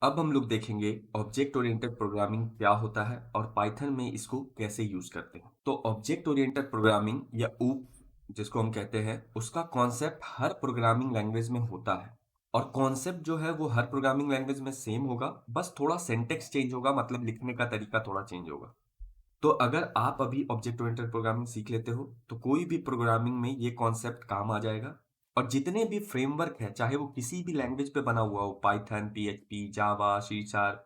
अब हम लोग देखेंगे ऑब्जेक्ट ओरिएंटेड प्रोग्रामिंग क्या होता है और पाइथन में इसको कैसे यूज करते हैं। तो ऑब्जेक्ट ओरिएंटेड प्रोग्रामिंग या ऊप जिसको हम कहते हैं, उसका कॉन्सेप्ट हर प्रोग्रामिंग लैंग्वेज में होता है और कॉन्सेप्ट जो है वो हर प्रोग्रामिंग लैंग्वेज में सेम होगा, बस थोड़ा सिंटेक्स चेंज होगा, मतलब लिखने का तरीका थोड़ा चेंज होगा। तो अगर आप अभी ऑब्जेक्ट ओरिएंटेड प्रोग्रामिंग सीख लेते हो तो कोई भी प्रोग्रामिंग में ये कॉन्सेप्ट काम आ जाएगा। और जितने भी फ्रेमवर्क है, चाहे वो किसी भी लैंग्वेज पे बना हुआ हो, पाइथन, पीएचपी, जावा, सी शार्प,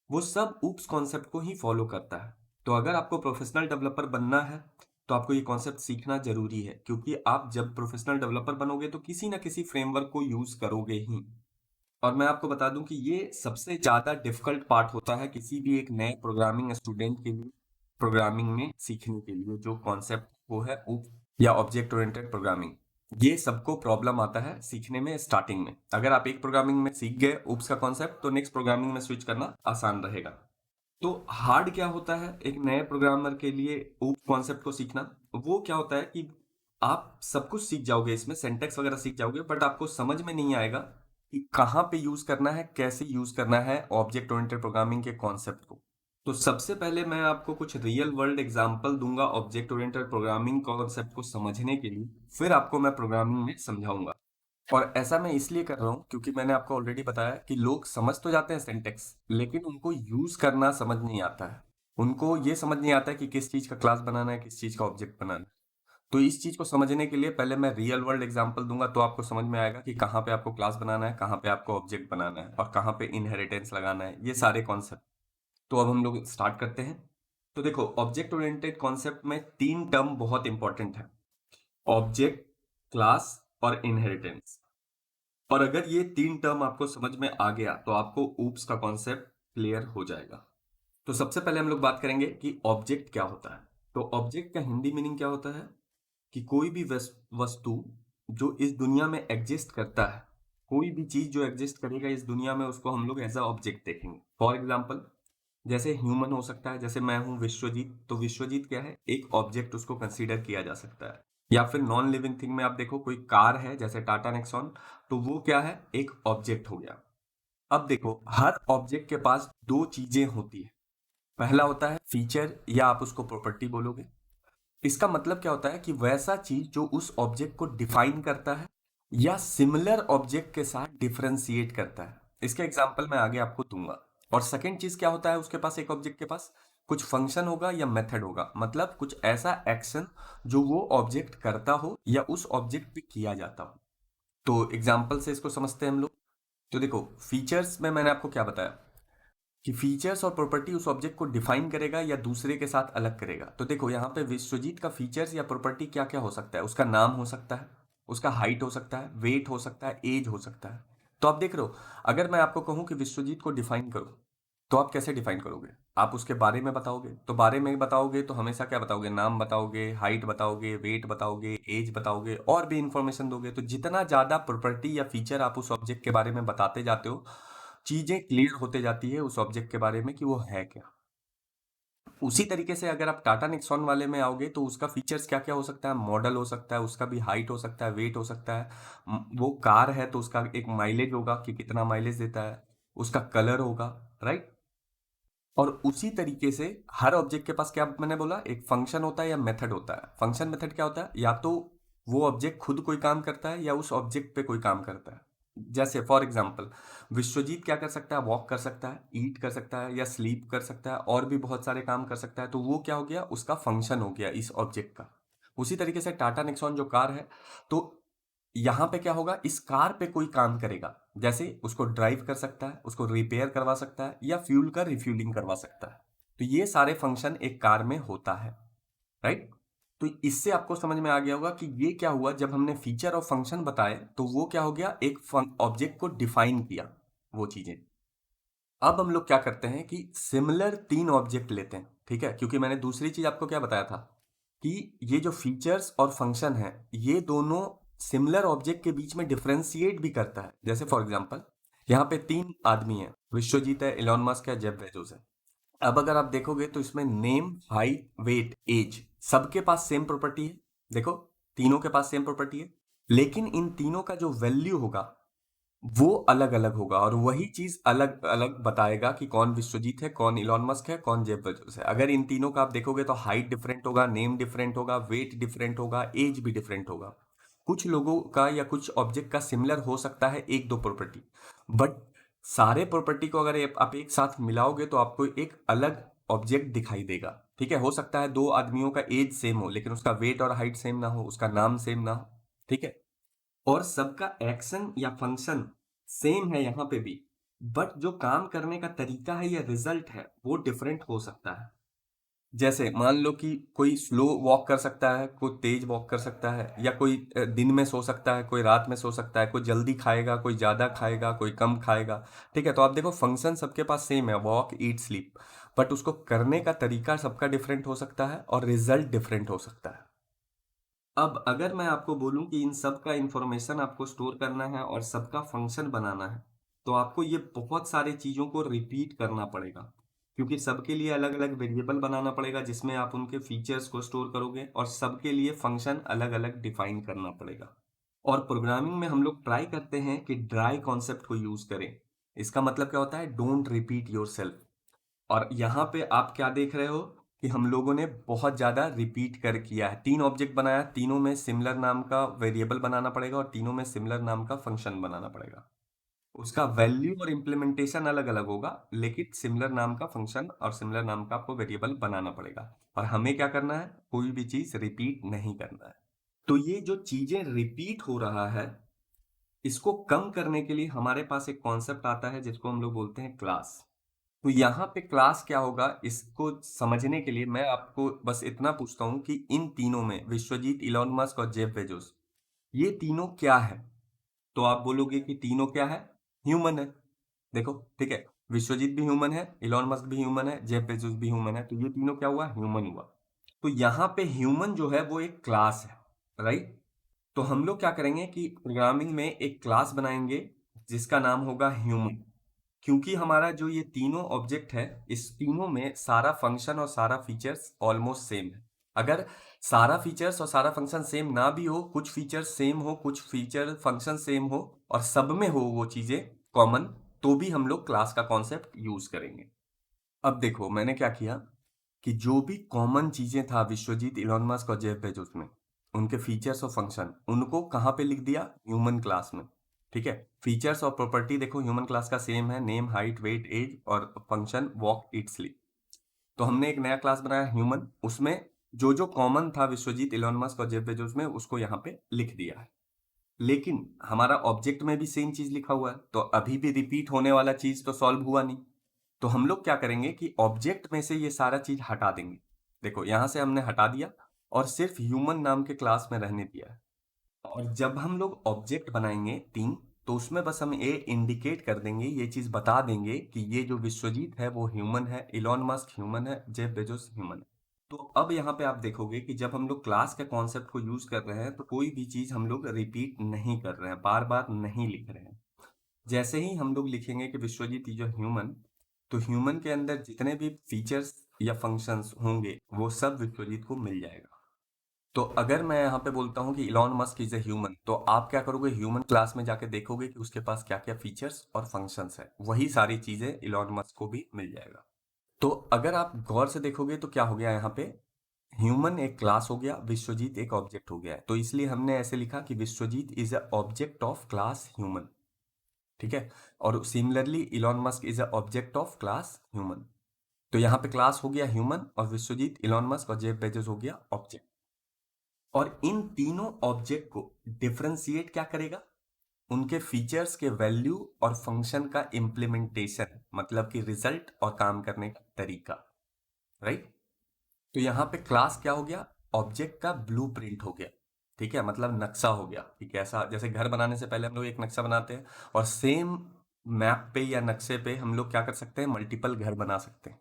वो सब ऊप्स कॉन्सेप्ट को ही फॉलो करता है। तो अगर आपको प्रोफेशनल डेवलपर बनना है तो आपको ये कॉन्सेप्ट सीखना जरूरी है, क्योंकि आप जब प्रोफेशनल डेवलपर बनोगे तो किसी ना किसी फ्रेमवर्क को यूज करोगे ही। और मैं आपको बता दूं कि ये सबसे ज्यादा डिफिकल्ट पार्ट होता है किसी भी एक नए प्रोग्रामिंग स्टूडेंट के लिए, प्रोग्रामिंग में सीखने के लिए। जो कॉन्सेप्ट वो है ऊप या ऑब्जेक्ट ओरिएंटेड प्रोग्रामिंग, ये सबको प्रॉब्लम आता है सीखने में स्टार्टिंग में। अगर आप एक प्रोग्रामिंग में सीख गए ऊप्स का कॉन्सेप्ट तो नेक्स्ट प्रोग्रामिंग में स्विच करना आसान रहेगा। तो हार्ड क्या होता है एक नए प्रोग्रामर के लिए ऊप कॉन्सेप्ट को सीखना? वो क्या होता है कि आप सब कुछ सीख जाओगे, इसमें सिंटेक्स वगैरह सीख जाओगे, बट आपको समझ में नहीं आएगा कि कहाँ पे यूज करना है, कैसे यूज करना है ऑब्जेक्ट ओरिएंटेड प्रोग्रामिंग के कॉन्सेप्ट को। तो सबसे पहले मैं आपको कुछ रियल वर्ल्ड एग्जांपल दूंगा ऑब्जेक्ट ओरिएंटेड प्रोग्रामिंग कॉन्सेप्ट को समझने के लिए, फिर आपको मैं प्रोग्रामिंग में समझाऊंगा। और ऐसा मैं इसलिए कर रहा हूँ क्योंकि मैंने आपको ऑलरेडी बताया कि लोग समझ तो जाते हैं सिंटेक्स, लेकिन उनको यूज करना समझ नहीं आता है। उनको ये समझ नहीं आता है कि किस चीज का क्लास बनाना है, किस चीज का ऑब्जेक्ट बनाना है। तो इस चीज को समझने के लिए पहले मैं रियल वर्ल्ड एग्जांपल दूंगा, तो आपको समझ में आएगा कि कहाँ पे आपको क्लास बनाना है, कहाँ पे आपको ऑब्जेक्ट बनाना है और कहाँ पे इनहेरिटेंस लगाना है, ये सारे कॉन्सेप्ट। तो अब हम लोग स्टार्ट करते हैं। तो देखो, ऑब्जेक्ट ओरिएंटेड कॉन्सेप्ट में तीन टर्म बहुत इंपॉर्टेंट है: ऑब्जेक्ट, क्लास और इनहेरिटेंस। और अगर ये तीन टर्म आपको समझ में आ गया तो आपको ऊप्स का कॉन्सेप्ट क्लियर हो जाएगा। तो सबसे पहले हम लोग बात करेंगे कि ऑब्जेक्ट क्या होता है। तो ऑब्जेक्ट का हिंदी मीनिंग क्या होता है कि कोई भी वस्तु जो इस दुनिया में एग्जिस्ट करता है, कोई भी चीज जो एग्जिस्ट करेगा इस दुनिया में, उसको हम लोग एज अ ऑब्जेक्ट देखेंगे। फॉर एग्जाम्पल, जैसे ह्यूमन हो सकता है, जैसे मैं हूं विश्वजीत, तो विश्वजीत क्या है, एक ऑब्जेक्ट उसको कंसीडर किया जा सकता है। या फिर नॉन लिविंग थिंग में आप देखो, कोई कार है जैसे टाटा नेक्सॉन, तो वो क्या है, एक ऑब्जेक्ट हो गया। अब देखो, हर ऑब्जेक्ट के पास दो चीजें होती है। पहला होता है फीचर, या आप उसको प्रॉपर्टी बोलोगे। इसका मतलब क्या होता है कि वैसा चीज जो उस ऑब्जेक्ट को डिफाइन करता है या सिमिलर ऑब्जेक्ट के साथ डिफरेंशिएट करता है। इसका एग्जांपल मैं आगे आपको दूंगा। और सेकंड चीज क्या होता है, उसके पास, एक ऑब्जेक्ट के पास कुछ फंक्शन होगा या मेथड होगा, मतलब कुछ ऐसा एक्शन जो वो ऑब्जेक्ट करता हो या उस ऑब्जेक्ट पे किया जाता हो। तो एग्जांपल से इसको समझते हैं हम लोग। तो देखो, फीचर्स में मैंने आपको क्या बताया कि फीचर्स और प्रॉपर्टी उस ऑब्जेक्ट को डिफाइन करेगा या दूसरे के साथ अलग करेगा। तो देखो, यहाँ पे विश्वजीत का फीचर्स या प्रॉपर्टी क्या क्या हो सकता है, उसका नाम हो सकता है, उसका हाइट हो सकता है, वेट हो सकता है, एज हो सकता है। तो आप देख रहे हो, अगर मैं आपको कहूं कि विश्वजीत को डिफाइन करो, तो आप कैसे डिफाइन करोगे? आप उसके बारे में बताओगे, तो बारे में बताओगे तो हमेशा क्या बताओगे, नाम बताओगे, हाइट बताओगे, वेट बताओगे, एज बताओगे, और भी इंफॉर्मेशन दोगे। तो जितना ज्यादा प्रॉपर्टी या फीचर आप उस ऑब्जेक्ट के बारे में बताते जाते हो, चीजें क्लियर होते जाती है उस ऑब्जेक्ट के बारे में कि वो है क्या। उसी तरीके से अगर आप टाटा नेक्सॉन वाले में आओगे तो उसका फीचर्स क्या क्या हो सकता है, मॉडल हो सकता है, उसका भी हाइट हो सकता है, वेट हो सकता है, वो कार है तो उसका एक माइलेज होगा कि कितना माइलेज देता है, उसका कलर होगा, राइट। और उसी तरीके से हर ऑब्जेक्ट के पास क्या मैंने बोला, एक फंक्शन होता है या मेथड होता है। फंक्शन मेथड क्या होता है, या तो वो ऑब्जेक्ट खुद कोई काम करता है या उस ऑब्जेक्ट पे कोई काम करता है। जैसे फॉर एग्जांपल, विश्वजीत क्या कर सकता है, वॉक कर सकता है, ईट कर सकता है या स्लीप कर सकता है, और भी बहुत सारे काम कर सकता है। तो वो क्या हो गया, उसका फंक्शन हो गया इस ऑब्जेक्ट का। उसी तरीके से टाटा नेक्सॉन जो कार है, तो यहाँ पे क्या होगा, इस कार पे कोई काम करेगा, जैसे उसको ड्राइव कर सकता है, उसको रिपेयर करवा सकता है या फ्यूल का रिफ्यूलिंग करवा सकता है। तो ये सारे फंक्शन एक कार में होता है, राइट। तो इससे आपको समझ में आ गया होगा कि ये क्या हुआ, जब हमने फीचर और फंक्शन बताए तो वो क्या हो गया, एक ऑब्जेक्ट को डिफाइन किया वो चीजें। अब हम लोग क्या करते हैं कि सिमिलर तीन ऑब्जेक्ट लेते हैं, ठीक है, क्योंकि मैंने दूसरी चीज आपको क्या बताया था कि ये जो फीचर्स और फंक्शन है, ये दोनों सिमिलर ऑब्जेक्ट के बीच में डिफरेंशिएट भी करता है। जैसे फॉर एग्जांपल, यहाँ पे तीन आदमी हैं, विश्वजीत है, इलॉन मस्क है, जेफ बेजोस है। अब अगर आप देखोगे तो इसमें नेम, हाइट, वेट, एज, सबके पास सेम प्रॉपर्टी है। देखो, तीनों के पास सेम प्रॉपर्टी है, लेकिन इन तीनों का जो वैल्यू होगा वो अलग अलग होगा और वही चीज अलग अलग बताएगा कि कौन विश्वजीत है, कौन इलॉन मस्क है, कौन जेफ बेजोस है। अगर इन तीनों का आप देखोगे तो हाइट डिफरेंट होगा, नेम डिफरेंट होगा, वेट डिफरेंट होगा, एज भी डिफरेंट होगा। कुछ लोगों का या कुछ ऑब्जेक्ट का सिमिलर हो सकता है एक दो प्रॉपर्टी, बट सारे प्रॉपर्टी को अगर आप एक साथ मिलाओगे तो आपको एक अलग ऑब्जेक्ट दिखाई देगा। ठीक है, हो सकता है दो आदमियों का एज सेम हो लेकिन उसका वेट और हाइट सेम ना हो, उसका नाम सेम ना हो। ठीक है, और सबका एक्शन या फंक्शन सेम है यहाँ पे भी, बट जो काम करने का तरीका है या रिजल्ट है वो डिफरेंट हो सकता है। जैसे मान लो कि कोई स्लो वॉक कर सकता है, कोई तेज वॉक कर सकता है, या कोई दिन में सो सकता है, कोई रात में सो सकता है, कोई जल्दी खाएगा, कोई ज्यादा खाएगा, कोई कम खाएगा। ठीक है, तो आप देखो फंक्शन सबके पास सेम है, वॉक ईट स्लीप, बट उसको करने का तरीका सबका डिफरेंट हो सकता है और रिजल्ट डिफरेंट हो सकता है। अब अगर मैं आपको बोलूं कि इन सब का इंफॉर्मेशन आपको स्टोर करना है और सबका फंक्शन बनाना है, तो आपको ये बहुत सारी चीज़ों को रिपीट करना पड़ेगा, क्योंकि सबके लिए अलग अलग वेरिएबल बनाना पड़ेगा जिसमें आप उनके फीचर्स को स्टोर करोगे, और सबके लिए फंक्शन अलग अलग डिफाइन करना पड़ेगा। और प्रोग्रामिंग में हम लोग ट्राई करते हैं कि ड्राई कॉन्सेप्ट को यूज करें। इसका मतलब क्या होता है, डोंट रिपीट योर सेल्फ। और यहाँ पे आप क्या देख रहे हो कि हम लोगों ने बहुत ज़्यादा रिपीट कर किया है। तीन ऑब्जेक्ट बनाया, तीनों में सिमिलर नाम का वेरिएबल बनाना पड़ेगा और तीनों में सिमिलर नाम का फंक्शन बनाना पड़ेगा। उसका वैल्यू और इम्प्लीमेंटेशन अलग अलग होगा, लेकिन सिमिलर नाम का फंक्शन और सिमिलर नाम का आपको वेरिएबल बनाना पड़ेगा। और हमें क्या करना है, कोई भी चीज़ रिपीट नहीं करना है। तो ये जो चीज़ें रिपीट हो रहा है, इसको कम करने के लिए हमारे पास एक कॉन्सेप्ट आता है जिसको हम लोग बोलते हैं क्लास। तो यहाँ पे क्लास क्या होगा, इसको समझने के लिए मैं आपको बस इतना पूछता हूँ कि इन तीनों में विश्वजीत, इलॉन मस्क और जेफ बेजोस, ये तीनों क्या है? तो आप बोलोगे कि तीनों क्या है, ह्यूमन है। देखो, ठीक है, विश्वजीत भी ह्यूमन है, इलॉन मस्क भी ह्यूमन है, जेफ बेजोस भी ह्यूमन है, तो ये तीनों क्या हुआ, ह्यूमन हुआ। तो यहाँ पे ह्यूमन जो है वो एक क्लास है, राइट। तो हम लोग क्या करेंगे कि प्रोग्रामिंग में एक क्लास बनाएंगे जिसका नाम होगा ह्यूमन, क्योंकि हमारा जो ये तीनों ऑब्जेक्ट है, इस तीनों में सारा फंक्शन और सारा फीचर्स ऑलमोस्ट सेम है। अगर सारा फीचर्स और सारा फंक्शन सेम ना भी हो, कुछ फीचर्स सेम हो, कुछ फीचर फंक्शन सेम हो, और सब में हो वो चीजें कॉमन, तो भी हम लोग क्लास का कॉन्सेप्ट यूज करेंगे। अब देखो मैंने क्या किया कि जो भी कॉमन चीजें था विश्वजीत, इलॉन मस्क और जेफ बेजोस में, उनके फीचर्स और फंक्शन, उनको कहाँ पे लिख दिया, ह्यूमन क्लास में। ठीक है, फीचर्स और प्रॉपर्टी देखो ह्यूमन क्लास का सेम है, नेम हाइट वेट एज, और फंक्शन वॉक ईट स्लीप। तो हमने एक नया क्लास बनाया ह्यूमन, उसमें जो जो कॉमन था विश्वजीत, इलॉन मस्क और जेफ बेजोस में, उसको यहाँ पे लिख दिया है। लेकिन हमारा ऑब्जेक्ट में भी सेम चीज लिखा हुआ है, तो अभी भी रिपीट होने वाला चीज तो सॉल्व हुआ नहीं। तो हम लोग क्या करेंगे कि ऑब्जेक्ट में से ये सारा चीज हटा देंगे। देखो यहां से हमने हटा दिया और सिर्फ ह्यूमन नाम के क्लास में रहने दिया है। और जब हम लोग ऑब्जेक्ट बनाएंगे तीन, तो उसमें बस हम ये इंडिकेट कर देंगे, ये चीज बता देंगे कि ये जो विश्वजीत है वो ह्यूमन है, इलॉन मस्क ह्यूमन है, जेफ बेजोस ह्यूमन है। तो अब यहाँ पे आप देखोगे कि जब हम लोग क्लास के कॉन्सेप्ट को यूज कर रहे हैं तो कोई भी चीज हम लोग रिपीट नहीं कर रहे हैं, बार बार नहीं लिख रहे हैं। जैसे ही हम लोग लिखेंगे कि विश्वजीत इज ह्यूमन, तो ह्यूमन के अंदर जितने भी फीचर्स या फंक्शंस होंगे वो सब विश्वजीत को मिल जाएगा। तो अगर मैं यहाँ पे बोलता हूँ कि Elon Musk is a human, तो आप क्या करोगे, ह्यूमन क्लास में जाके देखोगे कि उसके पास क्या क्या फीचर्स और फंक्शंस है, वही सारी चीजें इलॉन मस्क को भी मिल जाएगा। तो अगर आप गौर से देखोगे तो क्या हो गया यहाँ पे, ह्यूमन एक क्लास हो गया, विश्वजीत एक ऑब्जेक्ट हो गया है। तो इसलिए हमने ऐसे लिखा कि Vishwajeet is a object of class human. ठीक है, और similarly Elon Musk is a object of class human. तो यहाँ पे क्लास हो गया ह्यूमन, और विश्वजीत, इलॉन मस्क और जेफ बेजोस हो गया ऑब्जेक्ट। और इन तीनों ऑब्जेक्ट को डिफरेंशिएट क्या करेगा, उनके फीचर्स के वैल्यू और फंक्शन का इम्प्लीमेंटेशन, मतलब कि रिजल्ट और काम करने का तरीका, राइट। तो यहाँ पे क्लास क्या हो गया, ऑब्जेक्ट का ब्लूप्रिंट हो गया। ठीक है, मतलब नक्शा हो गया कि कैसा, जैसे घर बनाने से पहले हम लोग एक नक्शा बनाते हैं, और सेम मैप पे या नक्शे पे हम लोग क्या कर सकते हैं, मल्टीपल घर बना सकते हैं,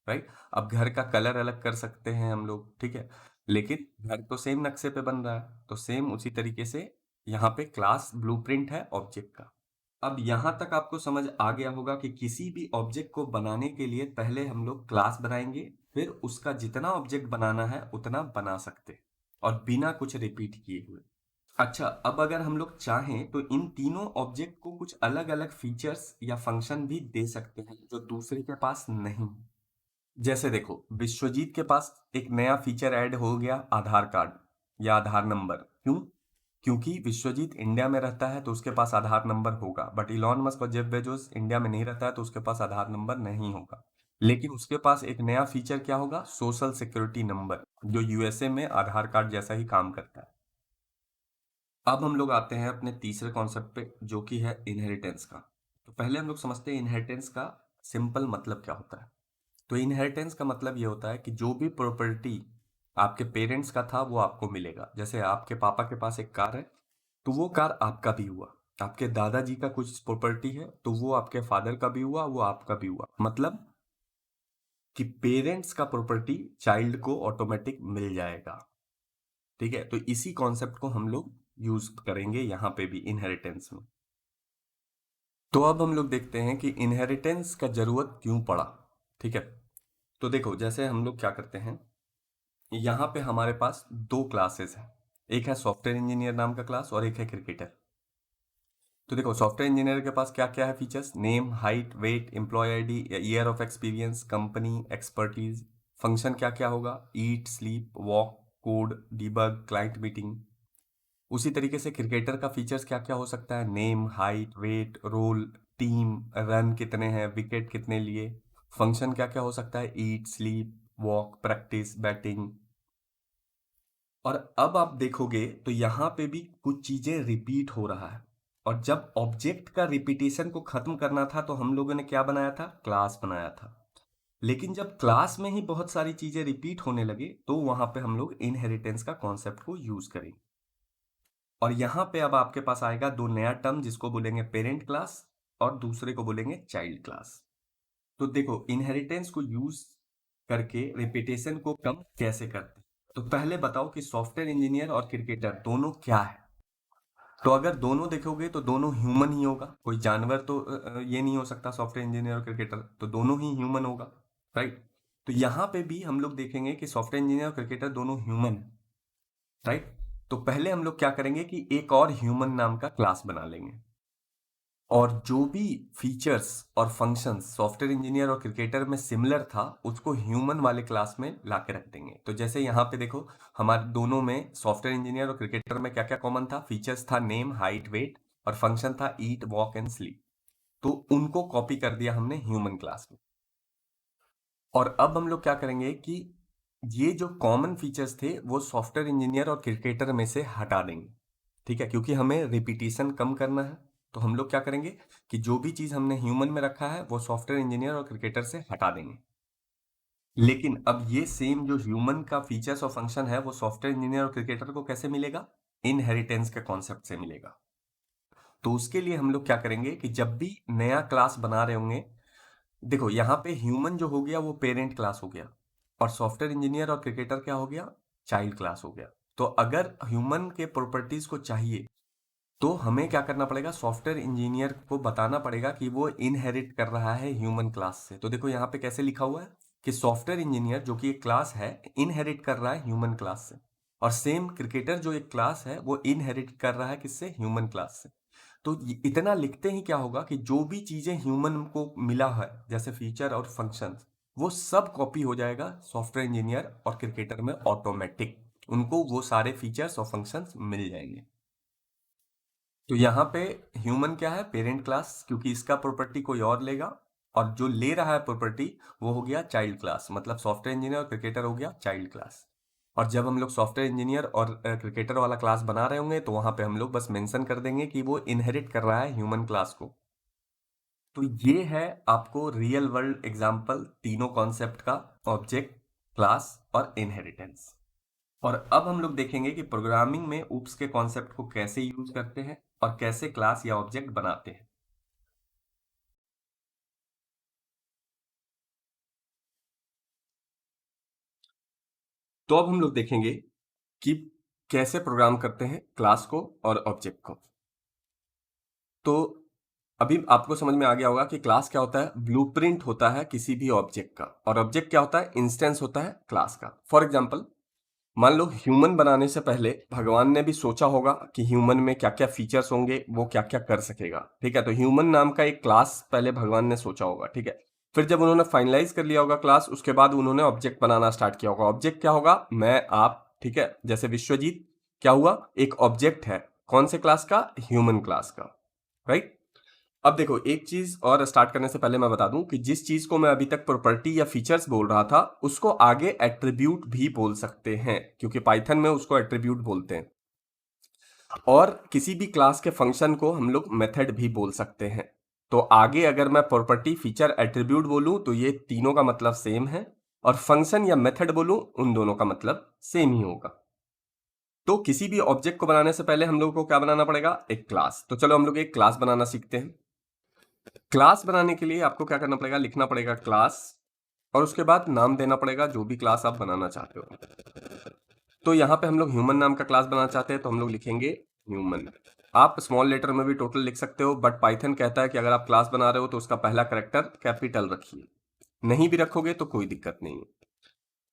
राइट। अब घर का कलर अलग कर सकते हैं हम लोग, ठीक है, लेकिन घर तो सेम नक्शे पे बन रहा है। तो सेम उसी तरीके से यहाँ पे क्लास ब्लूप्रिंट है ऑब्जेक्ट का। अब यहाँ तक आपको समझ आ गया होगा कि किसी भी ऑब्जेक्ट को बनाने के लिए पहले हम लोग क्लास बनाएंगे, फिर उसका जितना ऑब्जेक्ट बनाना है उतना बना सकते हैं, और बिना कुछ रिपीट किए हुए। अच्छा, अब अगर हम लोग चाहें तो इन तीनों ऑब्जेक्ट को कुछ अलग अलग फीचर्स या फंक्शन भी दे सकते हैं जो दूसरे के पास नहीं। जैसे देखो, विश्वजीत के पास एक नया फीचर ऐड हो गया, आधार कार्ड या आधार नंबर। क्यों? क्योंकि विश्वजीत इंडिया में रहता है तो उसके पास आधार नंबर होगा, बट इलॉन मस्क और जेफ बेजोस इंडिया में नहीं रहता है तो उसके पास आधार नंबर नहीं होगा। लेकिन उसके पास एक नया फीचर क्या होगा? सोशल सिक्योरिटी नंबर, जो यूएसए में आधार कार्ड जैसा ही काम करता है। अब हम लोग आते हैं अपने तीसरे कॉन्सेप्ट पे, जो कि है इनहेरिटेंस का। तो पहले हम लोग समझते हैं इनहेरिटेंस का सिंपल मतलब क्या होता है। तो इनहेरिटेंस का मतलब ये होता है कि जो भी प्रॉपर्टी आपके पेरेंट्स का था वो आपको मिलेगा। जैसे आपके पापा के पास एक कार है तो वो कार आपका भी हुआ। आपके दादाजी का कुछ प्रॉपर्टी है तो वो आपके फादर का भी हुआ, वो आपका भी हुआ। मतलब कि पेरेंट्स का प्रॉपर्टी चाइल्ड को ऑटोमेटिक मिल जाएगा। ठीक है, तो इसी कॉन्सेप्ट को हम लोग यूज करेंगे यहाँ पे भी इनहेरिटेंस में। तो अब हम लोग देखते हैं कि इनहेरिटेंस का जरूरत क्यों पड़ा। ठीक है, तो देखो जैसे हम लोग क्या करते हैं, यहाँ पे हमारे पास दो क्लासेस हैं। एक है सॉफ्टवेयर इंजीनियर नाम का क्लास और एक है क्रिकेटर। तो देखो सॉफ्टवेयर इंजीनियर के पास क्या क्या है features? Name, height, weight, employ ID, year of experience, company, expertise. Function क्या क्या होगा? Eat, sleep, walk, code, debug, client meeting. उसी तरीके से क्रिकेटर का फीचर्स क्या क्या हो सकता है? Name, height, weight, role, team, run कितने हैं, विकेट कितने लिए। फंक्शन क्या क्या हो सकता है? ईट, स्लीप, वॉक, प्रैक्टिस, बैटिंग। और अब आप देखोगे तो यहाँ पे भी कुछ चीजें रिपीट हो रहा है। और जब ऑब्जेक्ट का रिपीटेशन को खत्म करना था तो हम लोगों ने क्या बनाया था? क्लास बनाया था। लेकिन जब क्लास में ही बहुत सारी चीजें रिपीट होने लगे तो वहां पे हम लोग इनहेरिटेंस का कॉन्सेप्ट को यूज करेंगे। और यहाँ पे अब आपके पास आएगा दो नया टर्म, जिसको बोलेंगे पेरेंट क्लास और दूसरे को बोलेंगे चाइल्ड क्लास। तो देखो इनहेरिटेंस को यूज करके रिपीटेशन को कम कैसे करते हैं। तो पहले बताओ कि सॉफ्टवेयर इंजीनियर और क्रिकेटर दोनों क्या है। तो अगर दोनों देखोगे तो दोनों ह्यूमन ही होगा, कोई जानवर तो ये नहीं हो सकता। सॉफ्टवेयर इंजीनियर और क्रिकेटर तो दोनों ही ह्यूमन होगा, राइट। तो यहाँ पे भी हम लोग देखेंगे कि सॉफ्टवेयर इंजीनियर और क्रिकेटर दोनों ह्यूमन है, राइट। तो पहले हम लोग क्या करेंगे कि एक और ह्यूमन नाम का क्लास बना लेंगे, और जो भी फीचर्स और फंक्शंस सॉफ्टवेयर इंजीनियर और क्रिकेटर में सिमिलर था उसको ह्यूमन वाले क्लास में ला के रख देंगे। तो जैसे यहाँ पे देखो, हमारे दोनों में सॉफ्टवेयर इंजीनियर और क्रिकेटर में क्या क्या कॉमन था? फीचर्स था नेम, हाइट, वेट, और फंक्शन था ईट, वॉक एंड स्लीप। तो उनको कॉपी कर दिया हमने ह्यूमन क्लास में। और अब हम लोग क्या करेंगे कि ये जो कॉमन फीचर्स थे वो सॉफ्टवेयर इंजीनियर और क्रिकेटर में से हटा देंगे। ठीक है, क्योंकि हमें रिपीटेशन कम करना है। तो हम लोग क्या करेंगे कि जो भी चीज हमने ह्यूमन में रखा है वो सॉफ्टवेयर इंजीनियर और क्रिकेटर से हटा देंगे। लेकिन अब ये सेम जो ह्यूमन का फीचर्स और फंक्शन है वो सॉफ्टवेयर इंजीनियर और क्रिकेटर को कैसे मिलेगा? इनहेरिटेंस के कॉन्सेप्ट से मिलेगा। तो उसके लिए हम लोग क्या करेंगे कि जब भी नया क्लास बना रहे होंगे, देखो यहाँ पे ह्यूमन जो हो गया वो पेरेंट क्लास हो गया, और सॉफ्टवेयर इंजीनियर और क्रिकेटर क्या हो गया? चाइल्ड क्लास हो गया। तो अगर ह्यूमन के प्रॉपर्टीज को चाहिए तो हमें क्या करना पड़ेगा? सॉफ्टवेयर इंजीनियर को बताना पड़ेगा कि वो इनहेरिट कर रहा है ह्यूमन क्लास से। तो देखो यहाँ पे कैसे लिखा हुआ है कि सॉफ्टवेयर इंजीनियर जो कि एक क्लास है इनहेरिट कर रहा है ह्यूमन क्लास से, और सेम क्रिकेटर जो एक क्लास है वो इनहेरिट कर रहा है किससे? ह्यूमन क्लास से। तो इतना लिखते ही क्या होगा कि जो भी चीजें ह्यूमन को मिला है जैसे फीचर और फंक्शंस, वो सब कॉपी हो जाएगा सॉफ्टवेयर इंजीनियर और क्रिकेटर में ऑटोमेटिक। उनको वो सारे फीचर्स और फंक्शंस मिल जाएंगे। तो यहाँ पे ह्यूमन क्या है? पेरेंट क्लास, क्योंकि इसका प्रॉपर्टी कोई और लेगा। और जो ले रहा है प्रॉपर्टी वो हो गया चाइल्ड क्लास, मतलब सॉफ्टवेयर इंजीनियर और क्रिकेटर हो गया चाइल्ड क्लास। और जब हम लोग सॉफ्टवेयर इंजीनियर और क्रिकेटर वाला क्लास बना रहे होंगे तो वहां पे हम लोग बस मेंशन कर देंगे कि वो इनहेरिट कर रहा है ह्यूमन क्लास को। तो ये है आपको रियल वर्ल्ड एग्जांपल तीनों कॉन्सेप्ट का, ऑब्जेक्ट, क्लास और इनहेरिटेंस। और अब हम लोग देखेंगे कि प्रोग्रामिंग में ऊप्स के कॉन्सेप्ट को कैसे यूज करते हैं और कैसे क्लास या ऑब्जेक्ट बनाते हैं। तो अब हम लोग देखेंगे कि कैसे प्रोग्राम करते हैं क्लास को और ऑब्जेक्ट को। तो अभी आपको समझ में आ गया होगा कि क्लास क्या होता है? ब्लूप्रिंट होता है किसी भी ऑब्जेक्ट का, और ऑब्जेक्ट क्या होता है? इंस्टेंस होता है क्लास का। फॉर एग्जांपल, मान लो ह्यूमन बनाने से पहले भगवान ने भी सोचा होगा कि ह्यूमन में क्या क्या फीचर्स होंगे, वो क्या क्या कर सकेगा। ठीक है, तो ह्यूमन नाम का एक क्लास पहले भगवान ने सोचा होगा। ठीक है, फिर जब उन्होंने फाइनलाइज कर लिया होगा क्लास, उसके बाद उन्होंने ऑब्जेक्ट बनाना स्टार्ट किया होगा। ऑब्जेक्ट क्या होगा? मैं, आप। ठीक है, जैसे विश्वजीत क्या हुआ? एक ऑब्जेक्ट है। कौन से क्लास का? ह्यूमन क्लास का। राइट। अब देखो, एक चीज और स्टार्ट करने से पहले मैं बता दूं कि जिस चीज को मैं अभी तक प्रॉपर्टी या फीचर्स बोल रहा था, उसको आगे एट्रीब्यूट भी बोल सकते हैं, क्योंकि पाइथन में उसको एट्रीब्यूट बोलते हैं। और किसी भी क्लास के फंक्शन को हम लोग मेथड भी बोल सकते हैं। तो आगे अगर मैं प्रॉपर्टी, फीचर, एट्रीब्यूट बोलूं तो ये तीनों का मतलब सेम है, और फंक्शन या मेथड बोलूं उन दोनों का मतलब सेम ही होगा। तो किसी भी ऑब्जेक्ट को बनाने से पहले हम लोग को क्या बनाना पड़ेगा? एक क्लास। तो चलो हम लोग एक क्लास बनाना सीखते हैं। क्लास बनाने के लिए आपको क्या करना पड़ेगा? लिखना पड़ेगा क्लास, और उसके बाद नाम देना पड़ेगा जो भी क्लास आप बनाना चाहते हो। तो यहाँ पे हम लोग ह्यूमन नाम का क्लास बनाना चाहते हैं, तो हम लोग लिखेंगे ह्यूमन। आप स्मॉल लेटर में भी टोटल लिख सकते हो, बट पाइथन कहता है कि अगर आप क्लास बना रहे हो तो उसका पहला कैरेक्टर कैपिटल रखिए। नहीं भी रखोगे तो कोई दिक्कत नहीं है।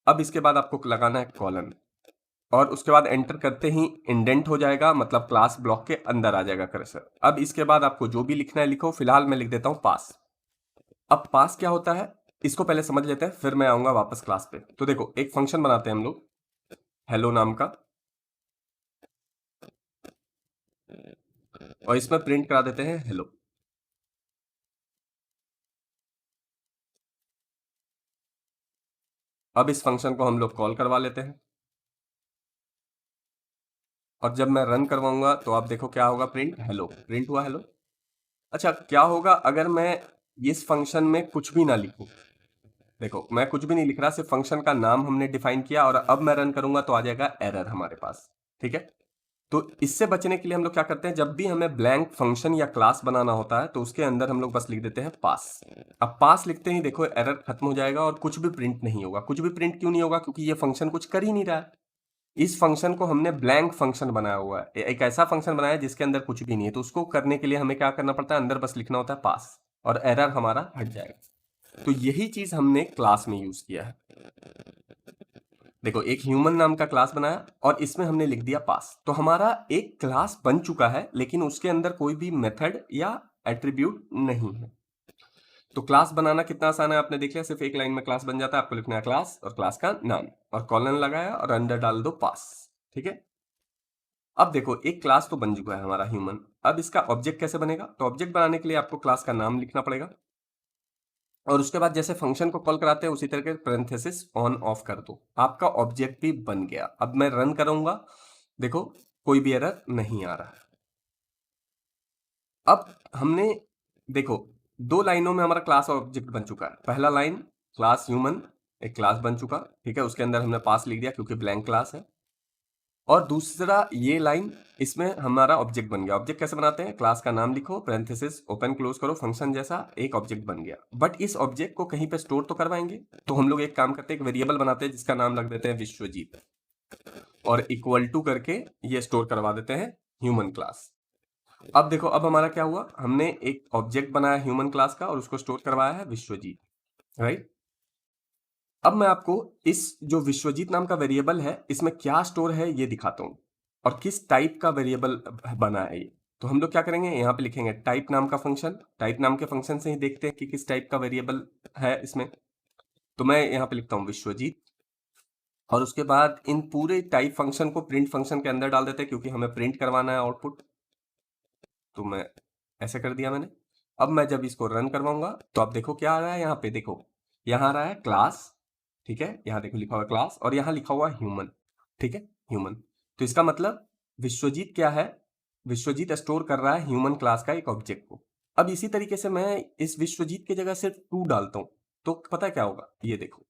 अब इसके बाद आपको लगाना है कॉलन, और उसके बाद एंटर करते ही इंडेंट हो जाएगा, मतलब क्लास ब्लॉक के अंदर आ जाएगा कर्सर। अब इसके बाद आपको जो भी लिखना है लिखो। फिलहाल मैं लिख देता हूं पास। अब पास क्या होता है इसको पहले समझ लेते हैं, फिर मैं आऊंगा वापस क्लास पे। तो देखो, एक फंक्शन बनाते हैं हम लोग हेलो नाम का, और इसमें प्रिंट करा देते हैं हेलो। अब इस फंक्शन को हम लोग कॉल करवा लेते हैं, और जब मैं रन करवाऊंगा तो आप देखो क्या होगा? प्रिंट हेलो, प्रिंट हुआ हेलो। अच्छा, क्या होगा अगर मैं इस फंक्शन में कुछ भी ना लिखूं? देखो, मैं कुछ भी नहीं लिख रहा, सिर्फ फंक्शन का नाम हमने डिफाइन किया, और अब मैं रन करूंगा तो आ जाएगा एरर हमारे पास। ठीक है, तो इससे बचने के लिए हम लोग क्या करते हैं? जब भी हमें ब्लैंक फंक्शन या क्लास बनाना होता है तो उसके अंदर हम लोग बस लिख देते हैं पास। अब पास लिखते ही देखो एरर खत्म हो जाएगा, और कुछ भी प्रिंट नहीं होगा। कुछ भी प्रिंट क्यों नहीं होगा? क्योंकि ये फंक्शन कुछ कर ही नहीं रहा है। इस फंक्शन को हमने ब्लैंक फंक्शन बनाया हुआ है, एक ऐसा फंक्शन बनाया है जिसके अंदर कुछ भी नहीं है। तो उसको करने के लिए हमें क्या करना पड़ता है? अंदर बस लिखना होता है पास, और एरर हमारा हट जाएगा। तो यही चीज हमने क्लास में यूज किया है। देखो, एक ह्यूमन नाम का क्लास बनाया और इसमें हमने लिख दिया पास, तो हमारा एक क्लास बन चुका है, लेकिन उसके अंदर कोई भी मेथड या एट्रीब्यूट नहीं है। तो क्लास बनाना कितना आसान है आपने देख लिया, सिर्फ एक लाइन में क्लास बन जाता है। आपको लिखना है क्लास और क्लास का नाम, और कॉलन लगाया और अंदर डाल दो पास। ठीक है, अब देखो एक क्लास तो बन चुका है हमारा ह्यूमन। अब इसका ऑब्जेक्ट कैसे बनेगा? तो ऑब्जेक्ट बनाने के लिए आपको क्लास का नाम लिखना पड़ेगा, और उसके बाद जैसे फंक्शन को कॉल कराते हैं उसी तरह के पैरेंथेसिस ऑन ऑफ कर दो। आपका ऑब्जेक्ट भी बन गया। अब मैं रन करूंगा, देखो कोई भी एरर नहीं आ रहा है। अब हमने देखो, दो लाइनों में हमारा क्लास और ऑब्जेक्ट बन चुका है। पहला लाइन क्लास ह्यूमन, एक क्लास बन चुका। ठीक है, उसके अंदर हमने पास लिख दिया क्योंकि ब्लैंक क्लास है। और दूसरा ये लाइन, इसमें हमारा ऑब्जेक्ट बन गया। ऑब्जेक्ट कैसे बनाते हैं? क्लास का नाम लिखो, पैरेंथेसिस ओपन क्लोज करो, फंक्शन जैसा एक ऑब्जेक्ट बन गया। बट इस ऑब्जेक्ट को कहीं पे स्टोर तो करवाएंगे, तो हम लोग एक काम करते हैं, एक वेरिएबल बनाते हैं जिसका नाम रख देते हैं विश्वजीत, और इक्वल टू करके ये स्टोर करवा देते हैं ह्यूमन क्लास। अब देखो, अब हमारा क्या हुआ? हमने एक ऑब्जेक्ट बनाया ह्यूमन क्लास का और उसको स्टोर करवाया है विश्वजीत। राइट। अब मैं आपको इस जो विश्वजीत नाम का वेरिएबल है इसमें क्या स्टोर है ये दिखाता हूं, और किस टाइप का वेरिएबल बना है ये। तो हम लोग क्या करेंगे? यहाँ पे लिखेंगे टाइप नाम का फंक्शन। टाइप नाम के फंक्शन से ही देखते हैं कि किस टाइप का वेरिएबल है इसमें। तो मैं यहाँ पे लिखता हूँ विश्वजीत, और उसके बाद इन पूरे टाइप फंक्शन को प्रिंट फंक्शन के अंदर डाल देते हैं, क्योंकि हमें प्रिंट करवाना है आउटपुट। तो मैं ऐसे कर दिया मैंने। अब मैं जब इसको रन करवाऊंगा तो आप देखो क्या आ रहा है यहाँ पे। देखो, यहाँ आ रहा है क्लास। ठीक है, यहाँ देखो लिखा हुआ है क्लास, और यहाँ लिखा हुआ है ह्यूमन। ठीक है, ह्यूमन। तो इसका मतलब विश्वजीत क्या है? विश्वजीत स्टोर कर रहा है ह्यूमन क्लास का एक ऑब्जेक्ट को। अब इसी तरीके से मैं इस विश्वजीत की जगह सिर्फ टू डालता हूं, तो पता है क्या होगा? ये देखो,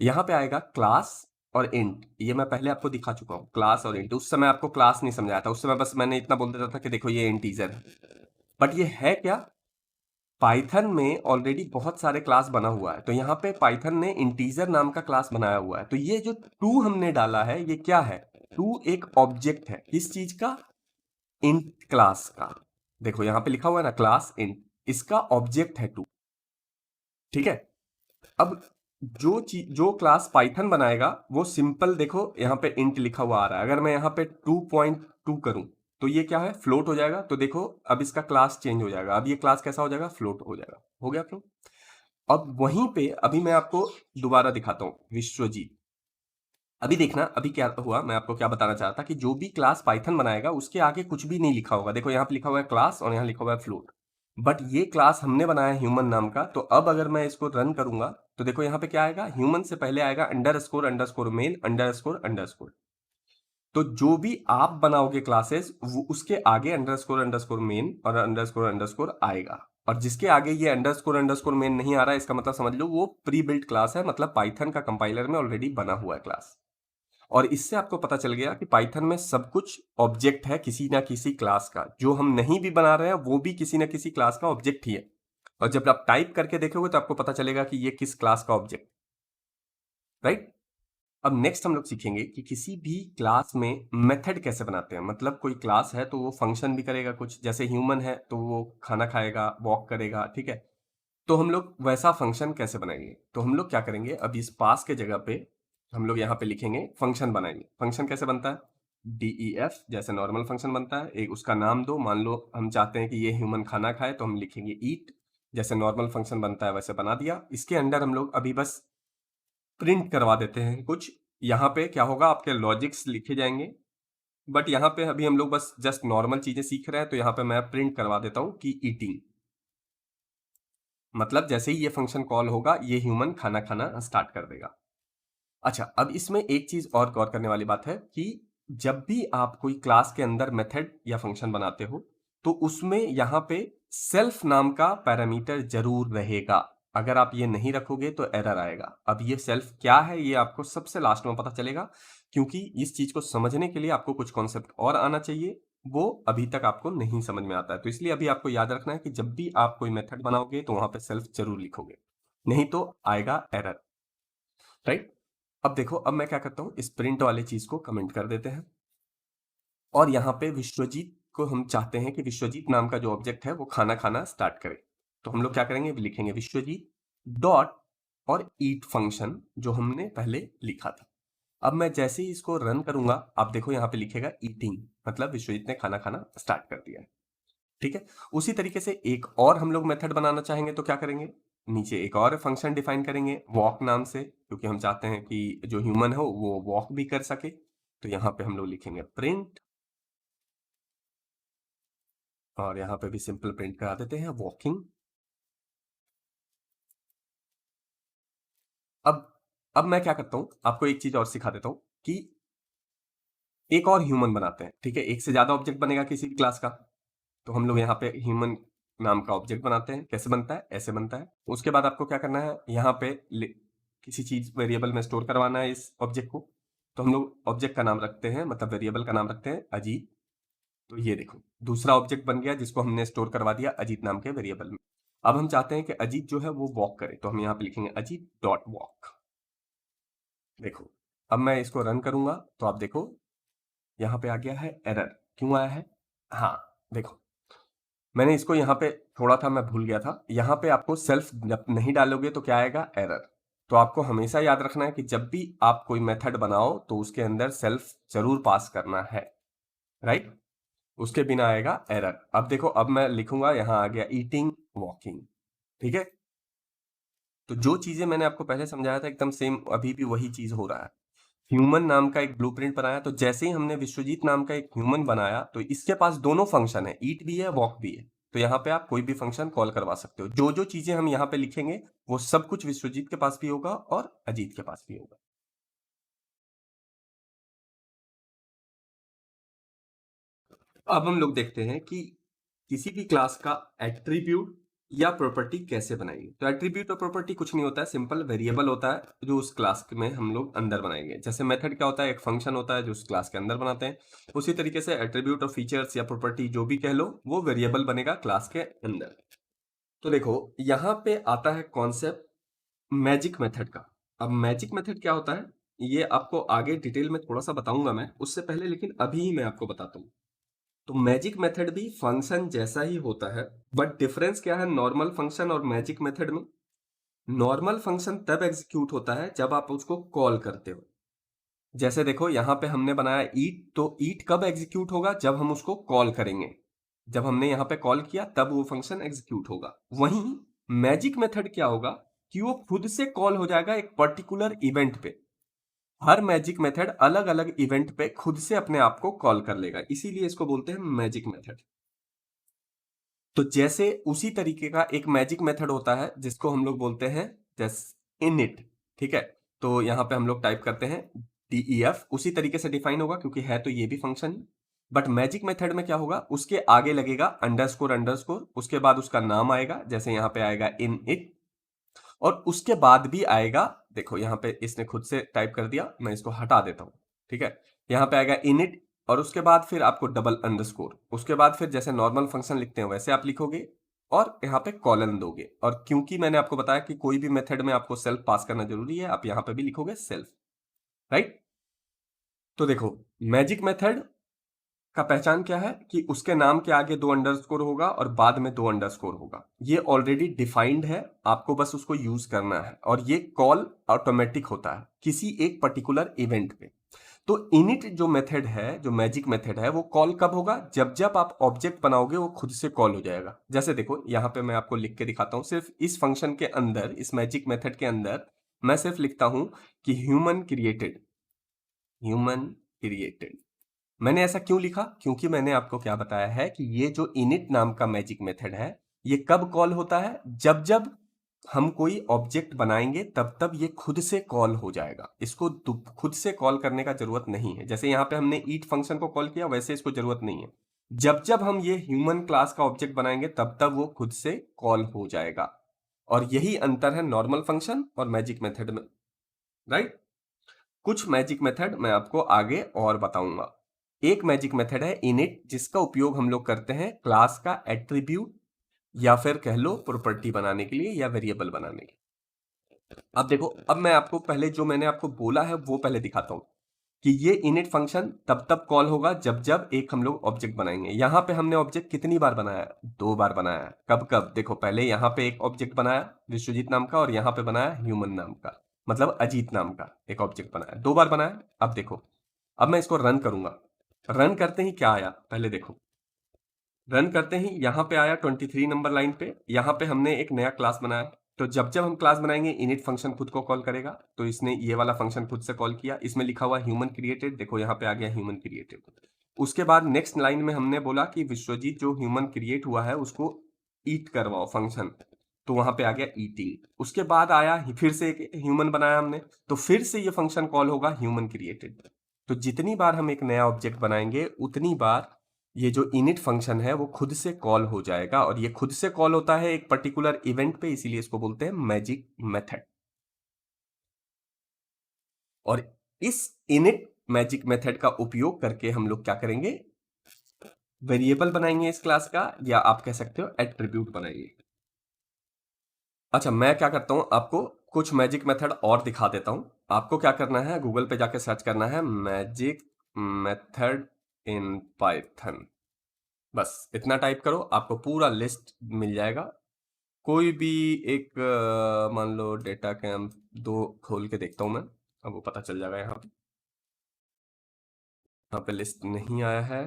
यहाँ पे आएगा क्लास और इंट। ये मैं पहले आपको दिखा चुका हूँ, क्लास और इंट। उस समय आपको क्लास नहीं समझाया था, उस समय बस मैंने इतना बोल देता था कि देखो ये इंटीजर है। बट ये है क्या? पाइथन में ऑलरेडी बहुत सारे क्लास बना हुआ है, तो यहाँ पे पाइथन ने इंटीजर नाम का क्लास बनाया हुआ है। तो ये जो टू हमने डाला है ये क्या है? टू एक ऑब्जेक्ट है। किस चीज का? इंट क्लास का। देखो यहाँ पे लिखा हुआ है ना क्लास इंट, इसका ऑब्जेक्ट है टू। ठीक है, अब जो क्लास पाइथन बनाएगा वो सिंपल, देखो यहाँ पे इंट लिखा हुआ आ रहा है, अगर मैं यहाँ पे 2.2 करूं तो ये क्या है, फ्लोट हो जाएगा। तो देखो अब इसका क्लास चेंज हो जाएगा, अब ये क्लास कैसा हो जाएगा, फ्लोट हो जाएगा। हो गया फ्लोट। अब वहीं पे अभी मैं आपको दोबारा दिखाता हूँ विश्वजीत। अभी देखना अभी क्या हुआ, मैं आपको क्या बताना चाहता था कि जो भी क्लास पाइथन बनाएगा उसके आगे कुछ भी नहीं लिखा होगा। देखो यहाँ पे लिखा हुआ है क्लास और यहाँ लिखा हुआ है फ्लोट, बट ये क्लास हमने बनाया है ह्यूमन नाम का। तो अब अगर मैं इसको रन करूंगा तो देखो यहाँ पे क्या आएगा, ह्यूमन से पहले आएगा underscore underscore male underscore underscore. तो जो भी आप बनाओगे क्लासेस वो उसके आगे अंडरस्कोर अंडरस्कोर मेन और अंडरस्कोर अंडरस्कोर आएगा। और जिसके आगे ये अंडरस्कोर अंडरस्कोर मेन नहीं आ रहा है, इसका मतलब समझ लो वो प्री बिल्ट क्लास है, मतलब पाइथन का कंपाइलर में ऑलरेडी बना हुआ है क्लास। और इससे आपको पता चल गया कि पाइथन में सब कुछ ऑब्जेक्ट है किसी ना किसी क्लास का, जो हम नहीं भी बना रहे हैं वो भी किसी ना किसी क्लास का ऑब्जेक्ट ही है। और जब आप टाइप करके देखोगे तो आपको पता चलेगा कि ये किस क्लास का ऑब्जेक्ट, राइट। अब नेक्स्ट हम लोग सीखेंगे कि किसी भी क्लास में मेथड कैसे बनाते हैं। मतलब कोई क्लास है तो वो फंक्शन भी करेगा कुछ, जैसे ह्यूमन है तो वो खाना खाएगा, वॉक करेगा, ठीक है। तो हम लोग वैसा फंक्शन कैसे बनाएंगे, तो हम लोग क्या करेंगे, अब इस पास के जगह पे हम लोग यहाँ पे लिखेंगे फंक्शन बनाएंगे। फंक्शन कैसे बनता है, डीईएफ जैसे नॉर्मल फंक्शन बनता है, एक उसका नाम दो, मान लो हम चाहते हैं कि ये ह्यूमन खाना खाए तो हम लिखेंगे ईट, जैसे नॉर्मल फंक्शन बनता है वैसे बना दिया। इसके अंदर हम लोग अभी बस प्रिंट करवा देते हैं कुछ। यहाँ पे क्या होगा, आपके लॉजिक्स लिखे जाएंगे, बट यहाँ पे अभी हम लोग बस जस्ट नॉर्मल चीजें सीख रहे हैं, तो यहाँ पे मैं प्रिंट करवा देता हूँ कि ईटिंग, मतलब जैसे ही ये फंक्शन कॉल होगा ये ह्यूमन खाना खाना स्टार्ट कर देगा। अच्छा, अब इसमें एक चीज और गौर करने वाली बात है कि जब भी आप कोई क्लास के अंदर मेथड या फंक्शन बनाते हो तो उसमें यहाँ पे सेल्फ नाम का पैरामीटर जरूर रहेगा। अगर आप ये नहीं रखोगे तो एरर आएगा। अब ये सेल्फ क्या है ये आपको सबसे लास्ट में पता चलेगा, क्योंकि इस चीज को समझने के लिए आपको कुछ कॉन्सेप्ट और आना चाहिए, वो अभी तक आपको नहीं समझ में आता है। तो इसलिए अभी आपको याद रखना है कि जब भी आप कोई मेथड बनाओगे तो वहां पे सेल्फ जरूर लिखोगे, नहीं तो आएगा एरर, राइट। अब देखो, अब मैं क्या करता हूँ, इस प्रिंट वाले चीज को कमेंट कर देते हैं और यहाँ पे विश्वजीत को हम चाहते हैं कि विश्वजीत नाम का जो ऑब्जेक्ट है वो खाना खाना स्टार्ट करे। तो हम लोग क्या करेंगे, लिखेंगे विश्वजीत डॉट और ईट फंक्शन जो हमने पहले लिखा था। अब मैं जैसे ही इसको रन करूंगा आप देखो यहाँ पे लिखेगा ईटिंग, मतलब विश्वजीत ने खाना खाना स्टार्ट कर दिया है, ठीक है। उसी तरीके से एक और हम लोग मेथड बनाना चाहेंगे तो क्या करेंगे, नीचे एक और फंक्शन डिफाइन करेंगे वॉक नाम से, क्योंकि हम चाहते हैं कि जो ह्यूमन हो वो वॉक भी कर सके। तो यहाँ पे हम लोग लिखेंगे प्रिंट और यहाँ पे भी सिंपल प्रिंट करा देते हैं वॉकिंग। अब अब मैं क्या करता हूं, आपको एक चीज और सिखा देता हूं कि एक और ह्यूमन बनाते हैं, ठीक है। एक से ज्यादा ऑब्जेक्ट बनेगा किसी भी क्लास का, तो हम लोग यहाँ पे ह्यूमन नाम का ऑब्जेक्ट बनाते हैं। कैसे बनता है, ऐसे बनता है। उसके बाद आपको क्या करना है, यहाँ पे किसी चीज वेरिएबल में स्टोर करवाना है इस ऑब्जेक्ट को। तो हम लोग ऑब्जेक्ट का नाम रखते हैं, मतलब वेरिएबल का नाम रखते हैं अजीत। तो ये देखो दूसरा ऑब्जेक्ट बन गया जिसको हमने स्टोर करवा दिया अजीत नाम के वेरिएबल में। अब हम चाहते हैं कि अजीत जो है वो वॉक करे, तो हम यहाँ पे लिखेंगे अजीत डॉट वॉक। देखो अब मैं इसको रन करूंगा तो आप देखो यहाँ पे आ गया है एरर। क्यों आया है, हाँ देखो मैंने इसको यहाँ पे थोड़ा था, मैं भूल गया था। यहाँ पे आपको सेल्फ जब नहीं डालोगे तो क्या आएगा, एरर। तो आपको हमेशा याद रखना है कि जब भी आप कोई मेथड बनाओ तो उसके अंदर सेल्फ जरूर पास करना है, राइट। उसके बिना आएगा एरर। अब देखो अब मैं लिखूंगा, यहाँ आ गया ईटिंग वॉकिंग, ठीक है। तो जो चीजें मैंने आपको पहले समझाया था एकदम सेम अभी भी वही चीज हो रहा है। ह्यूमन नाम का एक ब्लूप्रिंट बनाया, तो जैसे ही हमने विश्वजीत नाम का एक ह्यूमन बनाया तो इसके पास दोनों फंक्शन है, ईट भी है वॉक भी है। तो यहाँ पे आप कोई भी फंक्शन कॉल करवा सकते हो। जो जो चीजें हम यहाँ पे लिखेंगे वो सब कुछ विश्वजीत के पास भी होगा और अजीत के पास भी होगा। अब हम लोग देखते हैं कि किसी भी क्लास का एट्रीब्यूट या प्रॉपर्टी कैसे बनाएंगे। तो एट्रीब्यूट और प्रॉपर्टी कुछ नहीं होता है, सिंपल वेरिएबल होता है जो उस क्लास में हम लोग अंदर बनाएंगे। जैसे मेथड क्या होता है, एक फंक्शन होता है जो उस क्लास के अंदर बनाते हैं। उसी तरीके से एट्रीब्यूट और फीचर्स या प्रॉपर्टी जो भी कह लो वो वेरिएबल बनेगा क्लास के अंदर। तो देखो यहाँ पे आता है कॉन्सेप्ट मैजिक मेथड का। अब मैजिक मेथड क्या होता है ये आपको आगे डिटेल में थोड़ा सा बताऊंगा मैं, उससे पहले लेकिन अभी ही मैं आपको बताता हूँ। तो मैजिक मेथड भी फंक्शन जैसा ही होता है, बट डिफरेंस क्या है नॉर्मल फंक्शन और मैजिक मेथड में, नॉर्मल फंक्शन तब एग्जीक्यूट होता है जब आप उसको कॉल करते हो। जैसे देखो यहाँ पे हमने बनाया ईट, तो ईट कब एग्जीक्यूट होगा? जब हम उसको कॉल करेंगे। जब हमने यहाँ पे कॉल किया तब वो फंक्शन एग्जीक्यूट होगा। वहीं मैजिक मेथड क्या होगा कि वो खुद से कॉल हो जाएगा एक पर्टिकुलर इवेंट पे। हर मैजिक मेथड अलग अलग इवेंट पे खुद से अपने आप को कॉल कर लेगा, इसीलिए इसको बोलते हैं मैजिक मेथड। तो जैसे उसी तरीके का एक मैजिक मेथड होता है जिसको हम लोग बोलते हैं जैसे इनिट। ठीक है, तो यहाँ पे हम लोग टाइप करते हैं DEF, उसी तरीके से डिफाइन होगा क्योंकि है तो ये भी function he. But magic method में क्या होगा, उसके आगे लगेगा अंडरस्कोर अंडरस्कोर, उसके बाद उसका नाम आएगा, जैसे यहाँ पे आएगा इन इट, और उसके बाद भी आएगा, देखो यहाँ पे इसने खुद से टाइप कर दिया, मैं इसको हटा देता हूं। ठीक है, यहाँ पे आएगा इनिट, और उसके बाद फिर आपको डबल अंडरस्कोर, उसके बाद फिर जैसे नॉर्मल फंक्शन लिखते हैं वैसे आप लिखोगे, और यहाँ पे कॉलन दोगे। और क्योंकि मैंने आपको बताया कि कोई भी मेथड में आपको सेल्फ पास करना जरूरी है, आप यहाँ पे भी लिखोगे सेल्फ। राइट, तो देखो मैजिक मेथड का पहचान क्या है कि उसके नाम के आगे दो अंडरस्कोर होगा और बाद में दो अंडरस्कोर होगा। ये ऑलरेडी डिफाइंड है, आपको बस उसको यूज करना है, और ये कॉल ऑटोमेटिक होता है किसी एक पर्टिकुलर इवेंट पे। तो इनिट जो मेथड है, जो मैजिक मेथड है, वो कॉल कब होगा? जब जब आप ऑब्जेक्ट बनाओगे वो खुद से कॉल हो जाएगा। जैसे देखो यहाँ पे मैं आपको लिख के दिखाता हूं, सिर्फ इस फंक्शन के अंदर, इस मैजिक मेथड के अंदर मैं सिर्फ लिखता हूं कि ह्यूमन क्रिएटेड। मैंने ऐसा क्यों लिखा? क्योंकि मैंने आपको क्या बताया है कि ये जो इनिट नाम का मैजिक मेथड है, ये कब कॉल होता है? जब जब हम कोई ऑब्जेक्ट बनाएंगे तब तब ये खुद से कॉल हो जाएगा। इसको खुद से कॉल करने का जरूरत नहीं है। जैसे यहाँ पे हमने ईट फंक्शन को कॉल किया, वैसे इसको जरूरत नहीं है। जब जब हम ये ह्यूमन क्लास का ऑब्जेक्ट बनाएंगे तब तब वो खुद से कॉल हो जाएगा। और यही अंतर है नॉर्मल फंक्शन और मैजिक मेथड में। राइट, कुछ मैजिक मेथड मैं आपको आगे और बताऊंगा। एक मैजिक मेथड है इनिट, जिसका उपयोग हम लोग करते हैं क्लास का एट्रीब्यूट या फिर कह लो प्रॉपर्टी बनाने के लिए या वेरिएबल बनाने के लिए। अब देखो, अब मैं आपको पहले जो मैंने आपको बोला है वो पहले दिखाता हूं कि ये इनिट फंक्शन तब तब कॉल होगा जब जब एक हम लोग ऑब्जेक्ट बनाएंगे। यहां पे हमने ऑब्जेक्ट कितनी बार बनाया? दो बार बनाया। कब कब? देखो, पहले यहां पे एक ऑब्जेक्ट बनाया विश्वजीत नाम का, और यहां पे बनाया ह्यूमन नाम का, मतलब अजीत नाम का एक ऑब्जेक्ट बनाया, दो बार बनाया। अब देखो, अब मैं इसको रन करूंगा। रन करते ही क्या आया पहले देखो। रन करते ही यहाँ पे आया 23 नंबर लाइन पे, यहाँ पे हमने एक नया क्लास बनाया। तो जब जब हम क्लास बनाएंगे इनिट फंक्शन खुद को कॉल करेगा। तो इसने ये वाला फंक्शन खुद से कॉल किया, इसमें लिखा हुआ ह्यूमन क्रिएटेड, देखो यहाँ पे आ गया ह्यूमन क्रिएटेड। उसके बाद नेक्स्ट लाइन में हमने बोला कि विश्वजीत जो ह्यूमन क्रिएट हुआ है उसको ईट करवाओ फंक्शन, तो वहां पे आ गया ईटिंग। उसके बाद आया फिर से एक ह्यूमन बनाया हमने, तो फिर से ये फंक्शन कॉल होगा ह्यूमन क्रिएटेड। तो जितनी बार हम एक नया ऑब्जेक्ट बनाएंगे उतनी बार ये जो इनिट फंक्शन है वो खुद से कॉल हो जाएगा, और ये खुद से कॉल होता है एक पर्टिकुलर इवेंट पे, इसीलिए इसको बोलते हैं मैजिक मेथड। और इस इनिट मैजिक मेथड का उपयोग करके हम लोग क्या करेंगे? वेरिएबल बनाएंगे इस क्लास का, या आप कह सकते हो एट्रीब्यूट बनाएंगे। अच्छा, मैं क्या करता हूं, आपको कुछ मैजिक मेथड और दिखा देता हूं। आपको क्या करना है, गूगल पे जाके सर्च करना है मैजिक मेथड इन पाइथन। बस इतना टाइप करो, आपको पूरा लिस्ट मिल जाएगा। कोई भी एक मान लो डेटा कैंप दो खोल के देखता हूं मैं, अब वो पता चल जाएगा। यहाँ पे लिस्ट नहीं आया है।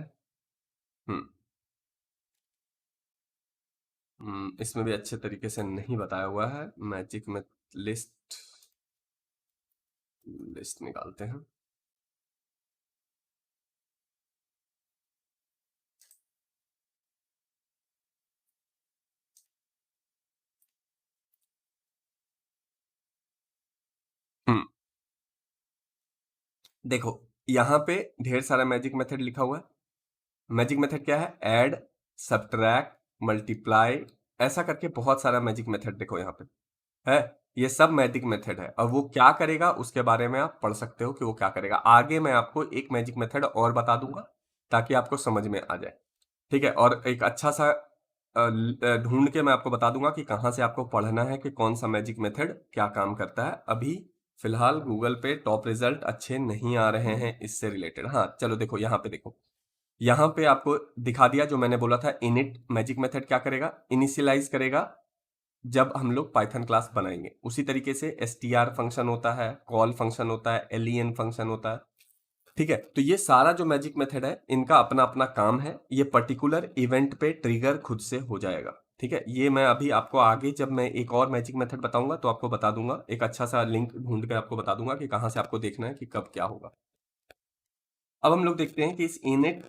हम्म इसमें भी अच्छे तरीके से नहीं बताया हुआ है मैजिक में। लिस्ट लिस्ट निकालते हैं। हम्म देखो, यहाँ पे ढेर सारा मैजिक मेथड लिखा हुआ है। मैजिक मेथड क्या है? ऐड, सब्ट्रैक्ट, मल्टीप्लाई, ऐसा करके बहुत सारा मैजिक मेथड देखो यहाँ पे है। ये सब मैजिक मेथड है, और वो क्या करेगा उसके बारे में आप पढ़ सकते हो कि वो क्या करेगा। आगे मैं आपको एक मैजिक मेथड और बता दूंगा ताकि आपको समझ में आ जाए। ठीक है, और एक अच्छा सा ढूंढ के मैं आपको बता दूंगा कि कहाँ से आपको पढ़ना है कि कौन सा मैजिक मेथड क्या काम करता है। अभी फिलहाल गूगल पे टॉप रिजल्ट अच्छे नहीं आ रहे हैं इससे रिलेटेड। हाँ चलो देखो, यहाँ पे देखो, यहाँ पे आपको दिखा दिया जो मैंने बोला था। इनिट मैजिक मेथड क्या करेगा? इनिशियलाइज करेगा जब हम लोग पाइथन क्लास बनाएंगे। उसी तरीके से str फंक्शन होता है, कॉल फंक्शन होता है, len फंक्शन होता है। ठीक है, तो ये सारा जो मैजिक मेथड है इनका अपना अपना काम है। ये पर्टिकुलर इवेंट पे ट्रिगर खुद से हो जाएगा। ठीक है, ये मैं अभी आपको आगे जब मैं एक और मैजिक मेथड बताऊंगा तो आपको बता दूंगा, एक अच्छा सा लिंक ढूंढ कर आपको बता दूंगा कि कहां से आपको देखना है कि कब क्या होगा। अब हम लोग देखते हैं कि इस इनिट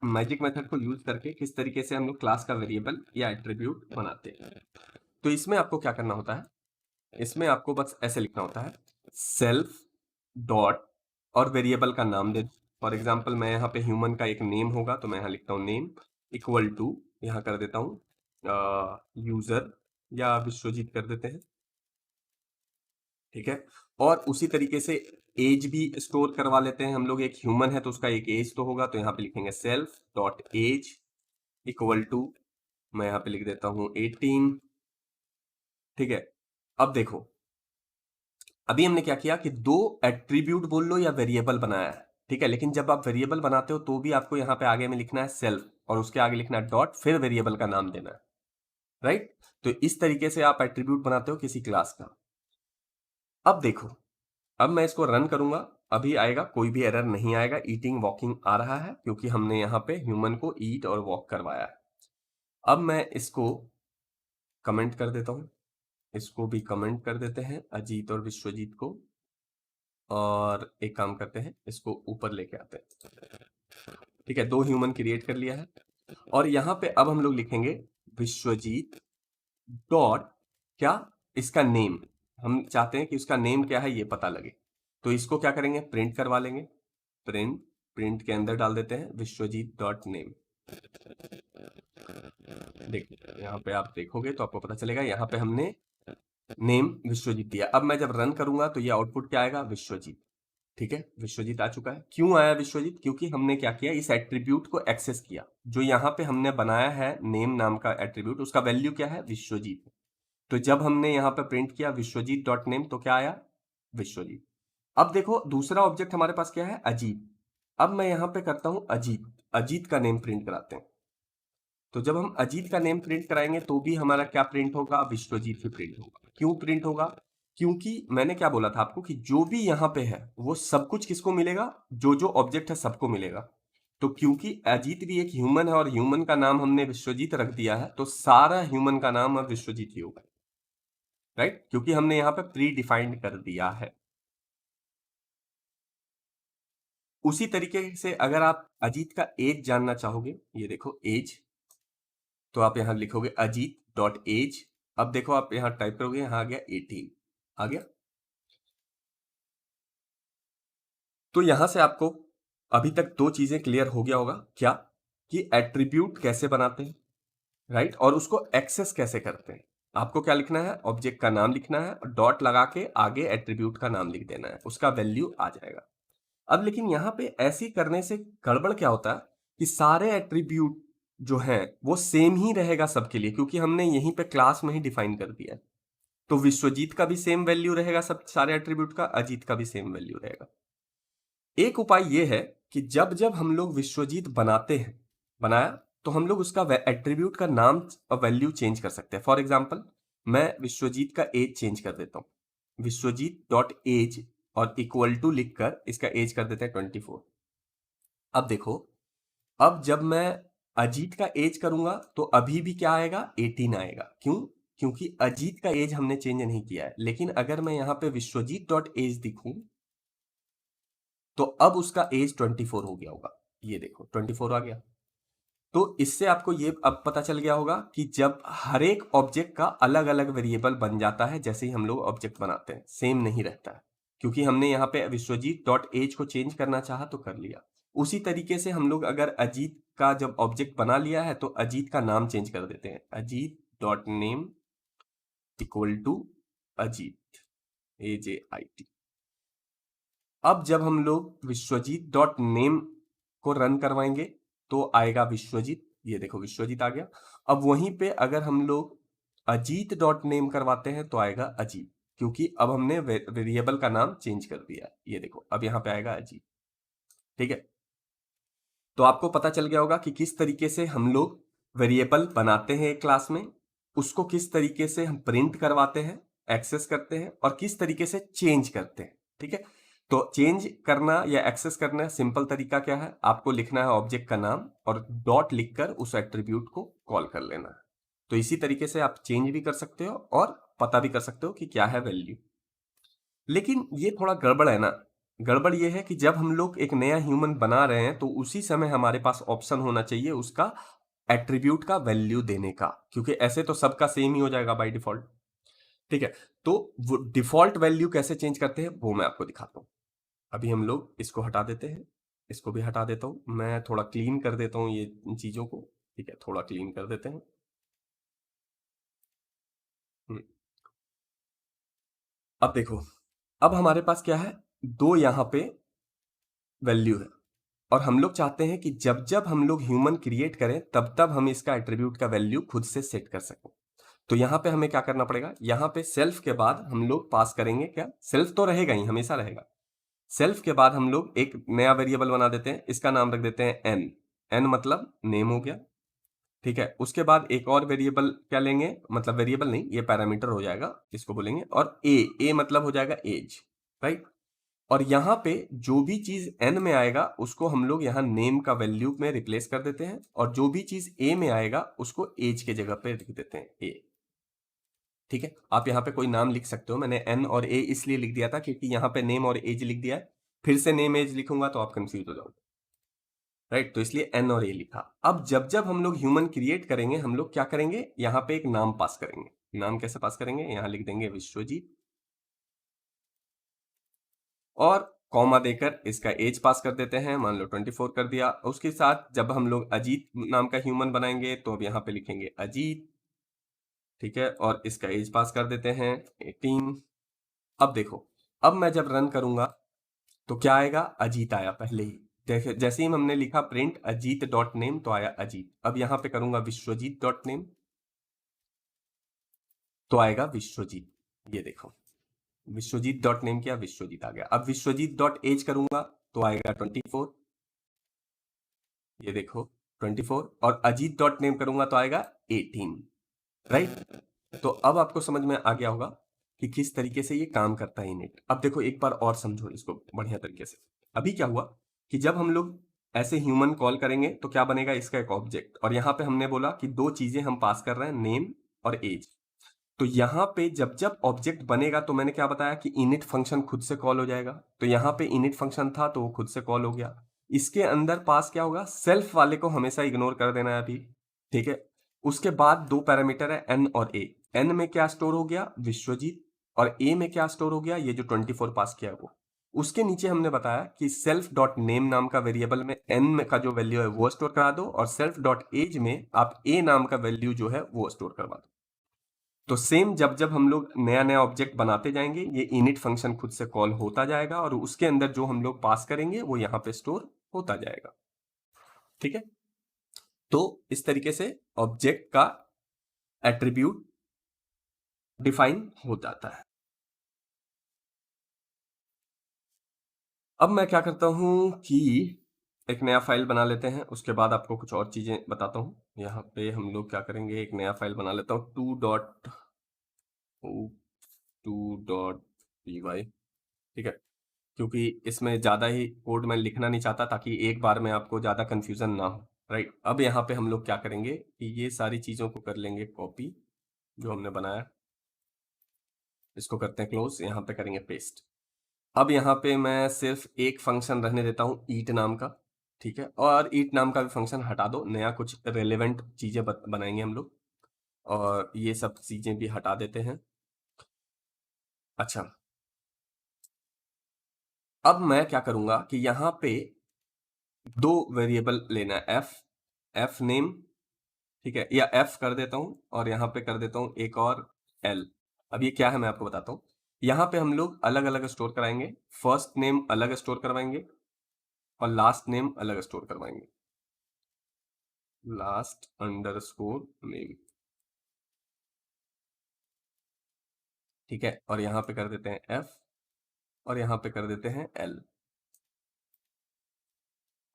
मैजिक मेथड को यूज करके किस तरीके से हम लोग क्लास का वेरिएबल या एट्रीब्यूट बनाते हैं। तो इसमें आपको क्या करना होता है, इसमें आपको बस ऐसे लिखना होता है सेल्फ डॉट और वेरिएबल का नाम दे। फॉर एग्जाम्पल मैं यहाँ पे ह्यूमन का एक नेम होगा तो मैं यहाँ लिखता हूँ नेम इक्वल टू, यहाँ कर देता हूँ यूजर या विश्वजीत कर देते हैं। ठीक है, और उसी तरीके से एज भी स्टोर करवा लेते हैं हम लोग। एक ह्यूमन है तो उसका एक एज तो होगा, तो यहाँ पे लिखेंगे self dot age equal to, मैं यहाँ पे लिख देता हूँ 18। ठीक है, अब देखो अभी हमने क्या किया कि दो एट्रीब्यूट बोल लो या वेरिएबल बनाया है। ठीक है, लेकिन जब आप वेरिएबल बनाते हो तो भी आपको यहाँ पे आगे में लिखना है सेल्फ और उसके आगे लिखना है डॉट, फिर वेरिएबल का नाम देना है। राइट, तो इस तरीके से आप एट्रीब्यूट बनाते हो किसी क्लास का। अब देखो, अब मैं इसको रन करूंगा, अभी आएगा, कोई भी एरर नहीं आएगा। ईटिंग वॉकिंग आ रहा है क्योंकि हमने यहाँ पे ह्यूमन को ईट और वॉक करवाया है। अब मैं इसको कमेंट कर देता हूं, इसको भी कमेंट कर देते हैं अजीत और विश्वजीत को, और एक काम करते हैं इसको ऊपर लेके आते हैं। ठीक है, दो ह्यूमन क्रिएट कर लिया है और यहाँ पे अब हम लोग लिखेंगे विश्वजीत डॉट क्या, इसका नेम, हम चाहते हैं कि उसका नेम क्या है ये पता लगे। तो इसको क्या करेंगे, प्रिंट करवा लेंगे। प्रिंट, प्रिंट के अंदर डाल देते हैं विश्वजीत डॉट नेम। देखिए यहाँ पे आप देखोगे तो आपको पता चलेगा यहाँ पे हमने नेम विश्वजीत दिया। अब मैं जब रन करूंगा तो ये आउटपुट क्या आएगा, विश्वजीत। ठीक है, विश्वजीत आ चुका है। क्यों आया विश्वजीत, क्योंकि हमने क्या किया, इस एट्रीब्यूट को एक्सेस किया। जो यहाँ पे हमने बनाया है नेम नाम का एट्रीब्यूट, उसका वैल्यू क्या है, विश्वजीत। तो जब हमने यहाँ पे प्रिंट किया विश्वजीत डॉट नेम तो क्या आया, विश्वजीत। अब देखो दूसरा ऑब्जेक्ट हमारे पास क्या है, अजीत। अब मैं यहाँ पे करता हूं अजीत, अजीत का नेम प्रिंट कराते हैं। तो जब हम अजीत का नेम प्रिंट कराएंगे तो भी हमारा क्या प्रिंट होगा, विश्वजीत भी प्रिंट होगा। क्यों प्रिंट होगा, क्योंकि मैंने क्या बोला था आपको कि जो भी यहाँ पे है वो सब कुछ किसको मिलेगा, जो जो ऑब्जेक्ट है सबको मिलेगा। तो क्योंकि अजीत भी एक ह्यूमन है और ह्यूमन का नाम हमने विश्वजीत रख दिया है तो सारा ह्यूमन का नाम अब विश्वजीत ही होगा। राइट, क्योंकि हमने यहाँ पे प्री डिफाइंड कर दिया है। उसी तरीके से अगर आप अजीत का एज जानना चाहोगे, ये देखो एज, तो आप यहां लिखोगे अजीत डॉट एज। अब देखो आप यहां टाइप करोगे, यहां आ गया 18 आ गया। तो यहां से आपको अभी तक दो चीजें क्लियर हो गया होगा, क्या कि एट्रीब्यूट कैसे बनाते हैं, राइट, और उसको एक्सेस कैसे करते हैं। आपको क्या लिखना है, ऑब्जेक्ट का नाम लिखना है, डॉट लगा के आगे एट्रीब्यूट का नाम लिख देना है, उसका वैल्यू आ जाएगा। अब लेकिन यहां पे ऐसी करने से गड़बड़ क्या होता है कि सारे एट्रीब्यूट जो हैं वो सेम ही रहेगा सबके लिए, क्योंकि हमने यहीं पे क्लास में ही डिफाइन कर दिया है। तो विश्वजीत का भी सेम वैल्यू रहेगा सब सारे एट्रीब्यूट का, अजीत का भी सेम वैल्यू रहेगा। एक उपाय ये है कि जब जब हम लोग विश्वजीत बनाते हैं, बनाया, तो हम लोग उसका एट्रीब्यूट का नाम और वैल्यू चेंज कर सकते हैं। फॉर एग्जाम्पल मैं विश्वजीत का एज चेंज कर देता हूं, विश्वजीत डॉट एज और इक्वल टू लिखकर इसका एज कर देते हैं 24। अब देखो, अब जब मैं अजीत का एज करूंगा तो अभी भी क्या आएगा, 18 आएगा। क्यों, क्योंकि अजीत का एज हमने चेंज नहीं किया है। लेकिन अगर मैं यहां पे विश्वजीत डॉट एज दिखूं तो अब उसका एज 24 हो गया होगा। ये देखो 24 आ गया। तो इससे आपको ये अब पता चल गया होगा कि जब हर एक ऑब्जेक्ट का अलग अलग वेरिएबल बन जाता है, जैसे ही हम लोग ऑब्जेक्ट बनाते हैं सेम नहीं रहता है, क्योंकि हमने यहाँ पे विश्वजीत डॉट एज को चेंज करना चाहा तो कर लिया। उसी तरीके से हम लोग अगर अजीत का जब ऑब्जेक्ट बना लिया है तो अजीत का नाम चेंज कर देते हैं, Ajit dot name equal to Ajit, AJIT। अब जब हम लोग विश्वजीत डॉट नेम को रन करवाएंगे तो आएगा विश्वजीत, ये देखो विश्वजीत आ गया। अब वहीं पे अगर हम लोग अजीत डॉट नेम करवाते हैं तो आएगा अजीत, क्योंकि अब हमने वेरिएबल का नाम चेंज कर दिया। ये देखो अब यहां पे आएगा अजीत। ठीक है, तो आपको पता चल गया होगा कि किस तरीके से हम लोग वेरिएबल बनाते हैं एक क्लास में, उसको किस तरीके से हम प्रिंट करवाते हैं, एक्सेस करते हैं और किस तरीके से चेंज करते हैं। ठीक है, तो चेंज करना या एक्सेस करना सिंपल तरीका क्या है, आपको लिखना है ऑब्जेक्ट का नाम और डॉट लिखकर उस एट्रीब्यूट को कॉल कर लेना है। तो इसी तरीके से आप चेंज भी कर सकते हो और पता भी कर सकते हो कि क्या है वैल्यू। लेकिन ये थोड़ा गड़बड़ है ना। गड़बड़ ये है कि जब हम लोग एक नया ह्यूमन बना रहे हैं तो उसी समय हमारे पास ऑप्शन होना चाहिए उसका एट्रीब्यूट का वैल्यू देने का, क्योंकि ऐसे तो सबका सेम ही हो जाएगा बाय डिफॉल्ट। ठीक है, तो वो डिफॉल्ट वैल्यू कैसे चेंज करते हैं वो मैं आपको दिखाता हूं। अभी हम लोग इसको हटा देते हैं, इसको भी हटा देता हूं, मैं थोड़ा क्लीन कर देता हूं ये चीजों को। ठीक है, थोड़ा क्लीन कर देते हैं। हम्म, अब देखो, अब हमारे पास क्या है, दो यहां पे वैल्यू है और हम लोग चाहते हैं कि जब जब हम लोग ह्यूमन क्रिएट करें तब तब हम इसका एट्रीब्यूट का वैल्यू खुद से सेट कर सकें। तो यहां पे हमें क्या करना पड़ेगा, यहां पे सेल्फ के बाद हम लोग पास करेंगे क्या, सेल्फ तो रहेगा ही, हमेशा रहेगा। सेल्फ के बाद हम लोग एक नया वेरिएबल बना देते हैं, इसका नाम रख देते हैं एन। एन मतलब नेम हो गया। ठीक है, उसके बाद एक और वेरिएबल क्या लेंगे, मतलब वेरिएबल नहीं, ये पैरामीटर हो जाएगा, इसको बोलेंगे। और ए मतलब हो जाएगा एज, राइट। और यहां पे जो भी चीज एन में आएगा उसको हम लोग यहां नेम का वैल्यू में रिप्लेस कर देते हैं और जो भी चीज ए में आएगा उसको एज के जगह पे लिख देते हैं ए। ठीक है, आप यहाँ पे कोई नाम लिख सकते हो, मैंने एन और ए इसलिए लिख दिया था क्योंकि यहाँ पे नेम और एज लिख दिया है। फिर से नेम एज लिखूंगा तो आप कंफ्यूज हो जाओगे, राइट। तो इसलिए एन और ए लिखा। अब जब जब हम लोग ह्यूमन क्रिएट करेंगे हम लोग क्या करेंगे, यहाँ पे एक नाम पास करेंगे। नाम कैसे पास करेंगे, यहाँ लिख देंगे विश्वजीत और कॉमा देकर इसका एज पास कर देते हैं, मान लो 24 कर दिया। उसके साथ जब हम लोग अजीत नाम का ह्यूमन बनाएंगे तो अब यहाँ पे लिखेंगे अजीत। ठीक है, और इसका एज पास कर देते हैं 18। अब देखो, अब मैं जब रन करूंगा तो क्या आएगा, अजीत आया पहले ही। देखिए जैसे ही हमने लिखा प्रिंट अजीत डॉट नेम तो आया अजीत। अब यहां पे करूंगा विश्वजीत डॉट नेम तो आएगा विश्वजीत। ये देखो, विश्वजीत डॉट नेम किया, विश्वजीत आ गया। अब विश्वजीत डॉट एज करूंगा तो आएगा 24। ये देखो 24। और अजीत डॉट नेम करूंगा तो आएगा 18, राइट। तो अब आपको समझ में आ गया होगा कि किस तरीके से ये काम करता है इनिट। अब देखो एक बार और समझो इसको बढ़िया तरीके से। अभी क्या हुआ कि जब हम लोग ऐसे ह्यूमन कॉल करेंगे तो क्या बनेगा, इसका एक ऑब्जेक्ट। और यहां पे हमने बोला कि दो चीजें हम पास कर रहे हैं, नेम और एज। तो यहां पे जब जब ऑब्जेक्ट बनेगा तो मैंने क्या बताया कि इनिट फंक्शन खुद से कॉल हो जाएगा। तो यहां पे इनिट फंक्शन था तो वो खुद से कॉल हो गया। इसके अंदर पास क्या होगा, सेल्फ वाले को हमेशा इग्नोर कर देना है अभी। ठीक है, उसके बाद दो पैरामीटर है एन और ए। एन में क्या स्टोर हो गया, विश्वजीत। और ए में क्या स्टोर हो गया, ये जो 24 पास किया वो। उसके नीचे हमने बताया कि सेल्फ डॉट नेम नाम का वेरिएबल में एन का जो वैल्यू है वो स्टोर करा दो और सेल्फ डॉट एज में आप ए नाम का वैल्यू जो है वो स्टोर करवा दो। तो सेम जब जब हम लोग नया नया ऑब्जेक्ट बनाते जाएंगे ये इनिट फंक्शन खुद से कॉल होता जाएगा और उसके अंदर जो हम लोग पास करेंगे वो यहाँ पे स्टोर होता जाएगा। ठीक है, तो इस तरीके से ऑब्जेक्ट का एट्रीब्यूट डिफाइन हो जाता है। अब मैं क्या करता हूं कि एक नया फाइल बना लेते हैं, उसके बाद आपको कुछ और चीजें बताता हूं। यहाँ पे हम लोग क्या करेंगे, एक नया फाइल बना लेता हूं, टू डॉट पी वाई। ठीक है, क्योंकि इसमें ज़्यादा ही कोड मैं लिखना नहीं चाहता ताकि एक बार में आपको ज़्यादा कन्फ्यूज़न ना हो, राइट। अब यहाँ पे हम लोग क्या करेंगे कि ये सारी चीज़ों को कर लेंगे कॉपी, जो हमने बनाया इसको करते हैं क्लोज, यहाँ पे करेंगे पेस्ट। अब यहाँ पे मैं सिर्फ एक फंक्शन रहने देता हूँ ईट नाम का। ठीक है, और ईट नाम का भी फंक्शन हटा दो, नया कुछ रेलेवेंट चीज़ें बनाएंगे हम लोग। और ये सब चीज़ें भी हटा देते हैं। अच्छा, अब मैं क्या करूंगा कि यहाँ पे दो वेरिएबल लेना है, एफ नेम। ठीक है, या एफ कर देता हूं और यहां पे कर देता हूं एक और एल। अब ये क्या है मैं आपको बताता हूं। यहां पे हम लोग अलग अलग स्टोर कराएंगे, फर्स्ट नेम अलग स्टोर करवाएंगे और लास्ट नेम अलग स्टोर करवाएंगे, लास्ट अंडरस्कोर नेम। ठीक है, और यहां पे कर देते हैं एफ और यहां पे कर देते हैं एल।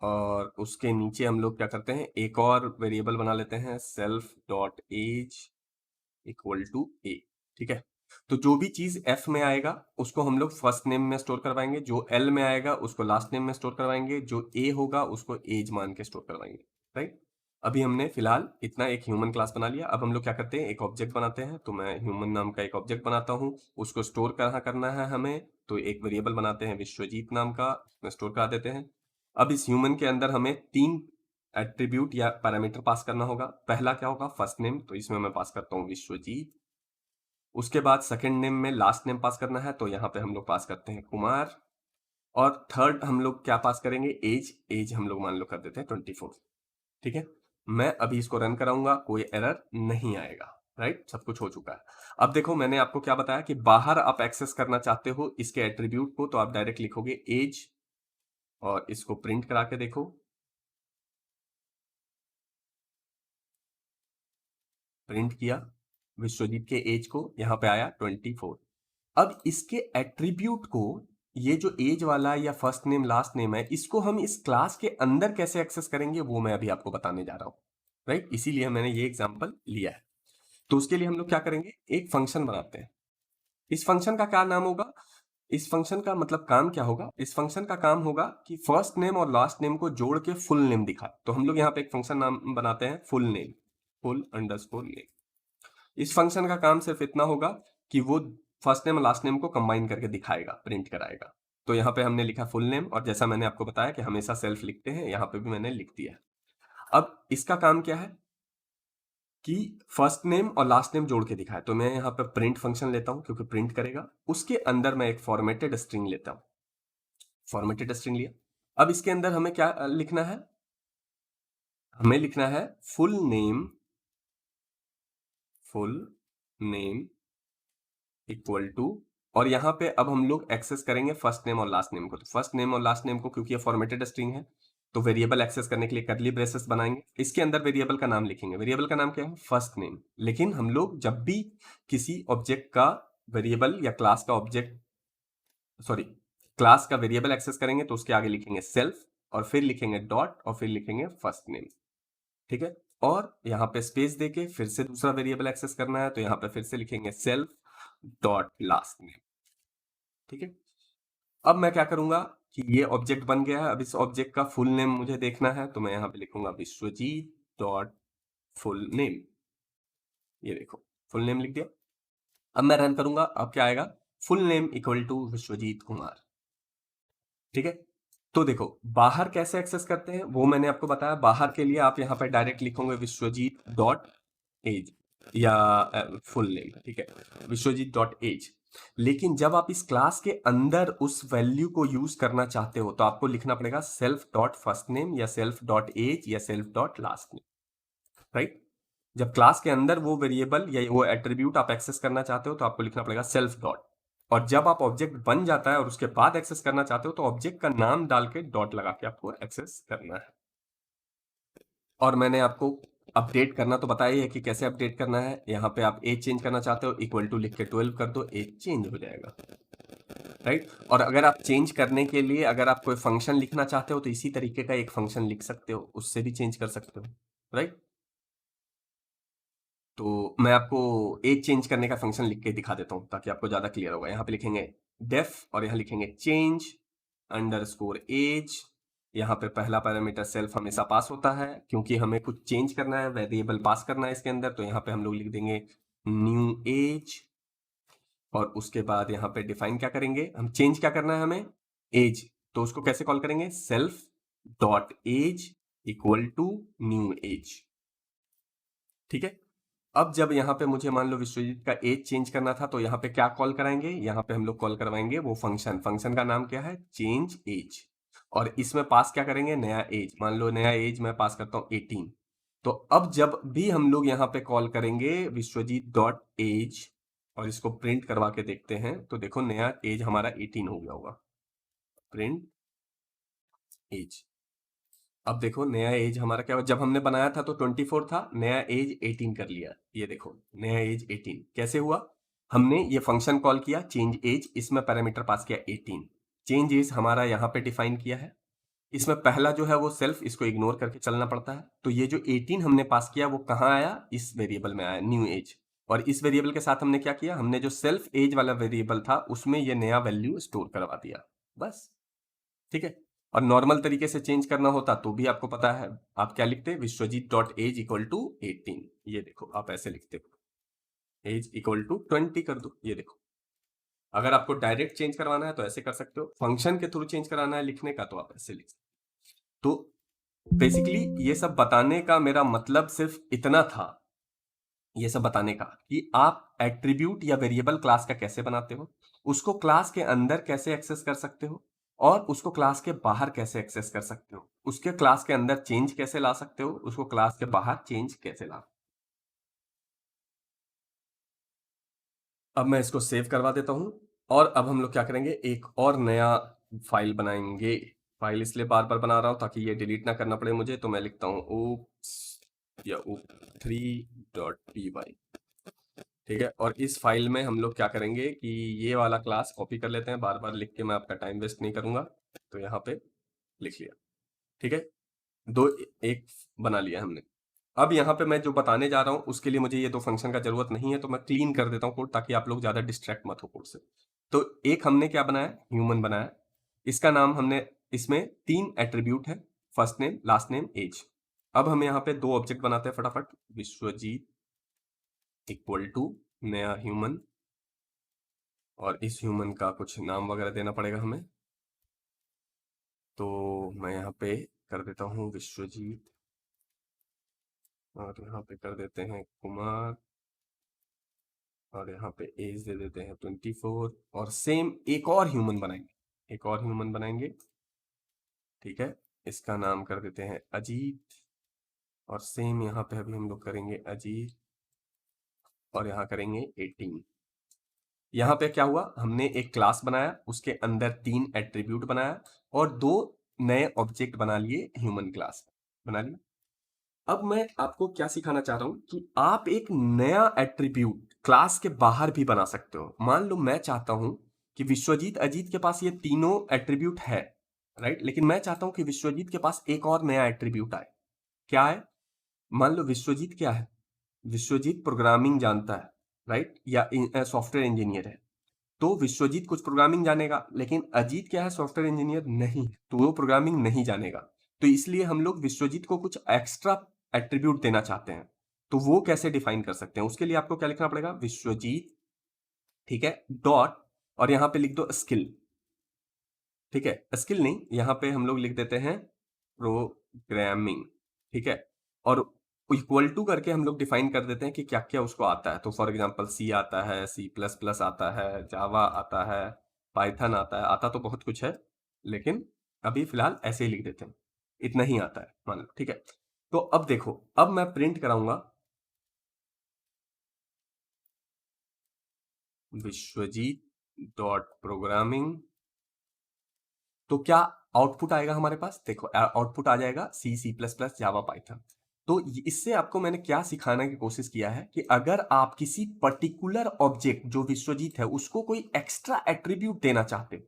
और उसके नीचे हम लोग क्या करते हैं, एक और वेरिएबल बना लेते हैं, self dot age. Equal to A. ठीक है, तो जो भी चीज एफ में आएगा उसको हम लोग फर्स्ट नेम में स्टोर करवाएंगे, जो एल में आएगा उसको लास्ट नेम में स्टोर करवाएंगे, जो ए होगा उसको एज मान के स्टोर करवाएंगे। राइट, अभी हमने फिलहाल इतना एक ह्यूमन क्लास बना लिया। अब हम लोग क्या करते हैं, एक ऑब्जेक्ट बनाते हैं। तो मैं ह्यूमन नाम का एक ऑब्जेक्ट बनाता हूँ, उसको स्टोर कहाँ करना है हमें, तो एक वेरिएबल बनाते हैं विश्वजीत नाम का, उसमें स्टोर करा देते हैं। अब इस ह्यूमन के अंदर हमें 3 एट्रीब्यूट या पैरामीटर पास करना होगा। पहला क्या होगा, फर्स्ट नेम, तो इसमें मैं पास करता हूँ विश्वजीत। उसके बाद सेकंड नेम में लास्ट नेम पास करना है, तो यहाँ पे हम लोग पास करते हैं कुमार। और थर्ड हम लोग क्या पास करेंगे, एज। एज हम लोग मान लो कर देते हैं 24। ठीक है, मैं अभी इसको रन कराऊंगा, कोई एरर नहीं आएगा। राइट, सब कुछ हो चुका है। अब देखो मैंने आपको क्या बताया कि बाहर आप एक्सेस करना चाहते हो इसके एट्रीब्यूट को, तो आप डायरेक्ट लिखोगे एज और इसको प्रिंट करा के देखो। प्रिंट किया विश्वजीत के एज को, यहां पे आया 24। अब इसके एट्रीब्यूट को, ये जो एज वाला या फर्स्ट नेम लास्ट नेम है, इसको हम इस क्लास के अंदर कैसे एक्सेस करेंगे वो मैं अभी आपको बताने जा रहा हूं। राइट, इसीलिए मैंने ये एग्जांपल लिया है। तो उसके लिए हम लोग क्या करेंगे, एक फंक्शन बनाते हैं। इस फंक्शन का क्या नाम होगा, इस फंक्शन का मतलब काम क्या होगा, इस फंक्शन का काम होगा कि फर्स्ट नेम और लास्ट नेम को जोड़ के फुल नेम दिखाए। तो हम लोग यहाँ पे एक फंक्शन नाम बनाते हैं full name, full underscore name. इस फंक्शन का काम सिर्फ इतना होगा कि वो फर्स्ट नेम और लास्ट नेम को कंबाइन करके दिखाएगा, प्रिंट कराएगा। तो यहाँ पे हमने लिखा फुल नेम, और जैसा मैंने आपको बताया कि हमेशा सेल्फ लिखते हैं, यहाँ पे भी मैंने लिख दिया है। अब इसका काम क्या है कि फर्स्ट नेम और लास्ट नेम जोड़ के दिखाए। तो मैं यहाँ पे प्रिंट फंक्शन लेता हूँ क्योंकि प्रिंट करेगा। उसके अंदर मैं एक फॉर्मेटेड स्ट्रिंग लेता हूँ, फॉर्मेटेड स्ट्रिंग लिया। अब इसके अंदर हमें क्या लिखना है, हमें लिखना है full name, full name equal to, और यहाँ पे अब हम लोग एक्सेस करेंगे फर्स्ट नेम और लास्ट नेम को। तो फर्स्ट नेम और लास्ट नेम को, क्योंकि ये फॉर्मेटेड स्ट्रिंग है, तो वेरिएबल एक्सेस करने के लिए कर्ली ब्रेसेस बनाएंगे। इसके अंदर वेरिएबल का नाम लिखेंगे, वेरिएबल का नाम क्या है, फर्स्ट नेम। लेकिन हम लोग जब भी किसी ऑब्जेक्ट का वेरिएबल या क्लास का ऑब्जेक्ट, सॉरी, क्लास का वेरिएबल एक्सेस करेंगे तो उसके आगे लिखेंगे सेल्फ, और फिर लिखेंगे डॉट, और फिर लिखेंगे फर्स्ट नेम। ठीक है, और यहाँ पे स्पेस देके फिर से दूसरा वेरिएबल एक्सेस करना है, तो यहाँ पे फिर से लिखेंगे सेल्फ डॉट लास्ट नेम। ठीक है, अब मैं क्या करूंगा कि ये ऑब्जेक्ट बन गया है। अब इस ऑब्जेक्ट का फुल नेम मुझे देखना है, तो मैं यहाँ पे लिखूंगा विश्वजीत डॉट फुल नेम। ये देखो फुल नेम लिख दिया। अब मैं रन करूंगा, अब क्या आएगा, full name equal to Vishwajeet Kumar. ठीक है, तो देखो बाहर कैसे एक्सेस करते हैं वो मैंने आपको बताया। बाहर के लिए आप यहाँ पे डायरेक्ट लिखोगे विश्वजीत डॉट एज या फुल नेम। ठीक है, विश्वजीत डॉट एज। लेकिन जब आप इस क्लास के अंदर उस वैल्यू को यूज करना चाहते हो तो आपको लिखना पड़ेगा सेल्फ डॉट फर्स्ट नेम या सेल्फ डॉट एज या self dot last name. Right, जब क्लास के अंदर वो वेरिएबल या वो एट्रीब्यूट आप एक्सेस करना चाहते हो तो आपको लिखना पड़ेगा सेल्फ डॉट। और जब आप ऑब्जेक्ट बन जाता है और उसके बाद एक्सेस करना चाहते हो तो ऑब्जेक्ट का नाम डाल के डॉट लगा के आपको एक्सेस करना है। और मैंने आपको अपडेट करना तो बताया ही है कि कैसे अपडेट करना है। यहाँ पे आप एज चेंज करना चाहते हो, इक्वल टू लिख के 12 कर दो, एज चेंज हो जाएगा। राइट, और अगर आप चेंज करने के लिए अगर आप कोई फंक्शन लिखना चाहते हो तो इसी तरीके का एक फंक्शन लिख सकते हो, उससे भी चेंज कर सकते हो। राइट, तो मैं आपको एज चेंज करने का फंक्शन लिख के दिखा देता हूं ताकि आपको ज्यादा क्लियर होगा। यहाँ पे लिखेंगे डेफ और यहाँ लिखेंगे चेंज अंडरस्कोर एज। यहाँ पे पहला पैरामीटर सेल्फ हमेशा पास होता है क्योंकि हमें कुछ चेंज करना है, वेरिएबल पास करना है इसके अंदर। तो यहाँ पे हम लोग लिख देंगे न्यू एज, और उसके बाद यहाँ पे डिफाइन क्या करेंगे, हम चेंज क्या करना है हमें, एज। तो उसको कैसे कॉल करेंगे, self dot age equal to new age. ठीक है, अब जब यहाँ पे मुझे मान लो विश्वजीत का एज चेंज करना था तो यहाँ पे क्या कॉल कराएंगे, यहाँ पे हम लोग कॉल करवाएंगे वो फंक्शन। फंक्शन का नाम क्या है, चेंज एज। और इसमें पास क्या करेंगे, नया एज। मान लो नया एज मैं पास करता हूँ 18। तो अब जब भी हम लोग यहाँ पे कॉल करेंगे विश्वजीत डॉट एज और इसको प्रिंट करवा के देखते हैं तो देखो नया एज हमारा 18 हो गया होगा। प्रिंट एज, अब देखो नया एज हमारा क्या हुआ, जब हमने बनाया था तो 24 था, नया एज 18 कर लिया। ये देखो नया एज 18 कैसे हुआ, हमने ये फंक्शन कॉल किया चेंज एज, इसमें पैरामीटर पास किया 18। चेंज एज हमारा यहाँ पे डिफाइन किया है। इसमें पहला जो है वो सेल्फ, इसको इग्नोर करके चलना पड़ता है। तो ये जो 18 हमने पास किया वो कहाँ आया, इस वेरिएबल में आया न्यू एज। और इस वेरिएबल के साथ हमने क्या किया, हमने जो सेल्फ एज वाला वेरिएबल था उसमें ये नया वैल्यू स्टोर करवा दिया, बस। ठीक है। और नॉर्मल तरीके से चेंज करना होता तो भी आपको पता है, आप क्या लिखते, Vishwajeet dot age equal to 18। ये देखो आप ऐसे लिखते हो, एज इक्वल टू 20 कर दो, ये देखो। अगर आपको डायरेक्ट चेंज करवाना है तो ऐसे कर सकते हो, फंक्शन के थ्रू चेंज कराना है लिखने का तो आप ऐसे लिख सकते हो। तो बेसिकली ये सब बताने का मेरा मतलब सिर्फ इतना था, ये सब बताने का कि आप एट्रीब्यूट या वेरिएबल क्लास का कैसे बनाते हो, उसको क्लास के अंदर कैसे एक्सेस कर सकते हो, और उसको क्लास के बाहर कैसे एक्सेस कर सकते हो, उसके क्लास के अंदर चेंज कैसे ला सकते हो, उसको क्लास के बाहर चेंज कैसे ला। अब मैं इसको सेव करवा देता हूं, और अब हम लोग क्या करेंगे, एक और नया फाइल बनाएंगे। फाइल इसलिए बार बार बना रहा हूं ताकि ये डिलीट ना करना पड़े मुझे, तो मैं लिखता हूं oops या oop3.py। ठीक है। और इस फाइल में हम लोग क्या करेंगे कि ये वाला क्लास कॉपी कर लेते हैं, बार बार लिख के मैं आपका टाइम वेस्ट नहीं करूंगा, तो यहाँ पे लिख लिया। ठीक है। दो एक बना लिया हमने। अब यहाँ पे मैं जो बताने जा रहा हूँ उसके लिए मुझे ये दो फंक्शन का जरूरत नहीं है, तो मैं क्लीन कर देता हूँ कोड ताकि आप लोग ज्यादा डिस्ट्रैक्ट मत हो कोड से। तो एक हमने क्या बनाया, ह्यूमन बनाया। इसका नाम हमने, इसमें 3 एट्रीब्यूट है, first name, last name, age. अब हम यहाँ पे 2 ऑब्जेक्ट बनाते हैं फटाफट। विश्वजीत इक्वल टू नया ह्यूमन, और इस ह्यूमन का कुछ नाम वगैरह देना पड़ेगा हमें, तो मैं यहाँ पे कर देता हूँ विश्वजीत, और यहाँ पे कर देते हैं कुमार, और यहाँ पे एज दे देते हैं 24। और सेम एक और ह्यूमन बनाएंगे, एक और ह्यूमन बनाएंगे। ठीक है। इसका नाम कर देते हैं अजीत, और सेम यहाँ पे अभी हम लोग करेंगे अजीत, और यहाँ करेंगे 18। यहाँ पे क्या हुआ, हमने एक क्लास बनाया, उसके अंदर 3 एट्रीब्यूट बनाया, और 2 नए ऑब्जेक्ट बना लिए, ह्यूमन क्लास बना लिया। अब मैं आपको क्या सिखाना चाह रहा हूं कि आप एक नया एट्रीब्यूट क्लास के बाहर भी बना सकते हो। मान लो मैं चाहता हूं कि विश्वजीत अजीत के पास ये तीनों एट्रीब्यूट है, राइट, लेकिन मैं चाहता हूं कि विश्वजीत के पास एक और नया एट्रीब्यूट आए। क्या है, मान लो विश्वजीत क्या है, विश्वजीत प्रोग्रामिंग जानता है, राइट, या सॉफ्टवेयर इंजीनियर है। तो विश्वजीत कुछ प्रोग्रामिंग जानेगा, लेकिन अजीत क्या है, सॉफ्टवेयर इंजीनियर नहीं है, तो वो प्रोग्रामिंग नहीं जानेगा। तो इसलिए हम लोग विश्वजीत को कुछ एक्स्ट्रा एट्रीब्यूट देना चाहते हैं। तो वो कैसे डिफाइन कर सकते हैं, उसके लिए आपको क्या लिखना पड़ेगा, विश्वजीत, ठीक है, डॉट, और यहां पे लिख दो स्किल। ठीक है, स्किल नहीं, यहां पे हम लोग लिख देते हैं प्रोग्रामिंग। ठीक है। और इक्वल टू करके हम लोग डिफाइन कर देते हैं कि क्या क्या उसको आता है। तो फॉर एग्जांपल सी आता है, सी प्लस प्लस आता है, जावा आता है, पाइथन आता है, आता तो बहुत कुछ है, लेकिन अभी फिलहाल ऐसे ही लिख देते हैं, इतना ही आता है मान लो। ठीक है। तो अब देखो, अब मैं प्रिंट कराऊंगा विश्वजीत डॉट प्रोग्रामिंग, तो क्या आउटपुट आएगा हमारे पास, देखो आउटपुट आ जाएगा सी, सी प्लस प्लस, जावा, पाइथन। तो इससे आपको मैंने क्या सिखाने की कोशिश किया है कि अगर आप किसी पर्टिकुलर ऑब्जेक्ट जो विश्वजीत है उसको कोई एक्स्ट्रा एट्रीब्यूट देना चाहते हो,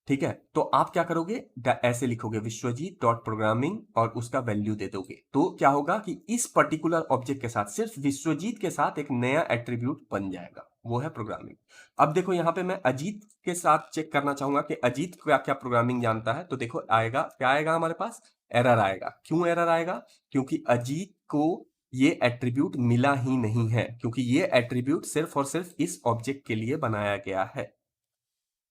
ठीक है, तो आप क्या करोगे, ऐसे लिखोगे विश्वजीत डॉट प्रोग्रामिंग, और उसका वैल्यू दे दोगे। तो क्या होगा कि इस पर्टिकुलर ऑब्जेक्ट के साथ सिर्फ विश्वजीत के साथ एक नया एट्रीब्यूट बन जाएगा, वो है प्रोग्रामिंग। अब देखो यहाँ पे मैं अजीत के साथ चेक करना चाहूंगा कि अजीत क्या क्या प्रोग्रामिंग जानता है, तो देखो आएगा, क्या आएगा हमारे पास, एरर आएगा। क्यों एरर आएगा, क्योंकि अजीत को ये एट्रीब्यूट मिला ही नहीं है, क्योंकि ये एट्रीब्यूट सिर्फ और सिर्फ इस ऑब्जेक्ट के लिए बनाया गया है।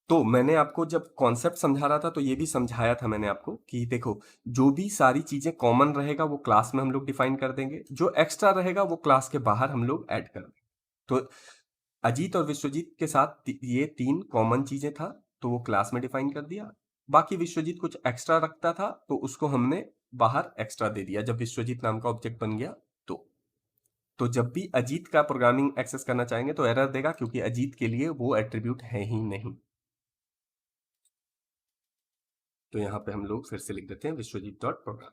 तो मैंने आपको जब कॉन्सेप्ट समझा रहा था तो ये भी समझाया था मैंने आपको कि देखो, जो भी सारी चीजें कॉमन रहेगा वो क्लास में हम लोग डिफाइन कर देंगे, जो एक्स्ट्रा रहेगा वो क्लास के बाहर हम लोग ऐड कर देंगे। तो अजीत और विश्वजीत के साथ ये 3 कॉमन चीजें था, तो वो क्लास में डिफाइन कर दिया। बाकी विश्वजीत कुछ एक्स्ट्रा रखता था तो उसको हमने बाहर एक्स्ट्रा दे दिया जब विश्वजीत नाम का ऑब्जेक्ट बन गया। तो जब भी अजीत का प्रोग्रामिंग एक्सेस करना चाहेंगे तो एरर देगा, क्योंकि अजीत के लिए वो एट्रीब्यूट है ही नहीं। तो यहाँ पे हम लोग फिर से लिख देते हैं विश्वजीत डॉट प्रोग्राम।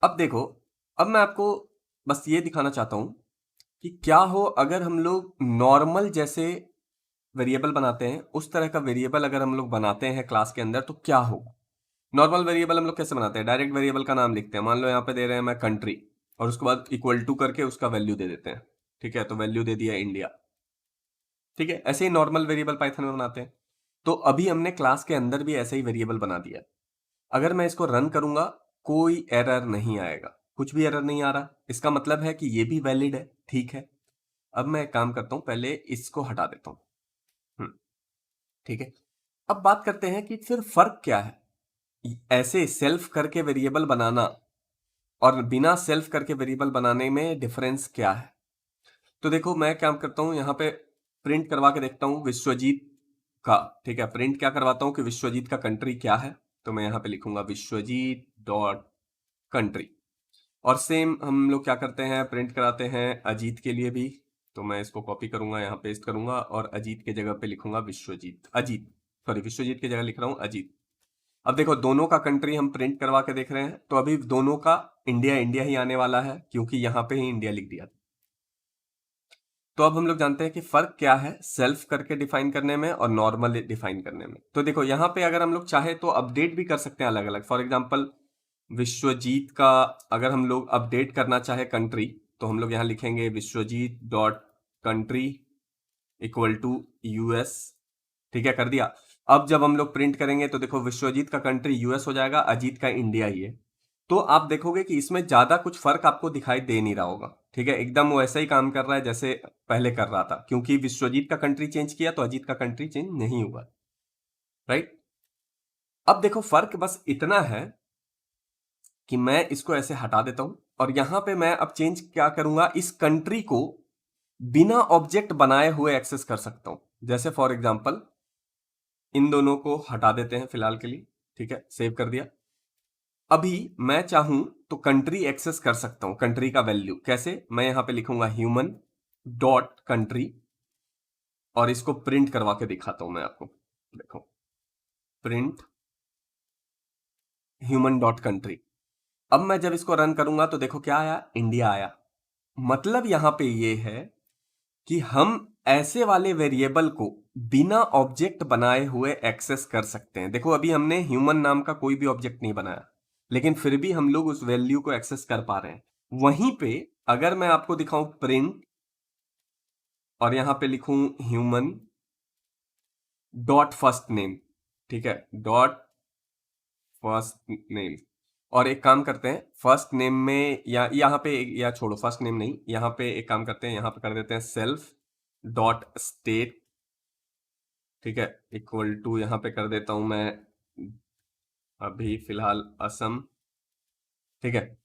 अब देखो, अब मैं आपको बस ये दिखाना चाहता हूं कि क्या हो अगर हम लोग नॉर्मल जैसे वेरिएबल बनाते हैं उस तरह का वेरिएबल अगर हम लोग बनाते हैं क्लास के अंदर, तो क्या होगा। नॉर्मल वेरिएबल हम लोग कैसे बनाते हैं, डायरेक्ट वेरिएबल का नाम लिखते हैं, मान लो यहाँ पे दे रहे हैं मैं कंट्री, और उसके बाद इक्वल टू करके उसका वैल्यू दे देते हैं। ठीक है, तो वैल्यू दे दिया इंडिया। ठीक है, ऐसे ही नॉर्मल वेरिएबल पाइथन में बनाते हैं। तो अभी हमने क्लास के अंदर भी ऐसे ही वेरिएबल बना दिया। अगर मैं इसको रन करूंगा, कोई एरर नहीं आएगा, कुछ भी एरर नहीं आ रहा, इसका मतलब है कि ये भी वैलिड है। ठीक है, अब मैं एक काम करता हूं, पहले इसको हटा देता हूं। ठीक है, अब बात करते हैं कि फिर फर्क क्या है ऐसे सेल्फ करके वेरिएबल बनाना और बिना सेल्फ करके वेरिएबल बनाने में, डिफरेंस क्या है। तो देखो, मैं क्या करता हूं, यहां पे प्रिंट करवा के देखता हूं विश्वजीत का। ठीक है, प्रिंट क्या करवाता हूं कि विश्वजीत का कंट्री क्या है। तो मैं यहां पे लिखूंगा विश्वजीत डॉट कंट्री। और सेम हम लोग क्या करते हैं, प्रिंट कराते हैं अजीत के लिए भी। तो मैं इसको कॉपी करूंगा, यहाँ पेस्ट करूंगा, और अजीत के जगह पे लिखूंगा विश्वजीत, अजीत सॉरी विश्वजीत की जगह लिख रहा हूं अजीत। अब देखो, दोनों का कंट्री हम प्रिंट करवा के देख रहे हैं, तो अभी दोनों का इंडिया इंडिया ही आने वाला है, क्योंकि यहां पे ही इंडिया लिख दिया। तो अब हम लोग जानते हैं कि फर्क क्या है सेल्फ करके डिफाइन करने में और नॉर्मल डिफाइन करने में। तो देखो, यहां पे अगर हम लोग चाहे तो अपडेट भी कर सकते हैं अलग अलग। फॉर एग्जांपल, विश्वजीत का अगर हम लोग अपडेट करना चाहे कंट्री, तो हम लोग यहां लिखेंगे Vishwajeet dot country equal to US. ठीक है, कर दिया। अब जब हम लोग प्रिंट करेंगे तो देखो, विश्वजीत का कंट्री यूएस हो जाएगा, अजीत का इंडिया ही है। तो आप देखोगे कि इसमें ज्यादा कुछ फर्क आपको दिखाई दे नहीं रहा होगा। ठीक है, एकदम वैसा ही काम कर रहा है जैसे पहले कर रहा था, क्योंकि विश्वजीत का कंट्री चेंज किया तो अजीत का कंट्री चेंज नहीं हुआ। राइट, अब देखो फर्क बस इतना है कि मैं इसको ऐसे हटा देता हूं, और यहां पे मैं अब चेंज क्या करूंगा, इस कंट्री को बिना ऑब्जेक्ट बनाए हुए एक्सेस कर सकता हूं। जैसे फॉर एग्जांपल, इन दोनों को हटा देते हैं फिलहाल के लिए। ठीक है, सेव कर दिया। अभी मैं चाहूं तो कंट्री एक्सेस कर सकता हूं, कंट्री का वैल्यू कैसे, मैं यहां पे लिखूंगा ह्यूमन डॉट कंट्री, और इसको प्रिंट करवा के दिखाता हूं मैं आपको। देखो, प्रिंट ह्यूमन डॉट कंट्री। अब मैं जब इसको रन करूंगा तो देखो क्या आया, इंडिया आया। मतलब यहां पे ये है कि हम ऐसे वाले वेरिएबल को बिना ऑब्जेक्ट बनाए हुए एक्सेस कर सकते हैं। देखो, अभी हमने ह्यूमन नाम का कोई भी ऑब्जेक्ट नहीं बनाया, लेकिन फिर भी हम लोग उस वैल्यू को एक्सेस कर पा रहे हैं। वहीं पे अगर मैं आपको दिखाऊं प्रिंट, और यहां पे लिखूं ह्यूमन डॉट फर्स्ट नेम, ठीक है, डॉट फर्स्ट नेम, और एक काम करते हैं फर्स्ट नेम में, या यहाँ पे, या छोड़ो फर्स्ट नेम नहीं, यहाँ पे एक काम करते हैं, यहाँ पे कर देते हैं सेल्फ डॉट स्टेट। ठीक है, इक्वल टू यहां पे कर देता हूं मैं अभी फिलहाल असम। ठीक है,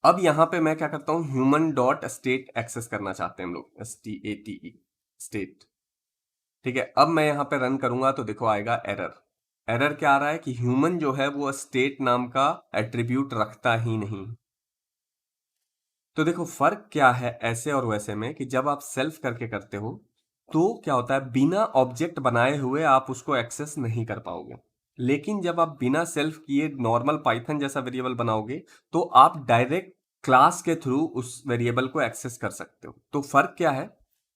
अब यहां पे मैं क्या करता हूं, ह्यूमन डॉट स्टेट एक्सेस करना चाहते हैं हम लोग, STATE स्टेट। ठीक है, अब मैं यहां पे रन करूंगा तो देखो आएगा एरर। एरर क्या आ रहा है कि ह्यूमन जो है वो स्टेट नाम का एट्रीब्यूट रखता ही नहीं। तो देखो फर्क क्या है ऐसे और वैसे में, कि जब आप सेल्फ करके करते हो तो क्या होता है, बिना ऑब्जेक्ट बनाए हुए आप उसको एक्सेस नहीं कर पाओगे। लेकिन जब आप बिना सेल्फ किए नॉर्मल पाइथन जैसा वेरिएबल बनाओगे, तो आप डायरेक्ट क्लास के थ्रू उस वेरिएबल को एक्सेस कर सकते हो। तो फर्क क्या है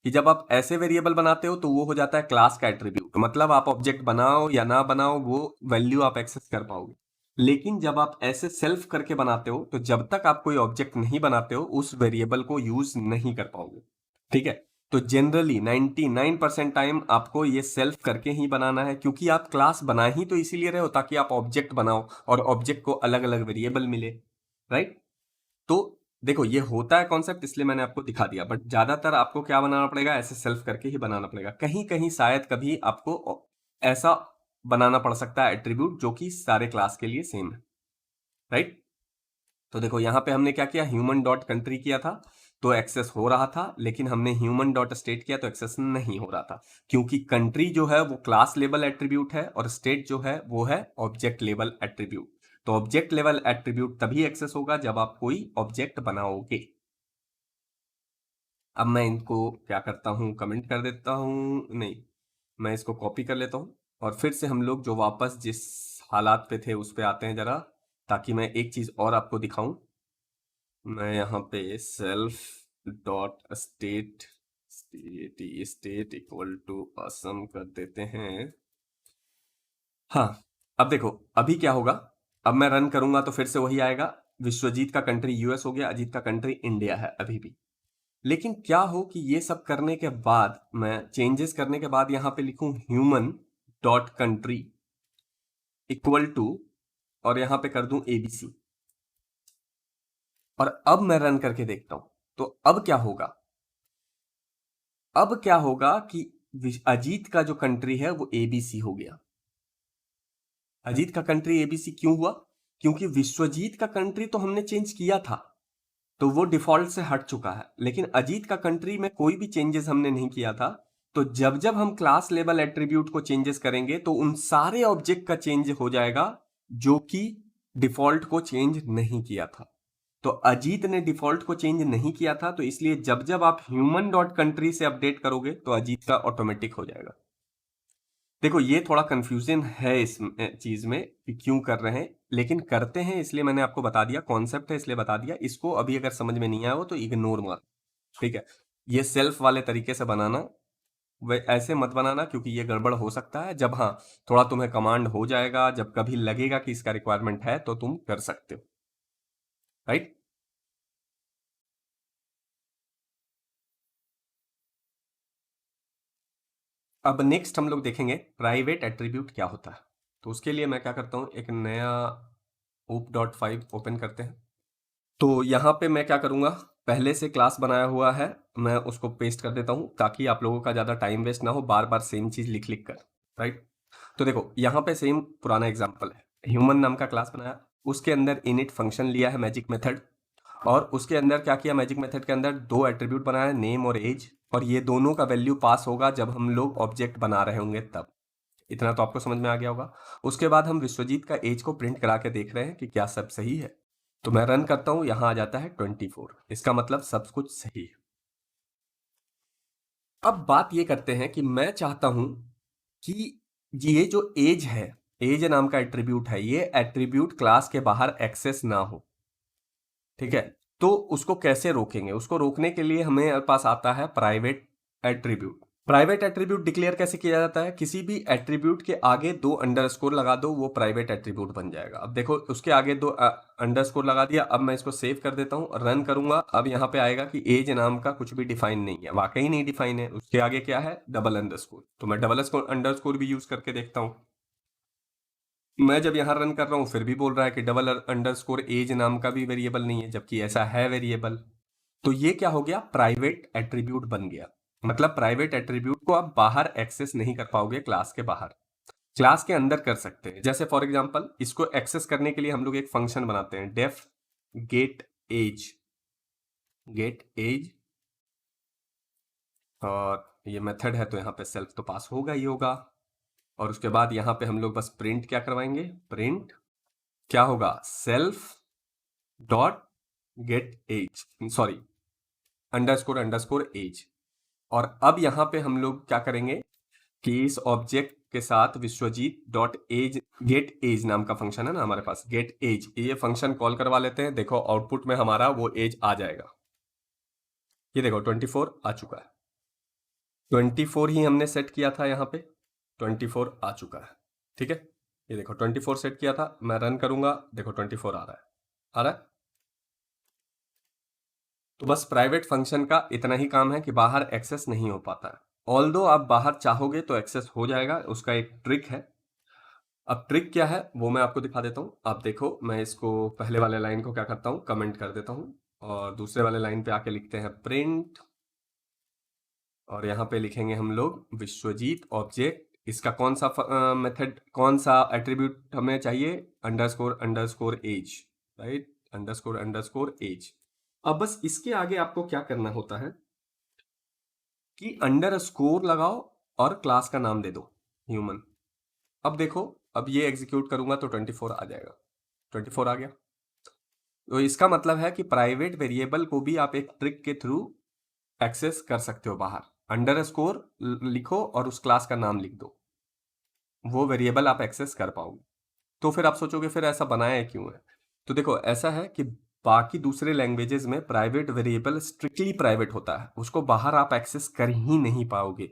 कि जब आप ऐसे वेरिएबल बनाते हो तो वो हो जाता है क्लास का एट्रीब्यूट, मतलब आप ऑब्जेक्ट बनाओ या ना बनाओ वो वैल्यू आप एक्सेस कर पाओगे। लेकिन जब आप ऐसे सेल्फ करके बनाते हो, तो जब तक आप कोई ऑब्जेक्ट नहीं बनाते हो उस वेरिएबल को यूज नहीं कर पाओगे। ठीक है, तो जनरली 99% टाइम आपको ये सेल्फ करके ही बनाना है, क्योंकि आप क्लास बना ही तो इसीलिए रहे हो ताकि आप ऑब्जेक्ट बनाओ और ऑब्जेक्ट को अलग अलग वेरिएबल मिले। राइट, तो देखो ये होता है कॉन्सेप्ट, इसलिए मैंने आपको दिखा दिया, बट ज्यादातर आपको क्या बनाना पड़ेगा, ऐसे सेल्फ करके ही बनाना पड़ेगा। कहीं कहीं शायद कभी आपको ऐसा बनाना पड़ सकता है एट्रीब्यूट जो कि सारे क्लास के लिए सेम है। राइट, तो देखो यहां पे हमने क्या किया, ह्यूमन डॉट कंट्री किया था तो एक्सेस हो रहा था, लेकिन हमने ह्यूमन डॉट स्टेट किया तो एक्सेस नहीं हो रहा था, क्योंकि कंट्री जो है वो क्लास लेवल एट्रीब्यूट है और स्टेट जो है वो है ऑब्जेक्ट लेवल एट्रीब्यूट। तो ऑब्जेक्ट लेवल एट्रीब्यूट तभी एक्सेस होगा जब आप कोई ऑब्जेक्ट बनाओगे। अब मैं इनको क्या करता हूं, कमेंट कर देता हूं, नहीं, मैं इसको कॉपी कर लेता हूं, और फिर से हम लोग जो वापस जिस हालात पे थे उस पे आते हैं जरा, ताकि मैं एक चीज और आपको दिखाऊं। मैं यहाँ पे self dot state state equal to Assam कर देते हैं। हाँ, अब देखो अभी क्या होगा, अब मैं रन करूंगा तो फिर से वही आएगा, विश्वजीत का कंट्री यूएस हो गया, अजीत का कंट्री इंडिया है अभी भी। लेकिन क्या हो कि ये सब करने के बाद, मैं चेंजेस करने के बाद यहां पे लिखूं human dot country equal to, और यहां पे कर दूं एबीसी, और अब मैं रन करके देखता हूं तो अब क्या होगा, अब क्या होगा कि अजीत का जो कंट्री है वो एबीसी हो गया। अजीत का कंट्री एबीसी क्यों हुआ? क्योंकि विश्वजीत का कंट्री तो हमने चेंज किया था, तो वो डिफॉल्ट से हट चुका है, लेकिन अजीत का कंट्री में कोई भी चेंजेस हमने नहीं किया था। तो जब जब हम क्लास लेवल एट्रीब्यूट को चेंजेस करेंगे तो उन सारे ऑब्जेक्ट का चेंज हो जाएगा जो कि डिफॉल्ट को चेंज नहीं किया था। तो अजीत ने डिफॉल्ट को चेंज नहीं किया था, तो इसलिए जब जब आप ह्यूमन डॉट कंट्री से अपडेट करोगे तो अजीत का ऑटोमेटिक हो जाएगा। देखो ये थोड़ा कंफ्यूजन है इस चीज में कि क्यों कर रहे हैं, लेकिन करते हैं इसलिए मैंने आपको बता दिया, कॉन्सेप्ट है इसलिए बता दिया। इसको अभी अगर समझ में नहीं आया हो तो इग्नोर मार, ठीक है। ये सेल्फ वाले तरीके से बनाना, वे ऐसे मत बनाना क्योंकि ये गड़बड़ हो सकता है। जब हाँ थोड़ा तुम्हें कमांड हो जाएगा, जब कभी लगेगा कि इसका रिक्वायरमेंट है तो तुम कर सकते हो, राइट। अब नेक्स्ट हम लोग देखेंगे प्राइवेट एट्रीब्यूट क्या होता है। तो उसके लिए मैं क्या करता हूं, एक नया oop.5 ओपन करते हैं। तो यहाँ पे मैं क्या करूँगा, पहले से क्लास बनाया हुआ है, मैं उसको पेस्ट कर देता हूँ ताकि आप लोगों का ज़्यादा टाइम वेस्ट ना हो बार बार सेम चीज़ लिख लिख कर, राइट। तो देखो यहाँ पे सेम पुराना एग्जाम्पल है, ह्यूमन नाम का क्लास बनाया, उसके अंदर इनिट फंक्शन लिया है मैजिक मेथड, और उसके अंदर क्या किया, मैजिक मेथड के अंदर दो एट्रीब्यूट बनाया, नेम और एज, और ये दोनों का वैल्यू पास होगा जब हम लोग ऑब्जेक्ट बना रहे होंगे तब। इतना तो आपको समझ में आ गया होगा। उसके बाद हम विश्वजीत का एज को प्रिंट करा के देख रहे हैं कि क्या सब सही है। तो मैं रन करता हूं, यहां आ जाता है 24, इसका मतलब सब कुछ सही है। अब बात ये करते हैं कि मैं चाहता हूं कि ये जो एज है, एज नाम का एट्रीब्यूट है, ये एट्रीब्यूट क्लास के बाहर एक्सेस ना हो, ठीक है। तो उसको कैसे रोकेंगे, उसको रोकने के लिए हमें पास आता है private attribute. Private attribute declare कैसे किया जाता है, किसी भी एट्रीब्यूट के आगे दो अंडरस्कोर लगा दो, वो प्राइवेट एट्रीब्यूट बन जाएगा। अब देखो उसके आगे दो अंडरस्कोर लगा दिया, अब मैं इसको सेव कर देता हूं, रन करूंगा। अब यहां पे आएगा कि एज नाम का कुछ भी डिफाइन नहीं है, वाकई नहीं डिफाइन है। उसके आगे क्या है, डबल अंडरस्कोर, तो मैं डबल अंडरस्कोर भी यूज करके देखता हूं। मैं जब यहां रन कर रहा हूं फिर भी बोल रहा है कि डबल अंडरस्कोर एज नाम का भी वेरिएबल नहीं है, जबकि ऐसा है वेरिएबल। तो ये क्या हो गया, प्राइवेट एट्रीब्यूट बन गया। मतलब प्राइवेट एट्रीब्यूट को आप बाहर एक्सेस नहीं कर पाओगे, क्लास के बाहर, क्लास के अंदर कर सकते हैं। जैसे फॉर एग्जांपल इसको एक्सेस करने के लिए हम लोग एक फंक्शन बनाते हैं, def get age, get age, और ये मेथड है तो यहाँ पे सेल्फ तो पास होगा ही होगा। और उसके बाद यहाँ पे हम लोग बस प्रिंट क्या करवाएंगे, प्रिंट क्या होगा, self dot get age, sorry underscore underscore age. और अब यहां पे हम लोग क्या करेंगे कि इस ऑब्जेक्ट के साथ Vishwajeet dot age, get age नाम का फंक्शन है ना हमारे पास, गेट एज, ये फंक्शन कॉल करवा लेते हैं। देखो आउटपुट में हमारा वो एज आ जाएगा, ये देखो 24 आ चुका है, 24 ही हमने सेट किया था यहाँ पे, 24 आ चुका है, ठीक है। ये देखो 24 सेट किया था, मैं रन करूंगा, देखो 24 आ रहा है, आ रहा है। तो बस प्राइवेट फंक्शन का इतना ही काम है कि बाहर एक्सेस नहीं हो पाता है। ऑल्दो आप बाहर चाहोगे तो एक्सेस हो जाएगा, उसका एक ट्रिक है। अब ट्रिक क्या है वो मैं आपको दिखा देता हूँ। आप देखो मैं इसको पहले वाले लाइन को क्या करता हूँ, कमेंट कर देता हूँ, और दूसरे वाले लाइन पे आके लिखते हैं प्रिंट, और यहाँ पे लिखेंगे हम लोग विश्वजीत ऑब्जेक्ट, इसका कौन सा मेथड, कौन सा एट्रीब्यूट हमें चाहिए, underscore underscore age, right, underscore underscore age. अब बस इसके आगे आपको क्या करना होता है कि अंडरस्कोर लगाओ और क्लास का नाम दे दो ह्यूमन। अब देखो, अब ये एग्जीक्यूट करूंगा तो 24 आ जाएगा, 24 आ गया। तो इसका मतलब है कि प्राइवेट वेरिएबल को भी आप एक ट्रिक के थ्रू एक्सेस कर सकते हो बाहर। अंडरस्कोर लिखो और उस क्लास का नाम लिख दो, वो वेरिएबल आप एक्सेस कर पाओगे। तो फिर आप सोचोगे फिर ऐसा बनाया क्यों है। तो देखो ऐसा है कि बाकी दूसरे लैंग्वेजेस में प्राइवेट वेरिएबल स्ट्रिक्टली प्राइवेट होता है, उसको बाहर आप एक्सेस कर ही नहीं पाओगे।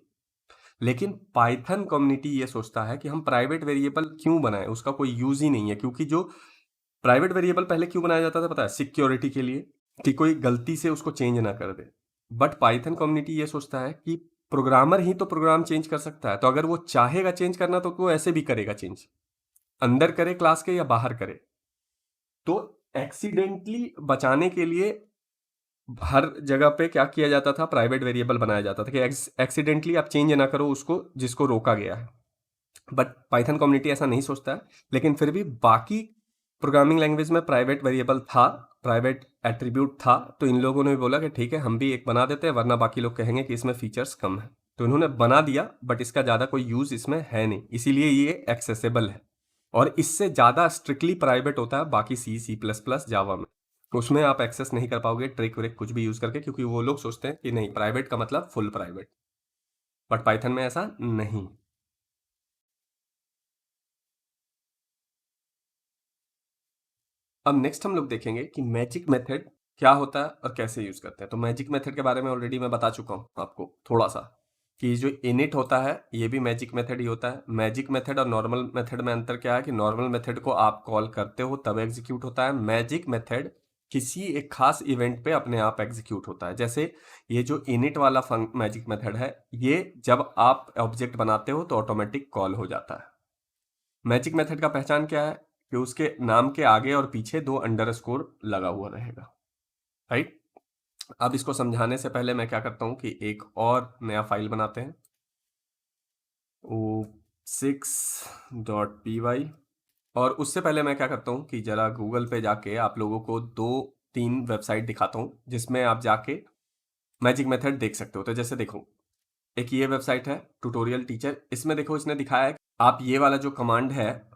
लेकिन पाइथन कम्युनिटी ये सोचता है कि हम प्राइवेट वेरिएबल क्यों बनाएं, उसका कोई यूज ही नहीं है। क्योंकि जो प्राइवेट वेरिएबल पहले क्यों बनाया जाता था पता है? सिक्योरिटी के लिए, कि कोई गलती से उसको चेंज ना कर दे। बट पाइथन कम्युनिटी ये सोचता है कि प्रोग्रामर ही तो प्रोग्राम चेंज कर सकता है, तो अगर वो चाहेगा चेंज करना तो वो ऐसे भी करेगा चेंज, अंदर करे क्लास के या बाहर करे। तो एक्सीडेंटली बचाने के लिए हर जगह पे क्या किया जाता था, प्राइवेट वेरिएबल बनाया जाता था कि एक्सीडेंटली आप चेंज ना करो उसको जिसको रोका गया है। बट पाइथन कम्युनिटी ऐसा नहीं सोचता है, लेकिन फिर भी बाकी प्रोग्रामिंग लैंग्वेज में प्राइवेट वेरिएबल था, प्राइवेट एट्रीब्यूट था, तो इन लोगों ने भी बोला कि ठीक है हम भी एक बना देते हैं, वरना बाकी लोग कहेंगे कि इसमें फीचर्स कम है। तो इन्होंने बना दिया, बट इसका ज़्यादा कोई यूज़ इसमें है नहीं, इसीलिए ये एक्सेसिबल है। और इससे ज़्यादा स्ट्रिक्टली प्राइवेट होता है बाकी C++, जावा में। उसमें आप एक्सेस नहीं कर पाओगे ट्रिक व्रिक कुछ भी यूज़ करके, क्योंकि वो लोग सोचते हैं कि नहीं, प्राइवेट का मतलब फुल प्राइवेट। बट पाइथन में ऐसा नहीं। अब नेक्स्ट हम लोग देखेंगे कि मैजिक मेथड क्या होता है और कैसे यूज करते हैं। तो मैजिक मेथड के बारे में ऑलरेडी मैं बता चुका हूँ आपको थोड़ा सा, कि जो इनिट होता है ये भी मैजिक मेथड ही होता है। मैजिक मेथड और नॉर्मल मेथड में अंतर क्या है कि नॉर्मल मेथड को आप कॉल करते हो तब एग्जीक्यूट होता है, मैजिक मेथड किसी एक खास इवेंट पे अपने आप एग्जीक्यूट होता है। जैसे ये जो इनिट वाला मैजिक मेथड है, ये जब आप ऑब्जेक्ट बनाते हो तो ऑटोमेटिक कॉल हो जाता है। मैजिक मेथड का पहचान क्या है कि उसके नाम के आगे और पीछे 2 अंडरस्कोर लगा हुआ रहेगा, राइट? अब इसको समझाने से पहले मैं क्या करता हूं कि एक और नया फाइल बनाते हैं, o6.py। और उससे पहले मैं क्या करता हूं कि जरा गूगल पे जाके आप लोगों को 2-3 वेबसाइट दिखाता हूं जिसमें आप जाके मैजिक मेथड देख सकते हो। तो जैसे देखो, एक ये वेबसाइट है ट्यूटोरियल टीचर, इसमें देखो इसने दिखाया है आप ये वाला जो कमांड है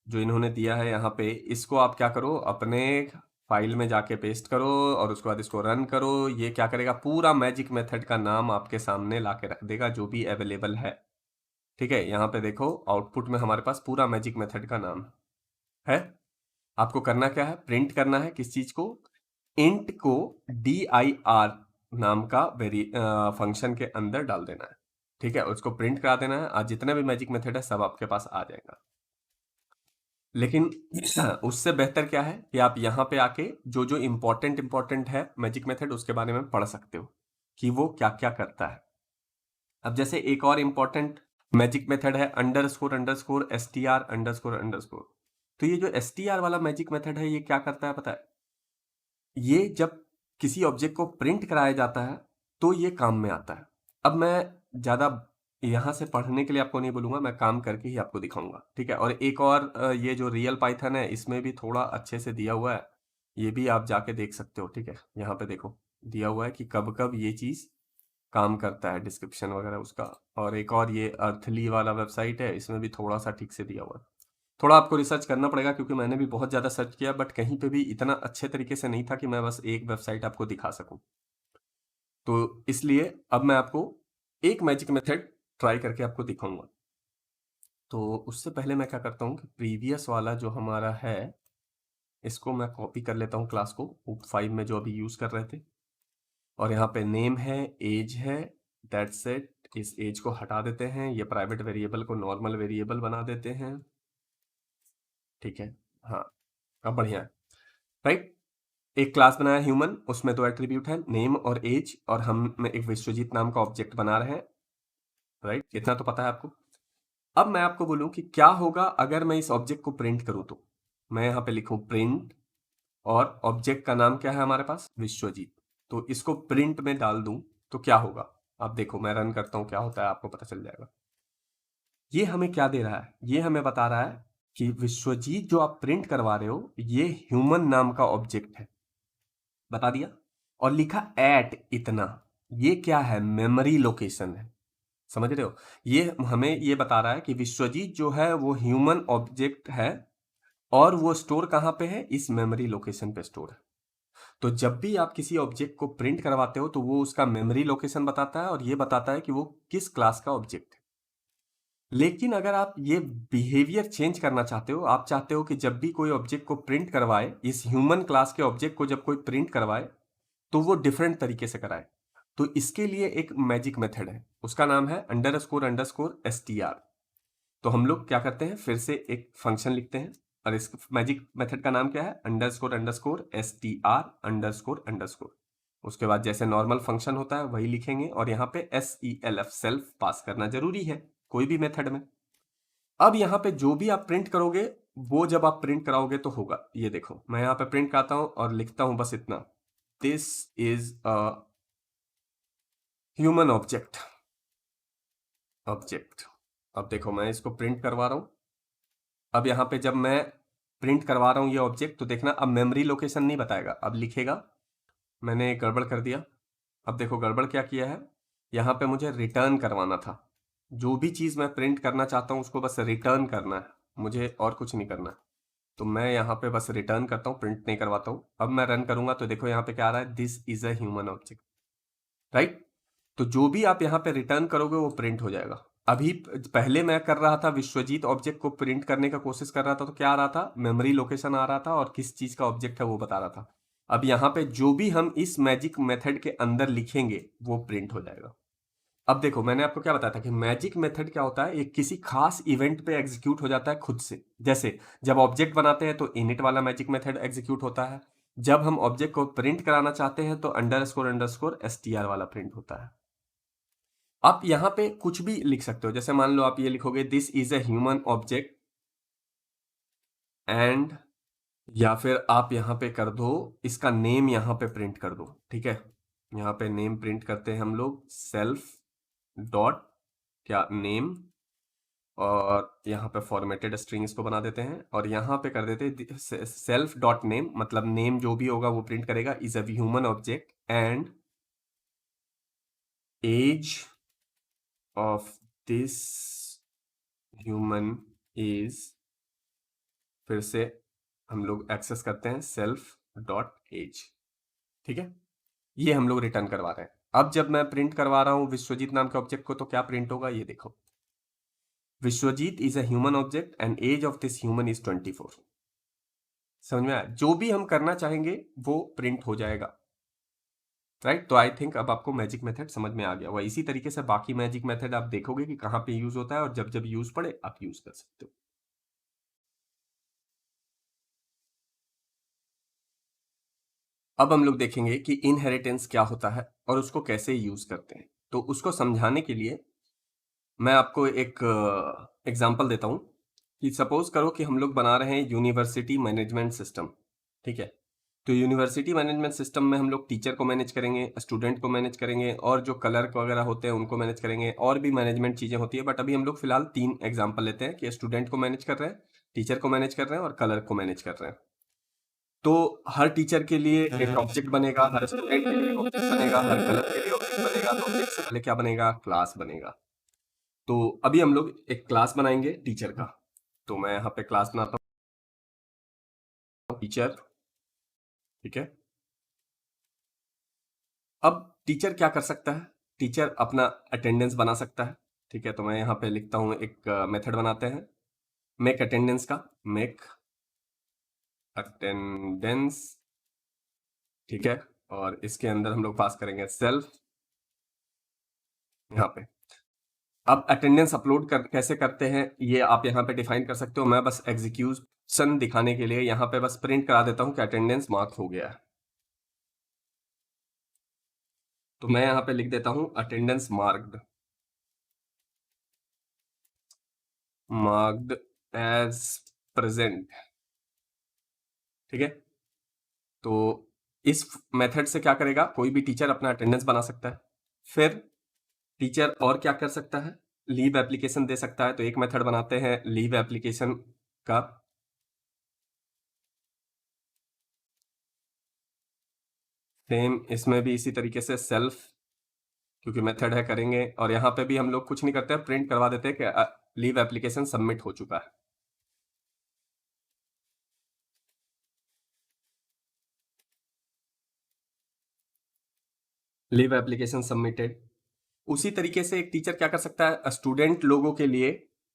जो इन्होंने दिया है यहाँ पे, इसको आप क्या करो, अपने फाइल में जाके पेस्ट करो और उसके बाद इसको रन करो। ये क्या करेगा, पूरा मैजिक मेथड का नाम आपके सामने ला के रख देगा जो भी अवेलेबल है। ठीक है, यहाँ पे देखो आउटपुट में हमारे पास पूरा मैजिक मेथड का नाम है। आपको करना क्या है, प्रिंट करना है किस चीज को, इंट को dir नाम का फंक्शन के अंदर डाल देना है। ठीक है, उसको प्रिंट करा देना है। आज जितने भी मैजिक मेथड है सब आपके पास आ जाएगा। लेकिन उससे बेहतर क्या है कि आप यहाँ पे आके जो जो इंपॉर्टेंट है मैजिक मेथड उसके बारे में पढ़ सकते हो कि वो क्या क्या करता है। अब जैसे एक और इंपॉर्टेंट मैजिक मेथड है underscore underscore str underscore underscore. तो ये जो str वाला मैजिक मेथड है ये क्या करता है पता है, ये जब किसी ऑब्जेक्ट को प्रिंट कराया जाता है तो ये काम में आता है। अब मैं ज़्यादा यहाँ से पढ़ने के लिए आपको नहीं बोलूँगा, मैं काम करके ही आपको दिखाऊंगा। ठीक है, और एक और ये जो रियल पाइथन है इसमें भी थोड़ा अच्छे से दिया हुआ है, ये भी आप जाके देख सकते हो। ठीक है, यहाँ पे देखो दिया हुआ है कि कब कब ये चीज़ काम करता है, डिस्क्रिप्शन वगैरह उसका। और एक और ये अर्थली वाला वेबसाइट है, इसमें भी थोड़ा सा ठीक से दिया हुआ है। थोड़ा आपको रिसर्च करना पड़ेगा क्योंकि मैंने भी बहुत ज़्यादा सर्च किया, बट कहीं पे भी इतना अच्छे तरीके से नहीं था कि मैं बस एक वेबसाइट आपको दिखा सकूं। तो इसलिए अब मैं आपको एक मैजिक मेथड ट्राई करके आपको दिखाऊंगा। तो उससे पहले मैं क्या करता हूँ कि प्रीवियस वाला जो हमारा है इसको मैं कॉपी कर लेता हूँ क्लास को, OOP5 में जो अभी यूज़ कर रहे थे। और यहाँ पे नेम है, एज है, दैट्स इट। इस एज को हटा देते हैं, ये प्राइवेट वेरिएबल को नॉर्मल वेरिएबल बना देते हैं। ठीक है, हाँ अब बढ़िया है, राइट? एक क्लास बनाया ह्यूमन, उसमें 2 एट्रीब्यूट है, नेम और एज, और हम एक विश्वजीत नाम का ऑब्जेक्ट बना रहे हैं, राइट? इतना तो पता है आपको। अब मैं आपको बोलूं कि क्या होगा अगर मैं इस ऑब्जेक्ट को प्रिंट करूं। तो मैं यहाँ पे लिखूं प्रिंट, और ऑब्जेक्ट का नाम क्या है हमारे पास, विश्वजीत। तो इसको प्रिंट में डाल दूं तो क्या होगा, अब देखो मैं रन करता हूं क्या होता है आपको पता चल जाएगा। ये हमें क्या दे रहा है, ये हमें बता रहा है कि विश्वजीत जो आप प्रिंट करवा रहे हो ये ह्यूमन नाम का ऑब्जेक्ट है, बता दिया। और लिखा एट इतना, ये क्या है, मेमोरी लोकेशन है। समझ रहे हो, ये हमें ये बता रहा है कि विश्वजीत जो है वो ह्यूमन ऑब्जेक्ट है और वो स्टोर कहां पे है, इस मेमोरी लोकेशन पे स्टोर है। तो जब भी आप किसी ऑब्जेक्ट को प्रिंट करवाते हो तो वो उसका मेमोरी लोकेशन बताता है और ये बताता है कि वो किस क्लास का ऑब्जेक्ट है। लेकिन अगर आप ये बिहेवियर चेंज करना चाहते हो, आप चाहते हो कि जब भी कोई ऑब्जेक्ट को प्रिंट करवाए, इस ह्यूमन क्लास के ऑब्जेक्ट को जब कोई प्रिंट करवाए तो वो डिफरेंट तरीके से कराए। तो इसके लिए एक मैजिक मेथड है, उसका नाम है __str। तो हम लोग क्या करते हैं, फिर से एक फंक्शन लिखते हैं और इस मैजिक मेथड का नाम क्या है, __str___। उसके बाद जैसे नॉर्मल फंक्शन होता है वही लिखेंगे और यहाँ पे self सेल्फ पास करना जरूरी है कोई भी मेथड में। अब यहाँ पे जो भी आप प्रिंट करोगे वो जब आप प्रिंट कराओगे तो होगा, ये देखो मैं यहाँ पे प्रिंट करता हूं और लिखता हूं बस इतना, this is a human object. अब देखो मैं इसको प्रिंट करवा रहा हूं। अब यहाँ पे जब मैं प्रिंट करवा रहा हूं ये ऑब्जेक्ट, तो देखना अब मेमोरी लोकेशन नहीं बताएगा, अब लिखेगा मैंने गड़बड़ कर दिया। अब देखो गड़बड़ क्या किया है, यहाँ पे मुझे रिटर्न करवाना था। जो भी चीज मैं प्रिंट करना चाहता हूं उसको बस रिटर्न करना है, मुझे और कुछ नहीं करना है। तो मैं यहाँ पे बस रिटर्न करता हूँ, प्रिंट नहीं करवाता हूँ। अब मैं रन करूंगा तो देखो यहाँ पे क्या आ रहा है, this is a human object, right. तो जो भी आप यहाँ पे रिटर्न करोगे वो प्रिंट हो जाएगा। अभी पहले मैं कर रहा था विश्वजीत ऑब्जेक्ट को प्रिंट करने का कोशिश कर रहा था, तो क्या आ रहा था, मेमोरी लोकेशन आ रहा था और किस चीज का ऑब्जेक्ट है वो बता रहा था। अब यहाँ पे जो भी हम इस मैजिक मेथड के अंदर लिखेंगे वो प्रिंट हो जाएगा। अब देखो मैंने आपको क्या बताया था कि मैजिक मेथड क्या होता है, एक किसी खास इवेंट पे एग्जीक्यूट हो जाता है खुद से। जैसे जब ऑब्जेक्ट बनाते हैं तो इनिट वाला मैजिक मेथड एग्जीक्यूट होता है, जब हम ऑब्जेक्ट को प्रिंट कराना चाहते हैं तो __str वाला प्रिंट होता है। आप यहाँ पे कुछ भी लिख सकते हो, जैसे मान लो आप ये लिखोगे this is a human object and, या फिर आप यहाँ पे कर दो इसका नेम, यहाँ पे प्रिंट कर दो, ठीक है। यहाँ पे नेम प्रिंट करते हैं हम लोग, सेल्फ डॉट क्या नेम, और यहाँ पे फॉर्मेटेड स्ट्रिंग इसको बना देते हैं और यहाँ पे कर देते हैं सेल्फ डॉट नेम, मतलब नेम जो भी होगा वो प्रिंट करेगा, is a human object and age of this human is, फिर से हम लोग एक्सेस करते हैं सेल्फ डॉट एज, ठीक है। ये हम लोग रिटर्न करवा रहे हैं। अब जब मैं प्रिंट करवा रहा हूं विश्वजीत नाम के ऑब्जेक्ट को, तो क्या प्रिंट होगा ये देखो, Vishwajeet is a human object and age of this human is 24। समझ में आया, जो भी हम करना चाहेंगे वो प्रिंट हो जाएगा, राइट। तो आई थिंक अब आपको मैजिक मेथड समझ में आ गया होगा। इसी तरीके से बाकी मैजिक मेथड आप देखोगे कि कहां पे यूज होता है और जब जब यूज पड़े आप यूज कर सकते हो। अब हम लोग देखेंगे कि इनहेरिटेंस क्या होता है और उसको कैसे यूज करते हैं। तो उसको समझाने के लिए मैं आपको एक एग्जांपल देता हूं कि सपोज करो कि हम लोग बना रहे हैं यूनिवर्सिटी मैनेजमेंट सिस्टम, ठीक है। तो यूनिवर्सिटी मैनेजमेंट सिस्टम में हम लोग टीचर को मैनेज करेंगे, स्टूडेंट को मैनेज करेंगे और जो क्लर्क वगैरह होते हैं उनको मैनेज करेंगे, और भी मैनेजमेंट चीजें होती है। बट अभी हम लोग फिलहाल 3 एग्जांपल लेते हैं कि स्टूडेंट को मैनेज कर रहे हैं, टीचर को मैनेज कर रहे हैं और क्लर्क को मैनेज कर रहे हैं। तो हर टीचर के लिए एक ऑब्जेक्ट बनेगा, हर स्टूडेंट के लिए एक ऑब्जेक्ट बनेगा, हर क्लर्क के लिए ऑब्जेक्ट बनेगा। तो ऑब्जेक्ट से पहले क्या बनेगा, क्लास बनेगा। तो अभी हम लोग एक क्लास बनाएंगे टीचर का। तो मैं यहाँ पे क्लास बनाता हूँ टीचर, ठीक है। अब टीचर क्या कर सकता है, टीचर अपना अटेंडेंस बना सकता है, ठीक है। तो मैं यहाँ पे लिखता हूँ, एक मेथड बनाते हैं मेक अटेंडेंस का, मेक अटेंडेंस, ठीक है। और इसके अंदर हम लोग पास करेंगे सेल्फ, यहाँ पे। अब अटेंडेंस अपलोड कैसे करते हैं ये आप यहाँ पे डिफाइन कर सकते हो। मैं बस एग्जीक्यूशन दिखाने के लिए यहाँ पे बस प्रिंट करा देता हूँ कि अटेंडेंस मार्क हो गया है। तो मैं यहाँ पे लिख देता हूँ attendance marked, marked as present, ठीक है। तो इस मेथड से क्या करेगा, कोई भी टीचर अपना अटेंडेंस बना सकता है। फिर टीचर और क्या कर सकता है, लीव एप्लीकेशन दे सकता है। तो एक मेथड बनाते हैं लीव एप्लीकेशन का, सेम इसमें भी इसी तरीके से सेल्फ, क्योंकि मेथड है करेंगे। और यहाँ पे भी हम लोग कुछ नहीं करते हैं, प्रिंट करवा देते हैं कि लीव एप्लीकेशन सबमिट हो चुका है। Leave application submitted. उसी तरीके से एक टीचर क्या कर सकता है, स्टूडेंट लोगों के लिए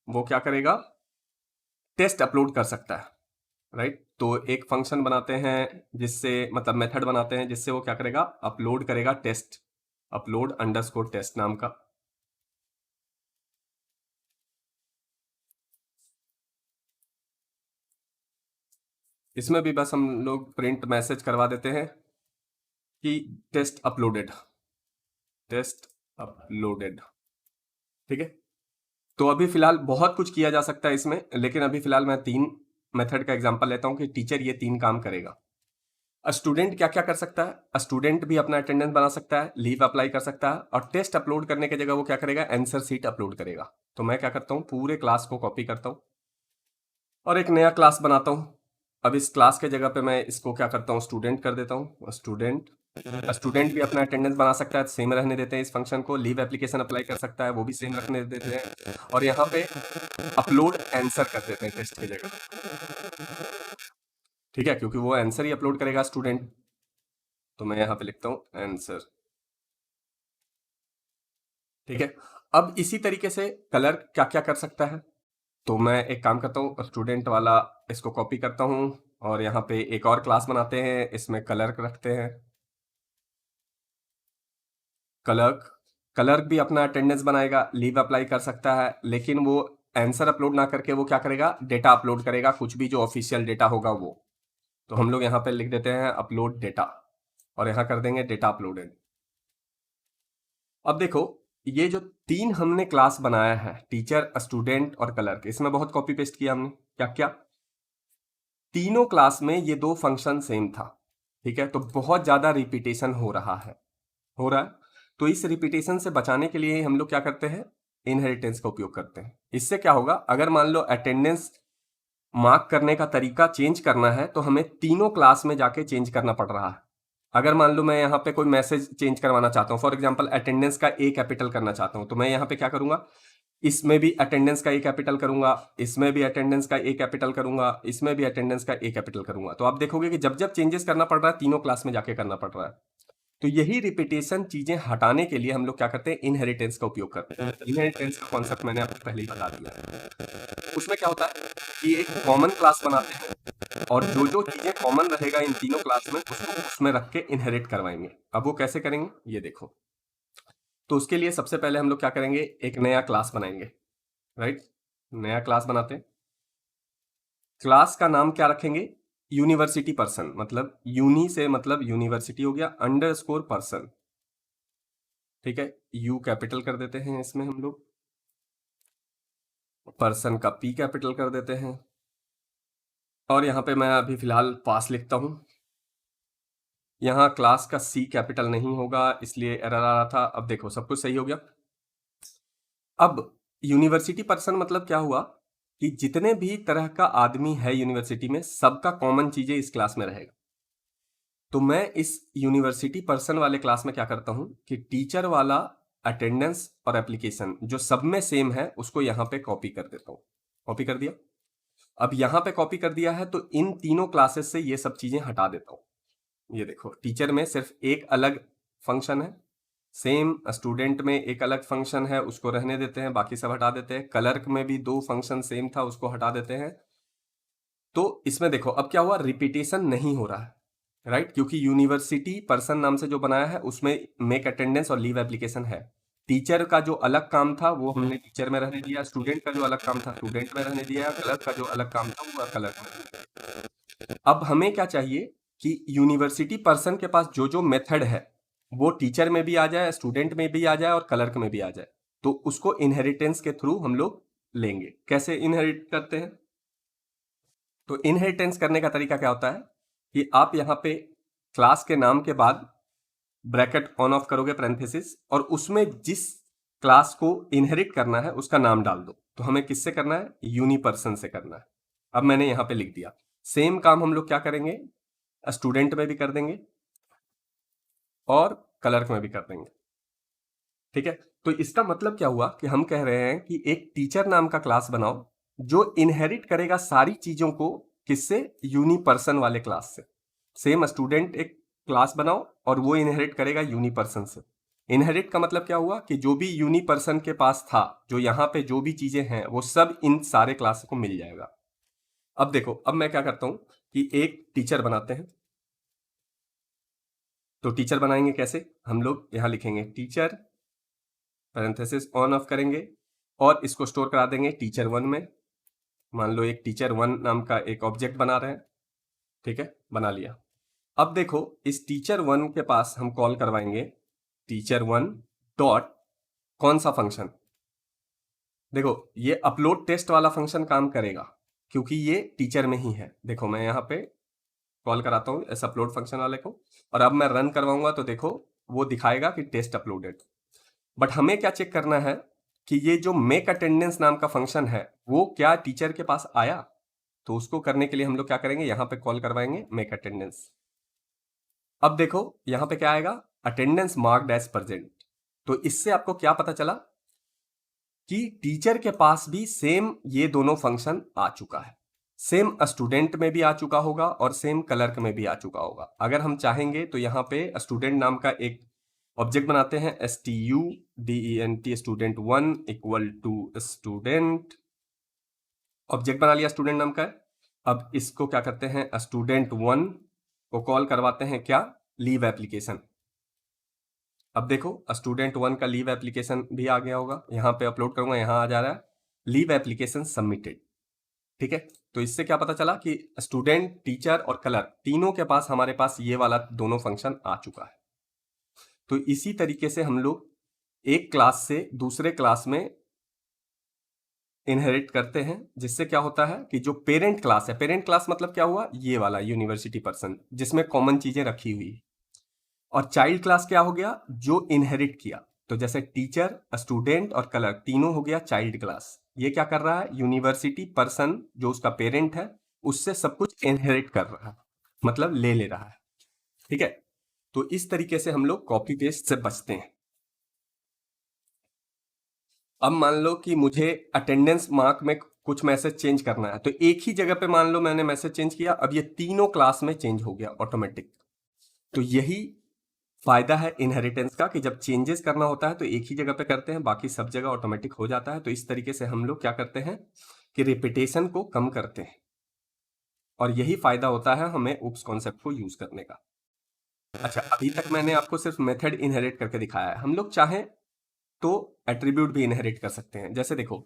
वो क्या करेगा, टेस्ट अपलोड कर सकता है, राइट। तो एक फंक्शन बनाते हैं जिससे, मतलब मेथड बनाते हैं जिससे वो क्या करेगा, अपलोड करेगा टेस्ट, अपलोड अंडरस्कोर टेस्ट नाम का। इसमें भी बस हम लोग प्रिंट मैसेज करवा देते हैं कि टेस्ट अपलोडेड, टेस्ट अपलोडेड। ठीक है, तो अभी फिलहाल बहुत कुछ किया जा सकता है इसमें, लेकिन अभी फिलहाल मैं 3 मेथड का एग्जांपल लेता हूं कि टीचर ये 3 काम करेगा। स्टूडेंट क्या क्या कर सकता है? स्टूडेंट भी अपना अटेंडेंस बना सकता है, लीव अप्लाई कर सकता है, और टेस्ट अपलोड करने की जगह वो क्या करेगा? आंसर शीट अपलोड करेगा। तो मैं क्या करता हूँ, पूरे क्लास को कॉपी करता हूँ और एक नया क्लास बनाता हूँ। अब इस क्लास के जगह पे मैं इसको क्या करता हूँ, स्टूडेंट कर देता हूँ। स्टूडेंट भी अपना अटेंडेंस बना सकता है, सेम रहने देते हैं इस फंक्शन को। लीव एप्लीकेशन अप्लाई कर सकता है, वो भी सेम रखने देते हैं, और यहाँ पे अपलोड आंसर कर देते हैं टेस्ट की जगह। ठीक है, क्योंकि वो आंसर ही अपलोड करेगा स्टूडेंट। तो मैं यहाँ पे लिखता हूँ आंसर। ठीक है, अब इसी तरीके से कलर क्या क्या कर सकता है? तो मैं एक काम करता हूँ, स्टूडेंट वाला इसको कॉपी करता हूँ और यहाँ पे एक और क्लास बनाते हैं, इसमें कलर रखते हैं। क्लर्क भी अपना अटेंडेंस बनाएगा, लीव अप्लाई कर सकता है, लेकिन वो आंसर अपलोड ना करके वो क्या करेगा? डेटा अपलोड करेगा, कुछ भी जो ऑफिशियल डेटा होगा वो। तो हम लोग यहाँ पे लिख देते हैं अपलोड डेटा, और यहाँ कर देंगे डेटा अपलोडेड। अब देखो, ये जो 3 हमने क्लास बनाया है, टीचर, स्टूडेंट और क्लर्क, इसमें बहुत कॉपी पेस्ट किया हमने। क्या क्या? तीनों क्लास में ये 2 फंक्शन सेम था। ठीक है, तो बहुत ज्यादा रिपीटेशन हो रहा है। तो इस रिपीटेशन से बचाने के लिए हम लोग क्या करते हैं? इनहेरिटेंस का उपयोग करते हैं। इससे क्या होगा, अगर मान लो अटेंडेंस मार्क करने का तरीका चेंज करना है तो हमें तीनों क्लास में जाके चेंज करना पड़ रहा है। अगर मान लो मैं यहाँ पे कोई मैसेज चेंज करवाना चाहता हूँ, फॉर एग्जांपल अटेंडेंस का ए कैपिटल करना चाहता हूँ, तो मैं यहाँ पे क्या करूंगा? इसमें भी अटेंडेंस का ए कैपिटल करूंगा, इसमें भी अटेंडेंस का ए कैपिटल करूंगा, इसमें भी अटेंडेंस का ए कैपिटल करूंगा। तो आप देखोगे कि जब जब चेंजेस करना पड़ रहा है, तीनों क्लास में जाके करना पड़ रहा है। तो यही रिपीटेशन चीजें हटाने के लिए हम लोग क्या करते हैं? इनहेरिटेंस का उपयोग करते हैं। इनहेरिटेंस का कॉन्सेप्ट मैंने आपको पहले ही बता दिया है। उसमें क्या होता है कि एक कॉमन क्लास बनाते हैं, और जो जो चीजें कॉमन रहेगा इन तीनों क्लास में, उसको उसमें रख के इनहेरिट करवाएंगे। अब वो कैसे करेंगे, ये देखो। तो उसके लिए सबसे पहले हम लोग क्या करेंगे? एक नया क्लास बनाएंगे। राइट, नया क्लास बनाते हैं। क्लास का नाम क्या रखेंगे? यूनिवर्सिटी पर्सन, मतलब यूनी से मतलब यूनिवर्सिटी हो गया, अंडरस्कोर पर्सन। ठीक है, यू कैपिटल कर देते हैं इसमें हम लोग, पर्सन का पी कैपिटल कर देते हैं, और यहां पे मैं अभी फिलहाल पास लिखता हूं। यहां क्लास का सी कैपिटल नहीं होगा, इसलिए एरर आ रहा था। अब देखो, सब कुछ सही हो गया। अब यूनिवर्सिटी पर्सन मतलब क्या हुआ कि जितने भी तरह का आदमी है यूनिवर्सिटी में, सबका कॉमन चीजें इस क्लास में रहेगा। तो मैं इस यूनिवर्सिटी पर्सन वाले क्लास में क्या करता हूं कि टीचर वाला अटेंडेंस और एप्लीकेशन जो सब में सेम है, उसको यहां पे कॉपी कर देता हूं। कॉपी कर दिया। अब यहां पे कॉपी कर दिया है, तो इन तीनों क्लासेस से ये सब चीजें हटा देता हूं। ये देखो, टीचर में सिर्फ एक अलग फंक्शन है, सेम स्टूडेंट में एक अलग फंक्शन है, उसको रहने देते हैं, बाकी सब हटा देते हैं। क्लर्क में भी 2 फंक्शन सेम था, उसको हटा देते हैं। तो इसमें देखो अब क्या हुआ, रिपीटेशन नहीं हो रहा है। राइट, क्योंकि यूनिवर्सिटी पर्सन नाम से जो बनाया है उसमें मेक अटेंडेंस और लीव एप्लीकेशन है। टीचर का जो अलग काम था वो हमने टीचर में रहने दिया, स्टूडेंट का जो अलग काम था स्टूडेंट में रहने दिया, क्लर्क का जो अलग काम था वो क्लर्क में रहने दिया। अब हमें क्या चाहिए कि यूनिवर्सिटी पर्सन के पास जो जो मेथड है वो टीचर में भी आ जाए, स्टूडेंट में भी आ जाए और क्लर्क में भी आ जाए। तो उसको इनहेरिटेंस के थ्रू हम लोग लेंगे। कैसे इनहेरिट करते हैं? तो इनहेरिटेंस करने का तरीका क्या होता है कि आप यहाँ पे क्लास के नाम के बाद ब्रैकेट ऑन ऑफ करोगे, पैरेंथेसिस, और उसमें जिस क्लास को इनहेरिट करना है उसका नाम डाल दो। तो हमें किससे करना है? यूनी पर्सन से करना है। अब मैंने यहाँ पे लिख दिया। सेम काम हम लोग क्या करेंगे? स्टूडेंट में भी कर देंगे और क्लर्क में भी कर देंगे। ठीक है, तो इसका मतलब क्या हुआ कि हम कह रहे हैं कि एक टीचर नाम का क्लास बनाओ जो इनहेरिट करेगा सारी चीजों को, किससे? यूनी पर्सन वाले क्लास से। सेम स्टूडेंट एक क्लास बनाओ और वो इनहेरिट करेगा यूनी पर्सन से। इनहेरिट का मतलब क्या हुआ कि जो भी यूनी पर्सन के पास था, जो यहाँ पे जो भी चीजें हैं वो सब इन सारे क्लास को मिल जाएगा। अब देखो, अब मैं क्या करता हूं कि एक टीचर बनाते हैं। तो टीचर बनाएंगे कैसे? हम लोग यहाँ लिखेंगे टीचर, पैरेंथेसिस ऑन ऑफ करेंगे और इसको स्टोर करा देंगे टीचर 1 में। मान लो एक टीचर 1 नाम का एक ऑब्जेक्ट बना रहे हैं, ठीक है, बना लिया। अब देखो इस टीचर 1 के पास हम कॉल करवाएंगे टीचर 1 डॉट कौन सा फंक्शन? देखो ये अपलोड टेस्ट वाला फंक्शन काम करेगा क्योंकि ये टीचर में ही है। देखो मैं यहाँ पे कॉल कराता हूँ इस अपलोड फंक्शन वाले को और अब मैं रन करवाऊंगा तो देखो वो दिखाएगा कि टेस्ट अपलोडेड। बट हमें क्या चेक करना है कि ये जो मेक अटेंडेंस नाम का फंक्शन है वो क्या टीचर के पास आया? तो उसको करने के लिए हम लोग क्या करेंगे, यहाँ पे कॉल करवाएंगे मेक अटेंडेंस। अब देखो यहाँ पे क्या आएगा, अटेंडेंस मार्क्ड एज प्रेजेंट। तो इससे आपको क्या पता चला कि टीचर के पास भी सेम ये दोनों फंक्शन आ चुका है। सेम स्टूडेंट में भी आ चुका होगा और सेम क्लर्क में भी आ चुका होगा। अगर हम चाहेंगे तो यहाँ पे स्टूडेंट नाम का एक ऑब्जेक्ट बनाते हैं STUDENT student 1 equal to student, object बना लिया स्टूडेंट नाम का। अब इसको क्या करते हैं, स्टूडेंट 1 को कॉल करवाते हैं क्या, लीव एप्लीकेशन। अब देखो स्टूडेंट 1 का लीव एप्लीकेशन भी आ गया होगा, यहाँ पे अपलोड करूंगा, यहाँ आ जा रहा है लीव एप्लीकेशन सबमिटेड। ठीक है, तो इससे क्या पता चला कि स्टूडेंट, टीचर और क्लर्क तीनों के पास हमारे पास ये वाला दोनों फंक्शन आ चुका है। तो इसी तरीके से हम लोग एक क्लास से दूसरे क्लास में इनहेरिट करते हैं, जिससे क्या होता है कि जो पेरेंट क्लास है, पेरेंट क्लास मतलब क्या हुआ, ये वाला यूनिवर्सिटी पर्सन जिसमें कॉमन चीजें रखी हुई है, और चाइल्ड क्लास क्या हो गया, जो इनहेरिट किया। तो जैसे टीचर, स्टूडेंट और क्लर्क तीनों हो गया चाइल्ड क्लास। ये क्या कर रहा है, यूनिवर्सिटी पर्सन जो उसका पेरेंट है उससे सब कुछ इनहेरिट कर रहा है, मतलब ले रहा है। ठीक है, तो इस तरीके से हम लोग कॉपी पेस्ट से बचते हैं। अब मान लो कि मुझे अटेंडेंस मार्क में कुछ मैसेज चेंज करना है, तो एक ही जगह पे मान लो मैंने मैसेज चेंज किया, अब ये तीनों क्लास में चेंज हो गया ऑटोमेटिक। तो यही फायदा है इनहेरिटेंस का कि जब चेंजेस करना होता है तो एक ही जगह पे करते हैं, बाकी सब जगह ऑटोमेटिक हो जाता है। तो इस तरीके से हम लोग क्या करते हैं कि रिपीटेशन को कम करते हैं, और यही फायदा होता है हमें उप्स कॉन्सेप्ट को यूज करने का। अच्छा, अभी तक मैंने आपको सिर्फ मेथड इनहेरिट करके दिखाया है। हम लोग चाहें तो एट्रीब्यूट भी इनहेरिट कर सकते हैं। जैसे देखो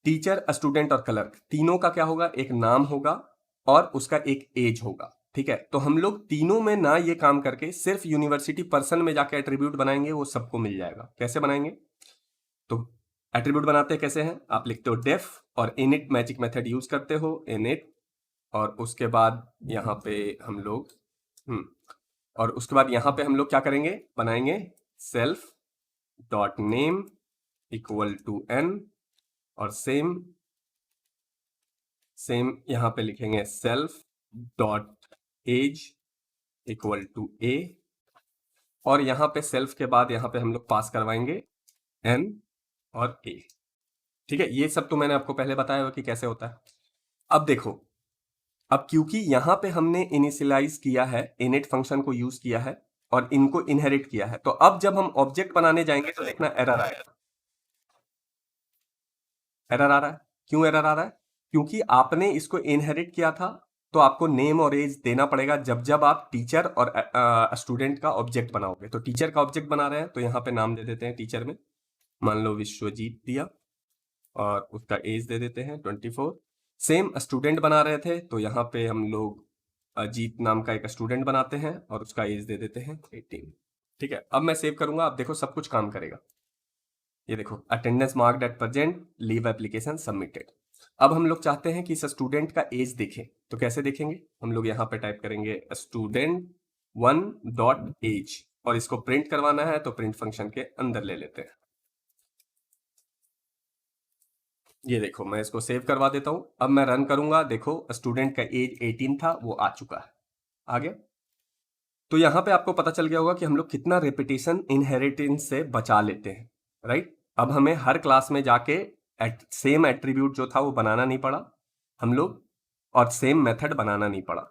टीचर, स्टूडेंट और क्लर्क तीनों का क्या होगा, एक नाम होगा और उसका एक एज होगा। ठीक है, तो हम लोग तीनों में ना ये काम करके सिर्फ यूनिवर्सिटी पर्सन में जाके एट्रीब्यूट बनाएंगे, वो सबको मिल जाएगा। कैसे बनाएंगे, तो एट्रीब्यूट बनाते कैसे हैं, आप लिखते हो डेफ और इनिट मैजिक मेथड यूज करते हो, इनिट, और उसके बाद यहाँ पे हम लोग और उसके बाद यहाँ पे हम लोग क्या करेंगे, बनाएंगे self dot name equal to n, और सेम यहाँ पे लिखेंगे self dot age equal to a, और यहाँ पे सेल्फ के बाद यहाँ पे हम लोग पास करवाएंगे n और a। ठीक है, ये सब तो मैंने आपको पहले बताया हुआ कि कैसे होता है। अब देखो, अब क्योंकि यहाँ पे हमने इनिशियलाइज किया है, इनिट फंक्शन को यूज किया है और इनको इनहेरिट किया है, तो अब जब हम ऑब्जेक्ट बनाने जाएंगे तो देखना एरर आएगा। एरर आ रहा है, क्यों एरर आ रहा है, क्योंकि आपने इसको इनहेरिट किया था, तो आपको नेम और एज देना पड़ेगा जब जब आप टीचर और स्टूडेंट का ऑब्जेक्ट बनाओगे। तो टीचर का ऑब्जेक्ट बना रहे हैं तो यहाँ पे नाम दे देते हैं टीचर में, मान लो विश्वजीत दिया, और उसका एज दे देते हैं 24। सेम स्टूडेंट बना रहे थे तो यहाँ पे हम लोग अजीत नाम का एक स्टूडेंट बनाते हैं और उसका एज दे देते हैं 18। ठीक है, अब मैं सेव करूंगा, अब देखो सब कुछ काम करेगा। ये देखो attendance marked at present, leave application submitted. अब हम लोग चाहते हैं कि इस स्टूडेंट का एज देखें, तो कैसे देखेंगे, हम लोग यहाँ पे टाइप करेंगे स्टूडेंट 1 डॉट एज, और इसको प्रिंट करवाना है तो प्रिंट फंक्शन के अंदर ले लेते हैं। ये देखो मैं इसको सेव करवा देता हूं, अब मैं रन करूंगा, देखो स्टूडेंट का एज 18 था, वो आ चुका है, आ गया। तो यहां पे आपको पता चल गया होगा कि हम लोग कितना रेपिटेशन इनहेरिटेंस से बचा लेते हैं, राइट। अब हमें हर क्लास में जाके सेम एट्रीब्यूट जो था वो बनाना नहीं पड़ा हम लोग, और सेम मेथड बनाना नहीं पड़ा।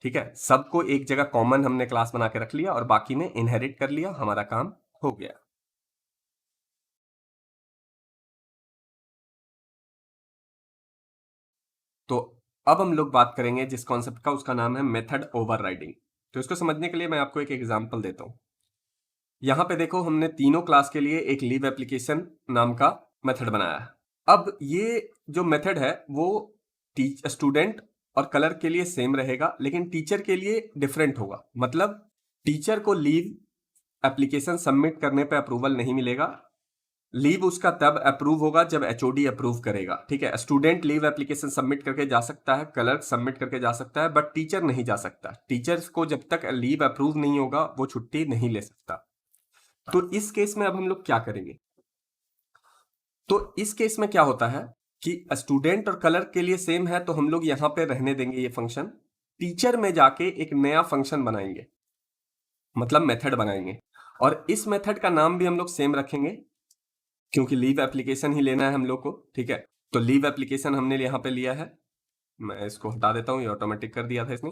ठीक है, सबको एक जगह कॉमन हमने क्लास बना के रख लिया और बाकी में इनहेरिट कर लिया, हमारा काम हो गया। तो अब हम लोग बात करेंगे जिस कॉन्सेप्ट का, उसका नाम है मेथड ओवरराइडिंग। तो इसको समझने के लिए मैं आपको एक एग्जांपल देता हूँ। यहाँ पे देखो हमने तीनों क्लास के लिए एक लीव एप्लीकेशन नाम का मेथड बनाया है। अब ये जो मेथड है वो स्टूडेंट और कलर के लिए सेम रहेगा, लेकिन टीचर के लिए डिफरेंट होगा। मतलब टीचर को लीव एप्लीकेशन सबमिट करने पे अप्रूवल नहीं मिलेगा। लीव उसका तब अप्रूव होगा जब एचओडी अप्रूव करेगा। ठीक है, स्टूडेंट लीव एप्लीकेशन सबमिट करके जा सकता है, क्लर्क सबमिट करके जा सकता है, बट टीचर नहीं जा सकता। टीचर्स को जब तक लीव अप्रूव नहीं होगा वो छुट्टी नहीं ले सकता। तो इस केस में अब हम लोग क्या करेंगे? तो इस केस में क्या होता है कि स्टूडेंट और कलर के लिए सेम है, तो हम लोग यहां पे रहने देंगे ये फंक्शन। टीचर में जाके एक नया फंक्शन बनाएंगे, मतलब मेथड बनाएंगे, और इस मेथड का नाम भी हम लोग सेम रखेंगे क्योंकि लीव एप्लीकेशन ही लेना है हम लोग को। ठीक है, तो लीव एप्लीकेशन हमने यहाँ पे लिया है। मैं इसको हटा देता हूँ, ये ऑटोमेटिक कर दिया था इसने।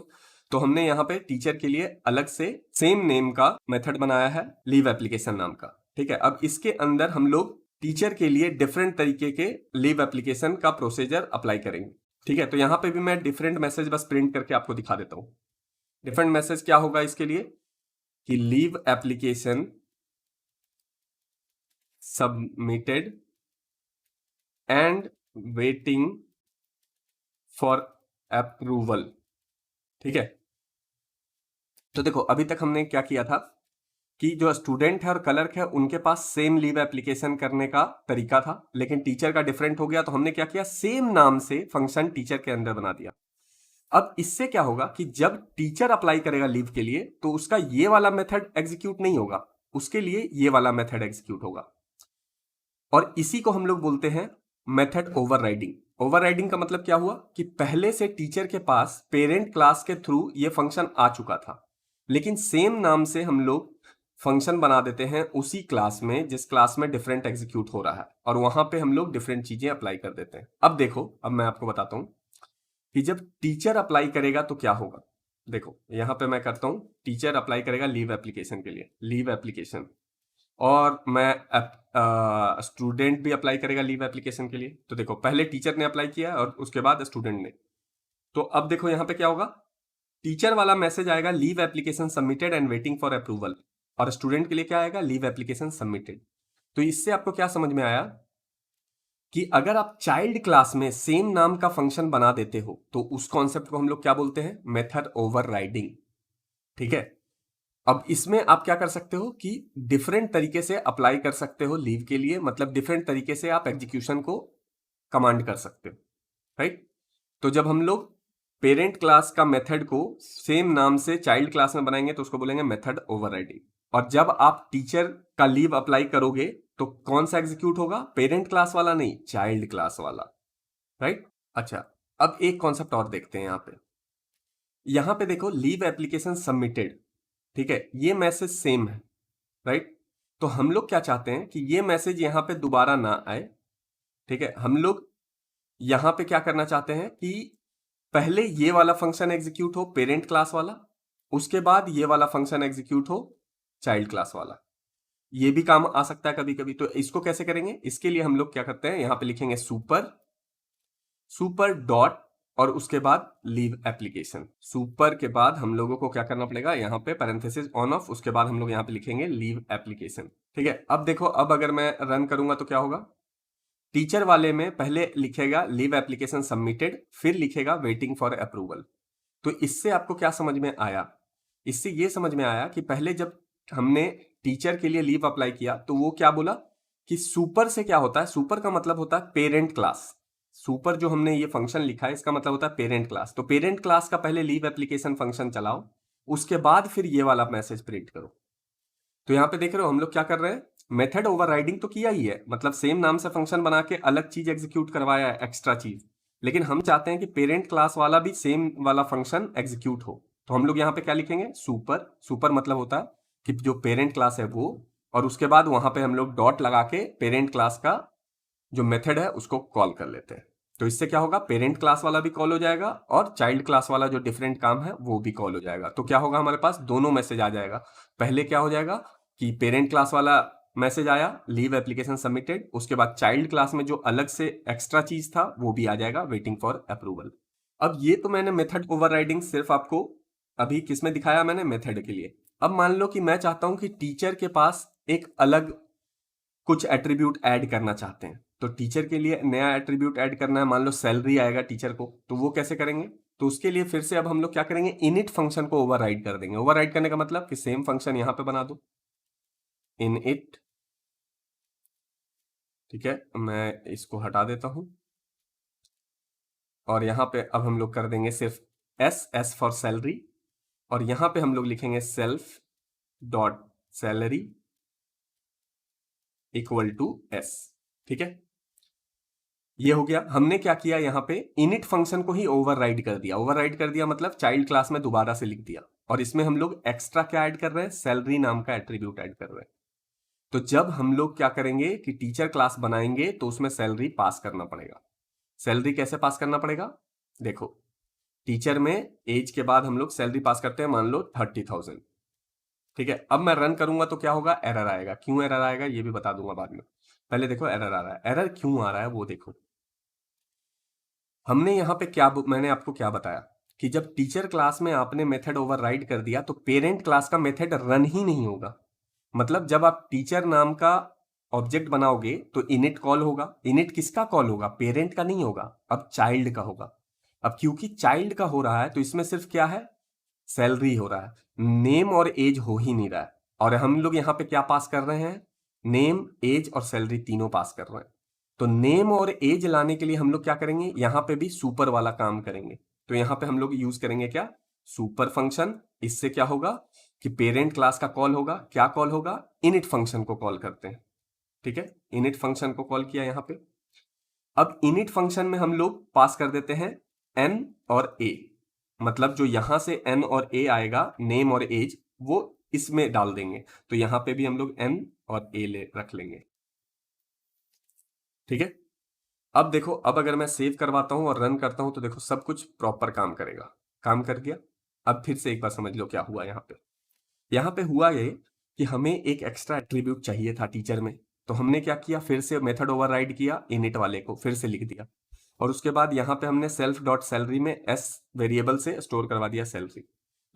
तो हमने यहाँ पे टीचर के लिए अलग से सेम नेम का मेथड बनाया है लीव एप्लीकेशन नाम का। ठीक है, अब इसके अंदर हम लोग टीचर के लिए डिफरेंट तरीके के लीव एप्लीकेशन का प्रोसीजर अप्लाई करेंगे। ठीक है, तो यहाँ पे भी मैं डिफरेंट मैसेज बस प्रिंट करके आपको दिखा देता हूँ। डिफरेंट मैसेज क्या होगा इसके लिए कि leave application submitted and waiting for approval. ठीक है, तो देखो अभी तक हमने क्या किया था कि जो स्टूडेंट है और क्लर्क है उनके पास सेम लीव एप्लीकेशन करने का तरीका था, लेकिन टीचर का डिफरेंट हो गया। तो हमने क्या किया, सेम नाम से फंक्शन टीचर के अंदर बना दिया। अब इससे क्या होगा कि जब टीचर अप्लाई करेगा लीव के लिए तो उसका ये वाला मेथड एग्जीक्यूट नहीं होगा, उसके लिए ये वाला मेथड एग्जीक्यूट होगा। और इसी को हम लोग बोलते हैं मेथड ओवरराइडिंग। ओवरराइडिंग का मतलब क्या हुआ कि पहले से टीचर के पास पेरेंट क्लास के थ्रू ये फंक्शन आ चुका था, लेकिन सेम नाम से हम लोग फंक्शन बना देते हैं उसी क्लास में जिस क्लास में डिफरेंट एग्जीक्यूट हो रहा है, और वहां पे हम लोग डिफरेंट चीजें अप्लाई कर देते हैं। अब देखो, अब मैं आपको बताता हूं कि जब टीचर अप्लाई करेगा तो क्या होगा। देखो यहां पे मैं करता हूं, टीचर अप्लाई करेगा लीव एप्लीकेशन के लिए, लीव एप्लीकेशन, और मैं स्टूडेंट भी अप्लाई करेगा लीव एप्लीकेशन के लिए। तो देखो पहले टीचर ने अप्लाई किया और उसके बाद स्टूडेंट ने। तो अब देखो यहां पे क्या होगा, टीचर वाला मैसेज आएगा leave application submitted and waiting for approval, और स्टूडेंट के लिए क्या आएगा, लीव एप्लीकेशन सबमिटेड। तो इससे आपको क्या समझ में आया कि अगर आप चाइल्ड क्लास में सेम नाम का फंक्शन बना देते हो तो उस कॉन्सेप्ट को हम लोग क्या बोलते हैं, मेथड ओवरराइडिंग। ठीक है, अब इसमें आप क्या कर सकते हो कि डिफरेंट तरीके से अप्लाई कर सकते हो लीव के लिए, मतलब डिफरेंट तरीके से आप एग्जीक्यूशन को कमांड कर सकते हो। राइट, तो जब हम लोग पेरेंट क्लास का मेथड को सेम नाम से चाइल्ड क्लास में बनाएंगे तो उसको बोलेंगे मेथड ओवरराइडिंग। और जब आप टीचर का लीव अप्लाई करोगे तो कौन सा एग्जीक्यूट होगा, पेरेंट क्लास वाला नहीं, चाइल्ड क्लास वाला। राइट, अच्छा अब एक कॉन्सेप्ट और देखते हैं यहां पे देखो लीव एप्लीकेशन सबमिटेड। ठीक है, ये मैसेज सेम है। राइट, तो हम लोग क्या चाहते हैं कि ये मैसेज यहां पे दोबारा ना आए। ठीक है, हम लोग यहां पे क्या करना चाहते हैं कि पहले ये वाला फंक्शन एग्जीक्यूट हो, पेरेंट क्लास वाला, उसके बाद ये वाला फंक्शन एग्जीक्यूट हो, चाइल्ड क्लास वाला। ये भी काम आ सकता है कभी कभी। तो इसको कैसे करेंगे, इसके लिए हम लोग क्या करते हैं, यहां पे लिखेंगे सुपर डॉट और उसके बाद लीव एप्लीकेशन। सुपर के बाद हम लोगों को क्या करना पड़ेगा, यहां पे पैरेंथेसिस ऑन ऑफ, उसके बाद हम लोग यहां पे लिखेंगे लीव एप्लीकेशन। ठीक है, अब देखो, अब अगर मैं रन करूंगा तो क्या होगा, टीचर वाले में पहले लिखेगा लीव एप्लीकेशन सबमिटेड, फिर लिखेगा वेटिंग फॉर अप्रूवल। तो इससे आपको क्या समझ में आया, इससे ये समझ में आया कि पहले जब हमने टीचर के लिए लीव अप्लाई किया तो वो क्या बोला कि सुपर से क्या होता है, सुपर का मतलब होता है पेरेंट क्लास। सुपर जो हमने ये फंक्शन लिखा है इसका मतलब होता है पेरेंट क्लास। तो पेरेंट क्लास का पहले लीव एप्लीकेशन फंक्शन चलाओ, उसके बाद फिर ये वाला मैसेज प्रिंट करो। तो यहां पे देख रहे हो हम लोग क्या कर रहे हैं, मेथड ओवरराइडिंग तो किया ही है, मतलब सेम नाम से फंक्शन बना के अलग चीज एग्जीक्यूट करवाया है, एक्स्ट्रा चीज। लेकिन हम चाहते हैं कि पेरेंट क्लास वाला भी सेम वाला फंक्शन एग्जीक्यूट हो। तो हम लोग यहाँ पे क्या लिखेंगे, सुपर मतलब होता है कि जो पेरेंट क्लास है वो, और उसके बाद वहां पे हम लोग डॉट लगा के पेरेंट क्लास का जो मेथड है उसको कॉल कर लेते हैं। तो इससे क्या होगा, पेरेंट क्लास वाला भी कॉल हो जाएगा और चाइल्ड क्लास वाला जो डिफरेंट काम है वो भी कॉल हो जाएगा। तो क्या होगा, हमारे पास दोनों मैसेज आ जाएगा। पहले क्या हो जाएगा कि पेरेंट क्लास वाला मैसेज आया लीव एप्लीकेशन सबमिटेड, उसके बाद चाइल्ड क्लास में जो अलग से एक्स्ट्रा चीज था वो भी आ जाएगा वेटिंग फॉर अप्रूवल। अब ये तो मैंने मेथड ओवरराइडिंग सिर्फ आपको अभी किसमें दिखाया मैंने, मेथड के लिए। अब मान लो कि मैं चाहता हूं कि टीचर के पास एक अलग कुछ एट्रीब्यूट ऐड करना चाहते हैं, तो टीचर के लिए नया एट्रीब्यूट ऐड करना है, मान लो सैलरी आएगा टीचर को, तो वो कैसे करेंगे? तो उसके लिए फिर से अब हम लोग क्या करेंगे, इनिट फंक्शन को ओवरराइड कर देंगे। ओवरराइड करने का मतलब कि सेम फंक्शन यहां पे बना दो, इनइट, ठीक है, मैं इसको हटा देता हूं और यहां पे अब हम लोग कर देंगे सिर्फ एस फॉर सैलरी, और यहां पे हम लोग लिखेंगे self dot salary equal to S, ठीक है। ये हो गया। हमने क्या किया, यहां पे इनिट फंक्शन को ही ओवरराइड कर दिया। ओवरराइड कर दिया मतलब चाइल्ड क्लास में दोबारा से लिख दिया, और इसमें हम लोग एक्स्ट्रा क्या ऐड कर रहे हैं, सैलरी नाम का एट्रीब्यूट ऐड कर रहे हैं। तो जब हम लोग क्या करेंगे कि टीचर क्लास बनाएंगे तो उसमें सैलरी पास करना पड़ेगा। सैलरी कैसे पास करना पड़ेगा, देखो, टीचर में एज के बाद हम लोग सैलरी पास करते हैं, मान लो 30,000, ठीक है। अब मैं रन करूंगा तो क्या होगा, एरर आएगा। क्यों एरर आएगा ये भी बता दूंगा बाद में, पहले देखो एरर आ रहा है। एरर क्यों आ रहा है वो देखो। हमने यहां पे क्या, मैंने आपको क्या बताया कि जब टीचर क्लास में आपने मेथड ओवरराइड कर दिया तो पेरेंट क्लास का मेथड रन ही नहीं होगा। मतलब जब आप टीचर नाम का ऑब्जेक्ट बनाओगे तो इनिट कॉल होगा। इनिट किसका कॉल होगा, पेरेंट का नहीं होगा, अब चाइल्ड का होगा। अब क्योंकि चाइल्ड का हो रहा है तो इसमें सिर्फ क्या है, सैलरी हो रहा है, नेम और एज हो ही नहीं रहा है। और हम लोग यहां पे क्या पास कर रहे हैं, नेम, एज और सैलरी तीनों पास कर रहे हैं। तो नेम और एज लाने के लिए हम लोग क्या करेंगे, यहां पे भी सुपर वाला काम करेंगे। तो यहां पे हम लोग यूज करेंगे क्या, सुपर फंक्शन। इससे क्या होगा कि पेरेंट क्लास का कॉल होगा, क्या कॉल होगा, इनिट फंक्शन को कॉल करते हैं, ठीक है। इनिट फंक्शन को कॉल किया यहां पे। अब इनिट फंक्शन में हम लोग पास कर देते हैं एन और ए, मतलब जो यहां से एन और ए आएगा, नेम और एज, वो इसमें डाल देंगे। तो यहां पे भी हम लोग एन और ए ले रख लेंगे, ठीक है। अब देखो, अब अगर मैं सेव करवाता हूं और रन करता हूं तो देखो सब कुछ प्रॉपर काम करेगा, काम कर गया। अब फिर से एक बार समझ लो क्या हुआ यहां पे। यहां पे हुआ ये कि हमें एक एक्स्ट्रा एट्रीब्यूट चाहिए था टीचर में, तो हमने क्या किया, फिर से मेथड ओवरराइड किया, इनिट वाले को फिर से लिख दिया, और उसके बाद यहां पे हमने सेल्फ डॉट सैलरी में एस वेरिएबल से स्टोर करवा दिया सैलरी।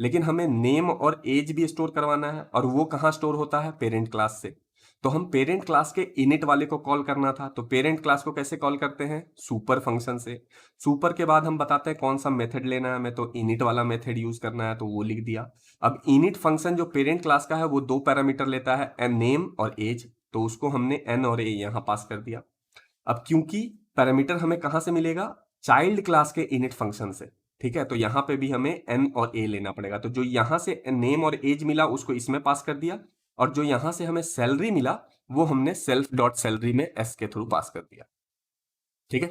लेकिन हमें नेम और एज भी स्टोर करवाना है, और वो कहां स्टोर होता है, पेरेंट क्लास से। तो हम पेरेंट क्लास के इनिट वाले को कॉल करना था, तो पेरेंट क्लास को कैसे कॉल करते हैं, सुपर फंक्शन से। सुपर के बाद हम बताते हैं कौन सा मेथड लेना है हमें, तो इनिट वाला मेथड यूज करना है, तो वो लिख दिया। अब इनिट फंक्शन जो पेरेंट क्लास का है वो दो पैरामीटर लेता है, नेम और एज, तो उसको हमने एन और ए यहां पास कर दिया। अब क्योंकि पैरामीटर हमें कहां से मिलेगा, चाइल्ड क्लास के इनिट फंक्शन से, ठीक है। तो यहां पे भी हमें एन और ए लेना पड़ेगा। तो जो यहां से नेम और एज मिला उसको इसमें पास कर दिया, और जो यहां से हमें सैलरी मिला वो हमने सेल्फ डॉट सैलरी में एस के थ्रू पास कर दिया, ठीक है।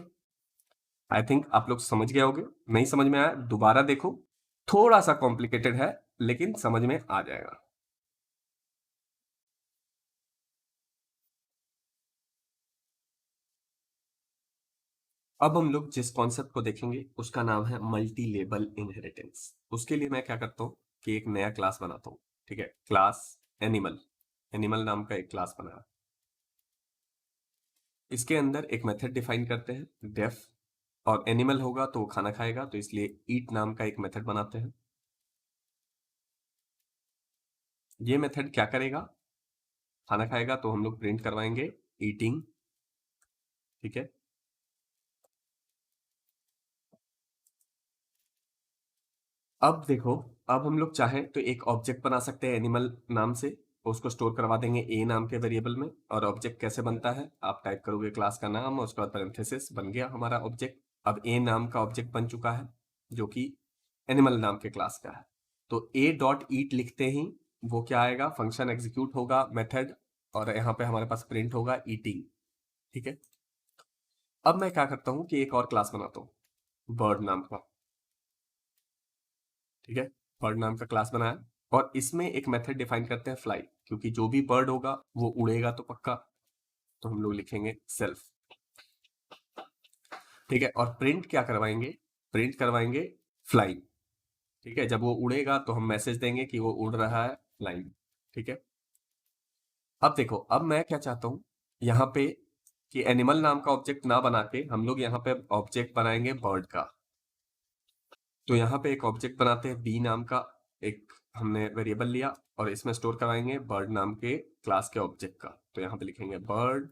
आई थिंक आप लोग समझ गए होगे। नहीं समझ में आया दोबारा देखो, थोड़ा सा कॉम्प्लिकेटेड है लेकिन समझ में आ जाएगा। अब हम लोग जिस कॉन्सेप्ट को देखेंगे उसका नाम है मल्टी लेबल इनहेरिटेंस। उसके लिए मैं क्या करता हूं कि एक नया क्लास बनाता हूं, ठीक है। क्लास एनिमल, एनिमल नाम का एक क्लास बनाया। इसके अंदर एक मेथड डिफाइन करते हैं डेफ, और एनिमल होगा तो वो खाना खाएगा, तो इसलिए ईट नाम का एक मेथड बनाते हैं। ये मेथड क्या करेगा, खाना खाएगा तो हम लोग प्रिंट करवाएंगे ईटिंग, ठीक है। अब देखो, अब हम लोग चाहें तो एक ऑब्जेक्ट बना सकते हैं एनिमल नाम से, उसको स्टोर करवा देंगे ए नाम के वेरिएबल में। और ऑब्जेक्ट कैसे बनता है, आप टाइप करोगे क्लास का नाम और उसके बाद पैरेंथेसिस, बन गया हमारा ऑब्जेक्ट। अब ए नाम का ऑब्जेक्ट बन चुका है जो कि एनिमल नाम के क्लास का है। तो ए डॉट ईट लिखते ही वो क्या आएगा, फंक्शन एग्जीक्यूट होगा, मेथड, और यहाँ पे हमारे पास प्रिंट होगा ईटिंग, ठीक है। अब मैं क्या करता हूँ कि एक और क्लास बनाता हूँ बर्ड नाम का, ठीक है। बर्ड नाम का क्लास बनाया, और इसमें एक मेथड डिफाइन करते हैं फ्लाई, क्योंकि जो भी बर्ड होगा वो उड़ेगा तो पक्का, तो हम लोग लिखेंगे सेल्फ, ठीक है। और प्रिंट क्या करवाएंगे, प्रिंट करवाएंगे फ्लाई, ठीक है। जब वो उड़ेगा तो हम मैसेज देंगे कि वो उड़ रहा है, फ्लाइंग, ठीक है। अब देखो, अब मैं क्या चाहता हूं यहाँ पे कि एनिमल नाम का ऑब्जेक्ट ना बना के हम लोग यहाँ पे ऑब्जेक्ट बनाएंगे बर्ड का। तो यहाँ पे एक ऑब्जेक्ट बनाते हैं बी नाम का एक हमने वेरिएबल लिया और इसमें स्टोर करवाएंगे बर्ड नाम के क्लास के ऑब्जेक्ट का। तो यहाँ पे लिखेंगे बर्ड,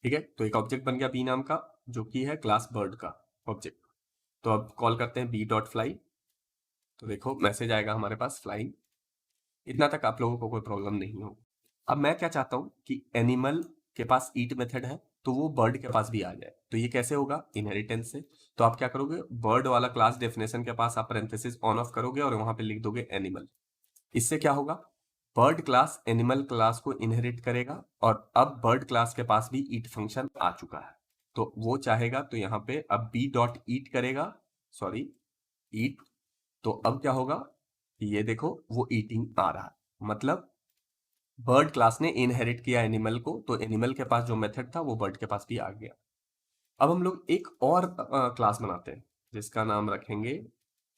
ठीक है। तो एक ऑब्जेक्ट बन गया बी नाम का, जो कि है क्लास बर्ड का ऑब्जेक्ट। तो अब कॉल करते हैं बी डॉट फ्लाई। तो देखो मैसेज आएगा हमारे पास फ्लाइंग। इतना तक आप लोगों को कोई प्रॉब्लम नहीं हो। अब मैं क्या चाहता हूं कि एनिमल के पास ईट मेथड है तो वो बर्ड के पास भी आ जाए। तो ये कैसे होगा? इनहेरिटेंस से। तो आप क्या करोगे, बर्ड वाला क्लास डेफिनेशन के पास आप पैरेंथेसिस ऑन ऑफ करोगे और वहां पे लिख दोगे एनिमल। इससे क्या होगा, बर्ड क्लास एनिमल क्लास को इनहेरिट करेगा और अब बर्ड क्लास के पास भी ईट फंक्शन आ चुका है। तो वो चाहेगा तो यहाँ पे अब बी डॉट ईट करेगा, सॉरी ईट। तो अब क्या होगा, ये देखो वो ईटिंग आ रहा है, मतलब बर्ड क्लास ने इनहेरिट किया एनिमल को, तो एनिमल के पास जो मेथड था वो बर्ड के पास भी आ गया। अब हम लोग एक और क्लास बनाते हैं जिसका नाम रखेंगे,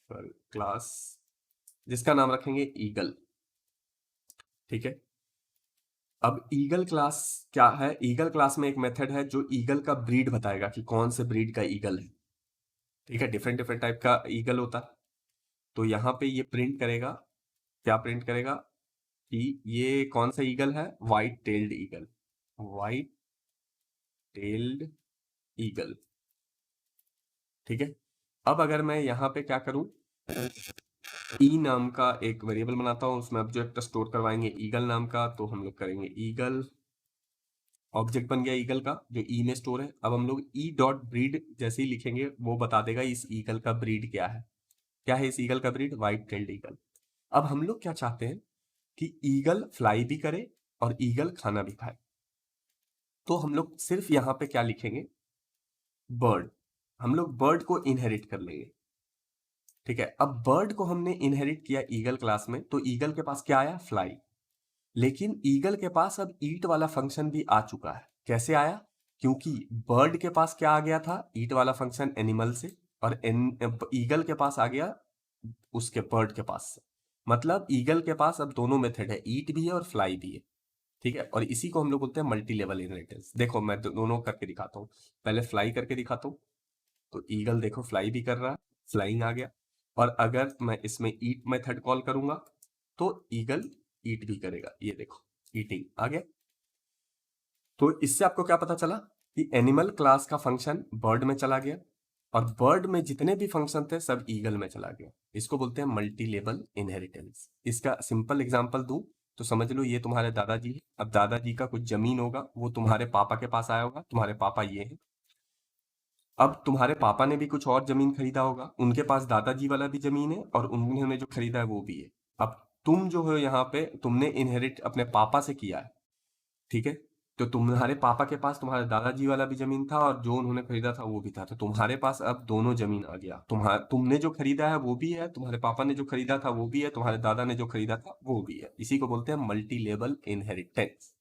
क्लास जिसका नाम रखेंगे ईगल, ठीक है। अब ईगल क्लास क्या है? ईगल क्लास में एक मेथड है जो ईगल का ब्रीड बताएगा कि कौन से ब्रीड का ईगल है, ठीक है। डिफरेंट डिफरेंट टाइप का ईगल होता है। तो यहाँ पे ये प्रिंट करेगा, क्या प्रिंट करेगा कि ये कौन सा ईगल है, white tailed eagle, white tailed eagle, ठीक है। अब अगर मैं यहाँ पे क्या करूं, ई नाम का एक वेरिएबल बनाता हूं, उसमें ऑब्जेक्ट स्टोर करवाएंगे ईगल नाम का। तो हम लोग करेंगे ईगल, ऑब्जेक्ट बन गया ईगल का जो ई में स्टोर है। अब हम लोग ई डॉट ब्रीड जैसे ही लिखेंगे वो बता देगा इस ईगल का ब्रीड क्या है। क्या है इस ईगल का ब्रीड? White tailed eagle. अब हम लोग क्या चाहते हैं कि ईगल फ्लाई भी करे और ईगल खाना भी खाए। तो हम लोग सिर्फ यहाँ पे क्या लिखेंगे, बर्ड। हम लोग बर्ड को इनहेरिट कर लेंगे, ठीक है। अब बर्ड को हमने इनहेरिट किया ईगल क्लास में, तो ईगल के पास क्या आया, फ्लाई। लेकिन ईगल के पास अब ईट वाला फंक्शन भी आ चुका है। कैसे आया? क्योंकि बर्ड के पास क्या आ गया था, ईट वाला फंक्शन एनिमल से, और ईगल के पास आ गया उसके बर्ड के पास से। मतलब ईगल के पास अब दोनों मेथड है, ईट भी है और फ्लाई भी है, ठीक है। और इसी को हम लोग बोलते हैं मल्टी लेवल इनहेरिटेंस। देखो मैं दोनों करके दिखाता हूँ, पहले फ्लाई करके दिखाता हूँ। तो ईगल देखो फ्लाई भी कर रहा है, फ्लाइंग आ गया। और अगर मैं इसमें ईट मेथड कॉल करूंगा तो ईगल ईट भी करेगा, ये देखो ईटिंग आ गया। तो इससे आपको क्या पता चला कि एनिमल क्लास का फंक्शन बर्ड में चला गया और बर्ड में जितने भी फंक्शन थे सब ईगल में चला गया। इसको बोलते हैं मल्टी लेवल इनहेरिटेंस। इसका सिंपल एग्जांपल दूं तो समझ लो ये तुम्हारे दादाजी है। अब दादाजी का कुछ जमीन होगा, वो तुम्हारे पापा के पास आया होगा, तुम्हारे पापा ये हैं। अब तुम्हारे पापा ने भी कुछ और जमीन खरीदा होगा, उनके पास दादाजी वाला भी जमीन है और उन्होंने जो खरीदा है वो भी है। अब तुम जो हो यहाँ पे तुमने इनहेरिट अपने पापा से किया है, ठीक है। तो तुम्हारे पापा के पास तुम्हारे दादाजी वाला भी जमीन था और जो उन्होंने खरीदा था वो भी था। तो तुम्हारे पास अब दोनों जमीन आ गया। तुमने जो खरीदा है वो भी है, तुम्हारे पापा ने जो खरीदा था वो भी है, तुम्हारे दादा ने जो खरीदा था वो भी है। इसी को बोलते हैं मल्टी लेवल इनहेरिटेंस।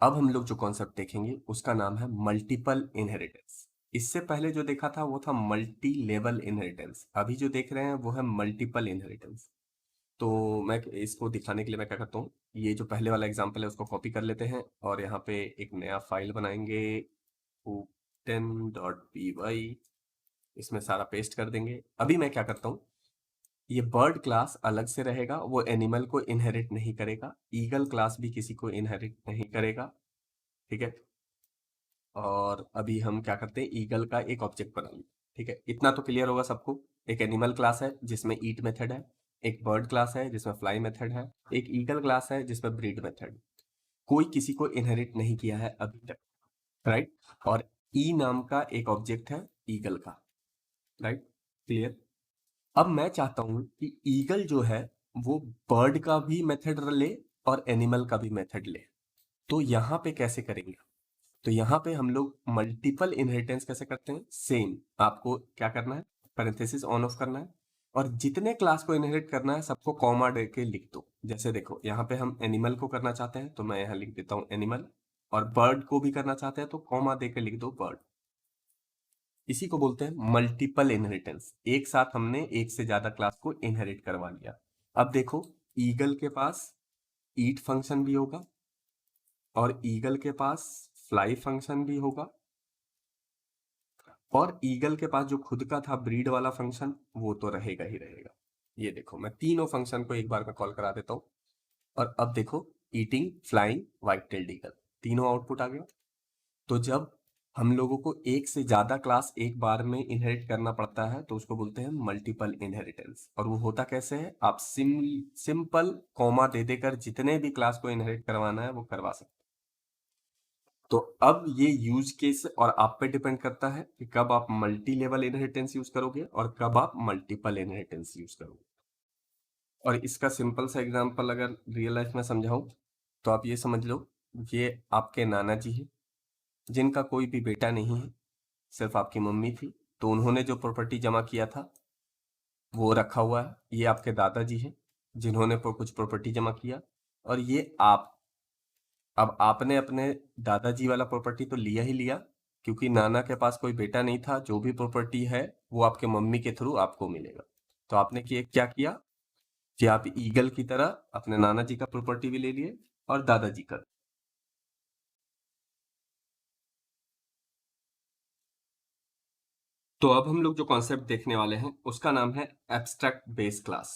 अब हम लोग जो कॉन्सेप्ट देखेंगे उसका नाम है मल्टीपल इनहेरिटेंस। इससे पहले जो देखा था वो था मल्टी लेवल इनहेरिटेंस, अभी जो देख रहे हैं वो है मल्टीपल इनहेरिटेंस। तो मैं इसको दिखाने के लिए मैं क्या करता हूँ, ये जो पहले वाला एग्जांपल है उसको कॉपी कर लेते हैं और यहाँ पे एक नया फाइल बनाएंगे open.py, इसमें सारा पेस्ट कर देंगे। अभी मैं क्या करता हूँ, ये बर्ड क्लास अलग से रहेगा, वो एनिमल को इनहेरिट नहीं करेगा, ईगल क्लास भी किसी को इनहेरिट नहीं करेगा, ठीक है। और अभी हम क्या करते हैं, ईगल का एक ऑब्जेक्ट बनाएंगे, ठीक है। इतना तो क्लियर होगा सबको। एक एनिमल क्लास है जिसमें ईट मेथड है, एक बर्ड क्लास है जिसमें फ्लाई मेथड है, एक ईगल क्लास है जिसमें ब्रीड मेथड। कोई किसी को इनहेरिट नहीं किया है अभी तक, राइट। और ई नाम का एक ऑब्जेक्ट है ईगल का, राइट, क्लियर। अब मैं चाहता हूं कि ईगल जो है वो बर्ड का भी मेथड ले और एनिमल का भी मेथड ले। तो यहां पे कैसे करेंगे? तो यहाँ पे हम लोग मल्टीपल इनहेरिटेंस कैसे करते हैं, सेम। आपको क्या करना है, पैरेंथेसिस ऑन ऑफ करना है और जितने क्लास को इनहेरिट करना है सबको कॉमा दे के लिख दो। जैसे देखो यहाँ पे हम एनिमल को करना चाहते हैं तो मैं यहाँ लिख देता हूँ एनिमल, और बर्ड को भी करना चाहते हैं तो कॉमा दे के लिख दो बर्ड। इसी को बोलते हैं मल्टीपल इनहेरिटेंस। एक साथ हमने एक से ज्यादा क्लास को इनहेरिट करवा लिया। अब देखो ईगल के पास ईट फंक्शन भी होगा और ईगल के पास फ्लाई फंक्शन भी होगा, और ईगल के पास जो खुद का था ब्रीड वाला फंक्शन वो तो रहेगा ही रहेगा। ये देखो मैं तीनों फंक्शन को एक बार में कॉल करा देता हूँ और अब देखो eating, flying, white tailed eagle तीनों आउटपुट आ गया। तो जब हम लोगों को एक से ज्यादा क्लास एक बार में इनहेरिट करना पड़ता है तो उसको बोलते हैं मल्टीपल इनहेरिटेंस। और वो होता कैसे है, आप सिंपल कॉमा दे देकर जितने भी क्लास को इनहेरिट करवाना है वो करवा सकते हैं। तो अब ये यूज केस और आप पे डिपेंड करता है कि कब आप मल्टी लेवल इनहेरिटेंस यूज करोगे और कब आप मल्टीपल इनहेरिटेंस यूज करोगे। और इसका सिंपल सा एग्जांपल अगर रियल लाइफ में समझाऊं तो आप ये समझ लो, ये आपके नाना जी हैं जिनका कोई भी बेटा नहीं है, सिर्फ आपकी मम्मी थी, तो उन्होंने जो प्रॉपर्टी जमा किया था वो रखा हुआ है। ये आपके दादाजी हैं जिन्होंने कुछ प्रॉपर्टी जमा किया, और ये आप। अब आपने अपने दादाजी वाला प्रॉपर्टी तो लिया ही लिया, क्योंकि नाना के पास कोई बेटा नहीं था, जो भी प्रॉपर्टी है वो आपके मम्मी के थ्रू आपको मिलेगा। तो आपने क्या किया कि आप ईगल की तरह अपने नाना जी का प्रॉपर्टी भी ले लिए और दादाजी का। तो अब हम लोग जो कॉन्सेप्ट देखने वाले हैं उसका नाम है एब्स्ट्रैक्ट बेस क्लास।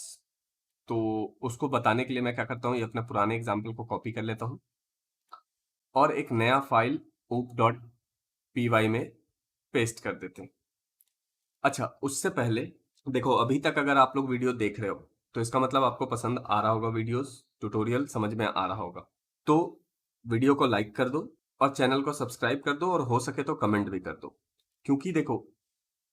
तो उसको बताने के लिए मैं क्या करता हूँ, ये अपने पुराने एग्जाम्पल को कॉपी कर लेता हूँ और एक नया फाइल oop.py में पेस्ट कर देते हैं। अच्छा, उससे पहले देखो, अभी तक अगर आप लोग वीडियो देख रहे हो तो इसका मतलब आपको पसंद आ रहा होगा, वीडियोस ट्यूटोरियल समझ में आ रहा होगा। तो वीडियो को लाइक कर दो और चैनल को सब्सक्राइब कर दो और हो सके तो कमेंट भी कर दो, क्योंकि देखो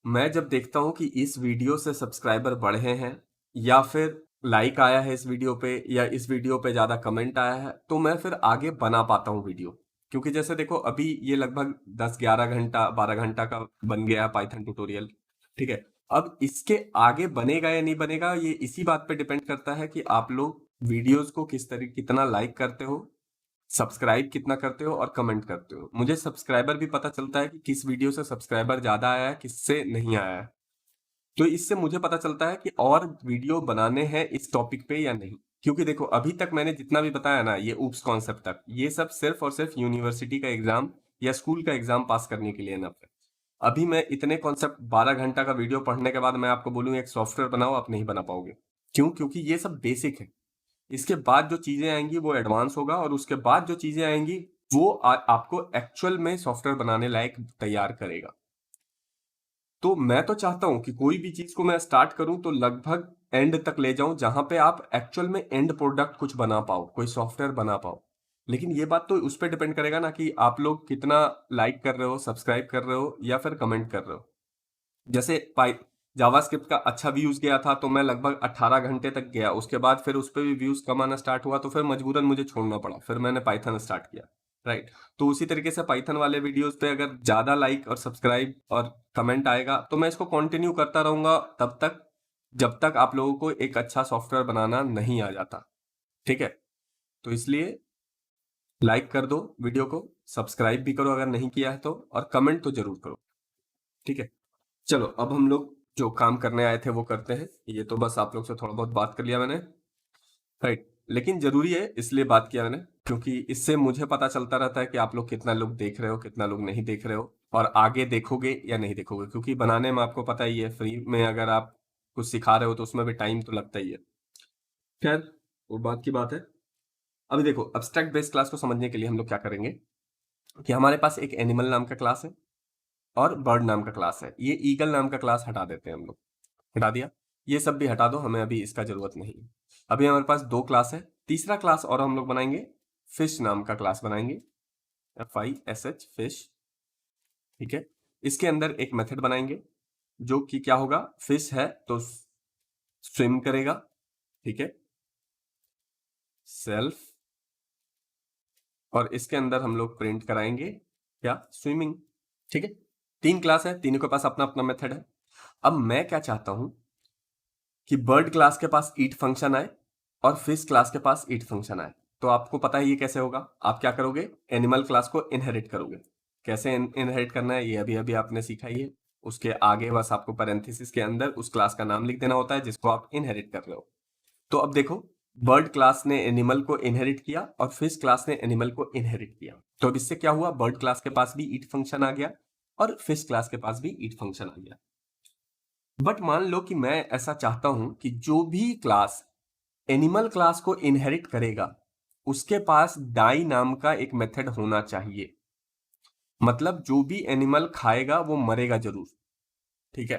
मैं जब देखता हूं कि इस वीडियो से सब्सक्राइबर बढ़े हैं या फिर लाइक आया है इस वीडियो पे या इस वीडियो पे ज्यादा कमेंट आया है, तो मैं फिर आगे बना पाता हूँ वीडियो। क्योंकि जैसे देखो अभी ये लगभग 10-11 घंटा 12 घंटा का बन गया पाइथन ट्यूटोरियल, ठीक है। अब इसके आगे बनेगा या नहीं बनेगा ये इसी बात पे डिपेंड करता है कि आप लोग वीडियोस को किस तरह कितना लाइक करते हो, सब्सक्राइब कितना करते हो और कमेंट करते हो। मुझे सब्सक्राइबर भी पता चलता है कि किस वीडियो से सब्सक्राइबर ज्यादा आया है, किससे नहीं आया है। तो इससे मुझे पता चलता है कि और वीडियो बनाने हैं इस टॉपिक पे या नहीं। क्योंकि देखो अभी तक मैंने जितना भी बताया ना, ये ऊप्स कॉन्सेप्ट तक, ये सब सिर्फ और सिर्फ यूनिवर्सिटी का एग्जाम या स्कूल का एग्जाम पास करने के लिए ना। अभी मैं इतने कॉन्सेप्ट 12 घंटा का वीडियो पढ़ने के बाद मैं आपको बोलूं एक सॉफ्टवेयर बनाओ, आप नहीं बना पाओगे। क्यों? क्योंकि ये सब बेसिक है। इसके बाद जो चीजें आएंगी वो एडवांस होगा और उसके बाद जो चीजें आएंगी वो आपको एक्चुअल में सॉफ्टवेयर बनाने लायक तैयार करेगा। तो मैं तो चाहता हूं कि कोई भी चीज को मैं स्टार्ट करूं तो लगभग एंड तक ले जाऊं, जहां पे आप एक्चुअल में एंड प्रोडक्ट कुछ बना पाओ, कोई सॉफ्टवेयर बना पाओ। लेकिन ये बात तो उस पर डिपेंड करेगा ना कि आप लोग कितना लाइक कर रहे हो, सब्सक्राइब कर रहे हो या फिर कमेंट कर रहे हो। जैसे पाई जावास्क्रिप्ट का अच्छा व्यूज गया था तो मैं लगभग 18 घंटे तक गया, उसके बाद फिर उस पर भी व्यूज कम आना स्टार्ट हुआ तो फिर मजबूरन मुझे छोड़ना पड़ा, फिर मैंने पाइथन स्टार्ट किया। राइट। तो उसी तरीके से पाइथन वाले वीडियोस पे अगर ज्यादा लाइक और सब्सक्राइब और कमेंट आएगा तो मैं इसको कंटिन्यू करता रहूंगा तब तक जब तक आप लोगों को एक अच्छा सॉफ्टवेयर बनाना नहीं आ जाता। ठीक है। तो इसलिए लाइक कर दो वीडियो को, सब्सक्राइब भी करो अगर नहीं किया है तो, और कमेंट तो जरूर करो। ठीक है। चलो अब हम लोग जो काम करने आए थे वो करते हैं। ये तो बस आप लोग से थोड़ा बहुत बात कर लिया मैंने, राइट। लेकिन जरूरी है इसलिए बात किया मैंने क्योंकि इससे मुझे पता चलता रहता है कि आप लोग कितना लोग देख रहे हो, कितना लोग नहीं देख रहे हो, और आगे देखोगे या नहीं देखोगे। क्योंकि बनाने में आपको पता ही है, फ्री में अगर आप कुछ सिखा रहे हो तो उसमें भी टाइम तो लगता ही है। खैर, वो बात की बात है। अभी देखो अब्स्ट्रैक्ट बेस क्लास को समझने के लिए हम लोग क्या करेंगे कि हमारे पास एक एनिमल नाम का क्लास है और बर्ड नाम का क्लास है। ये ईगल नाम का क्लास हटा देते हैं हम लोग। हटा दिया। ये सब भी हटा दो, हमें अभी इसका जरूरत नहीं है। अभी हमारे पास दो क्लास है, तीसरा क्लास और हम लोग बनाएंगे, फिश नाम का क्लास बनाएंगे, FISH फिश। ठीक है। इसके अंदर एक मेथड बनाएंगे जो कि क्या होगा, फिश है तो स्विम करेगा। ठीक है। सेल्फ, और इसके अंदर हम लोग प्रिंट कराएंगे क्या, स्विमिंग। ठीक है। तीन क्लास है, तीनों के पास अपना अपना मेथड है। अब मैं क्या चाहता हूं कि बर्ड क्लास के पास ईट फंक्शन आए और फिश क्लास के पास ईट फंक्शन आए। तो आपको पता है ये कैसे होगा, आप क्या करोगे, एनिमल क्लास को इनहेरिट करोगे। कैसे इनहेरिट करना है ये अभी अभी आपने सीखा ही है। उसके आगे बस आपको पैरेंथेसिस के अंदर उस क्लास का नाम लिख देना होता है जिसको आप इनहेरिट कर रहे हो। तो अब देखो, बर्ड क्लास ने एनिमल को इनहेरिट किया और फिश क्लास ने एनिमल को इनहेरिट किया। तो अब इससे क्या हुआ, बर्ड क्लास के पास भी ईट फंक्शन आ गया और फिश क्लास के पास भी ईट फंक्शन आ गया। बट मान लो कि मैं ऐसा चाहता हूं कि जो भी क्लास एनिमल क्लास को इनहेरिट करेगा उसके पास डाई नाम का एक मेथड होना चाहिए। मतलब जो भी एनिमल खाएगा वो मरेगा जरूर, ठीक है।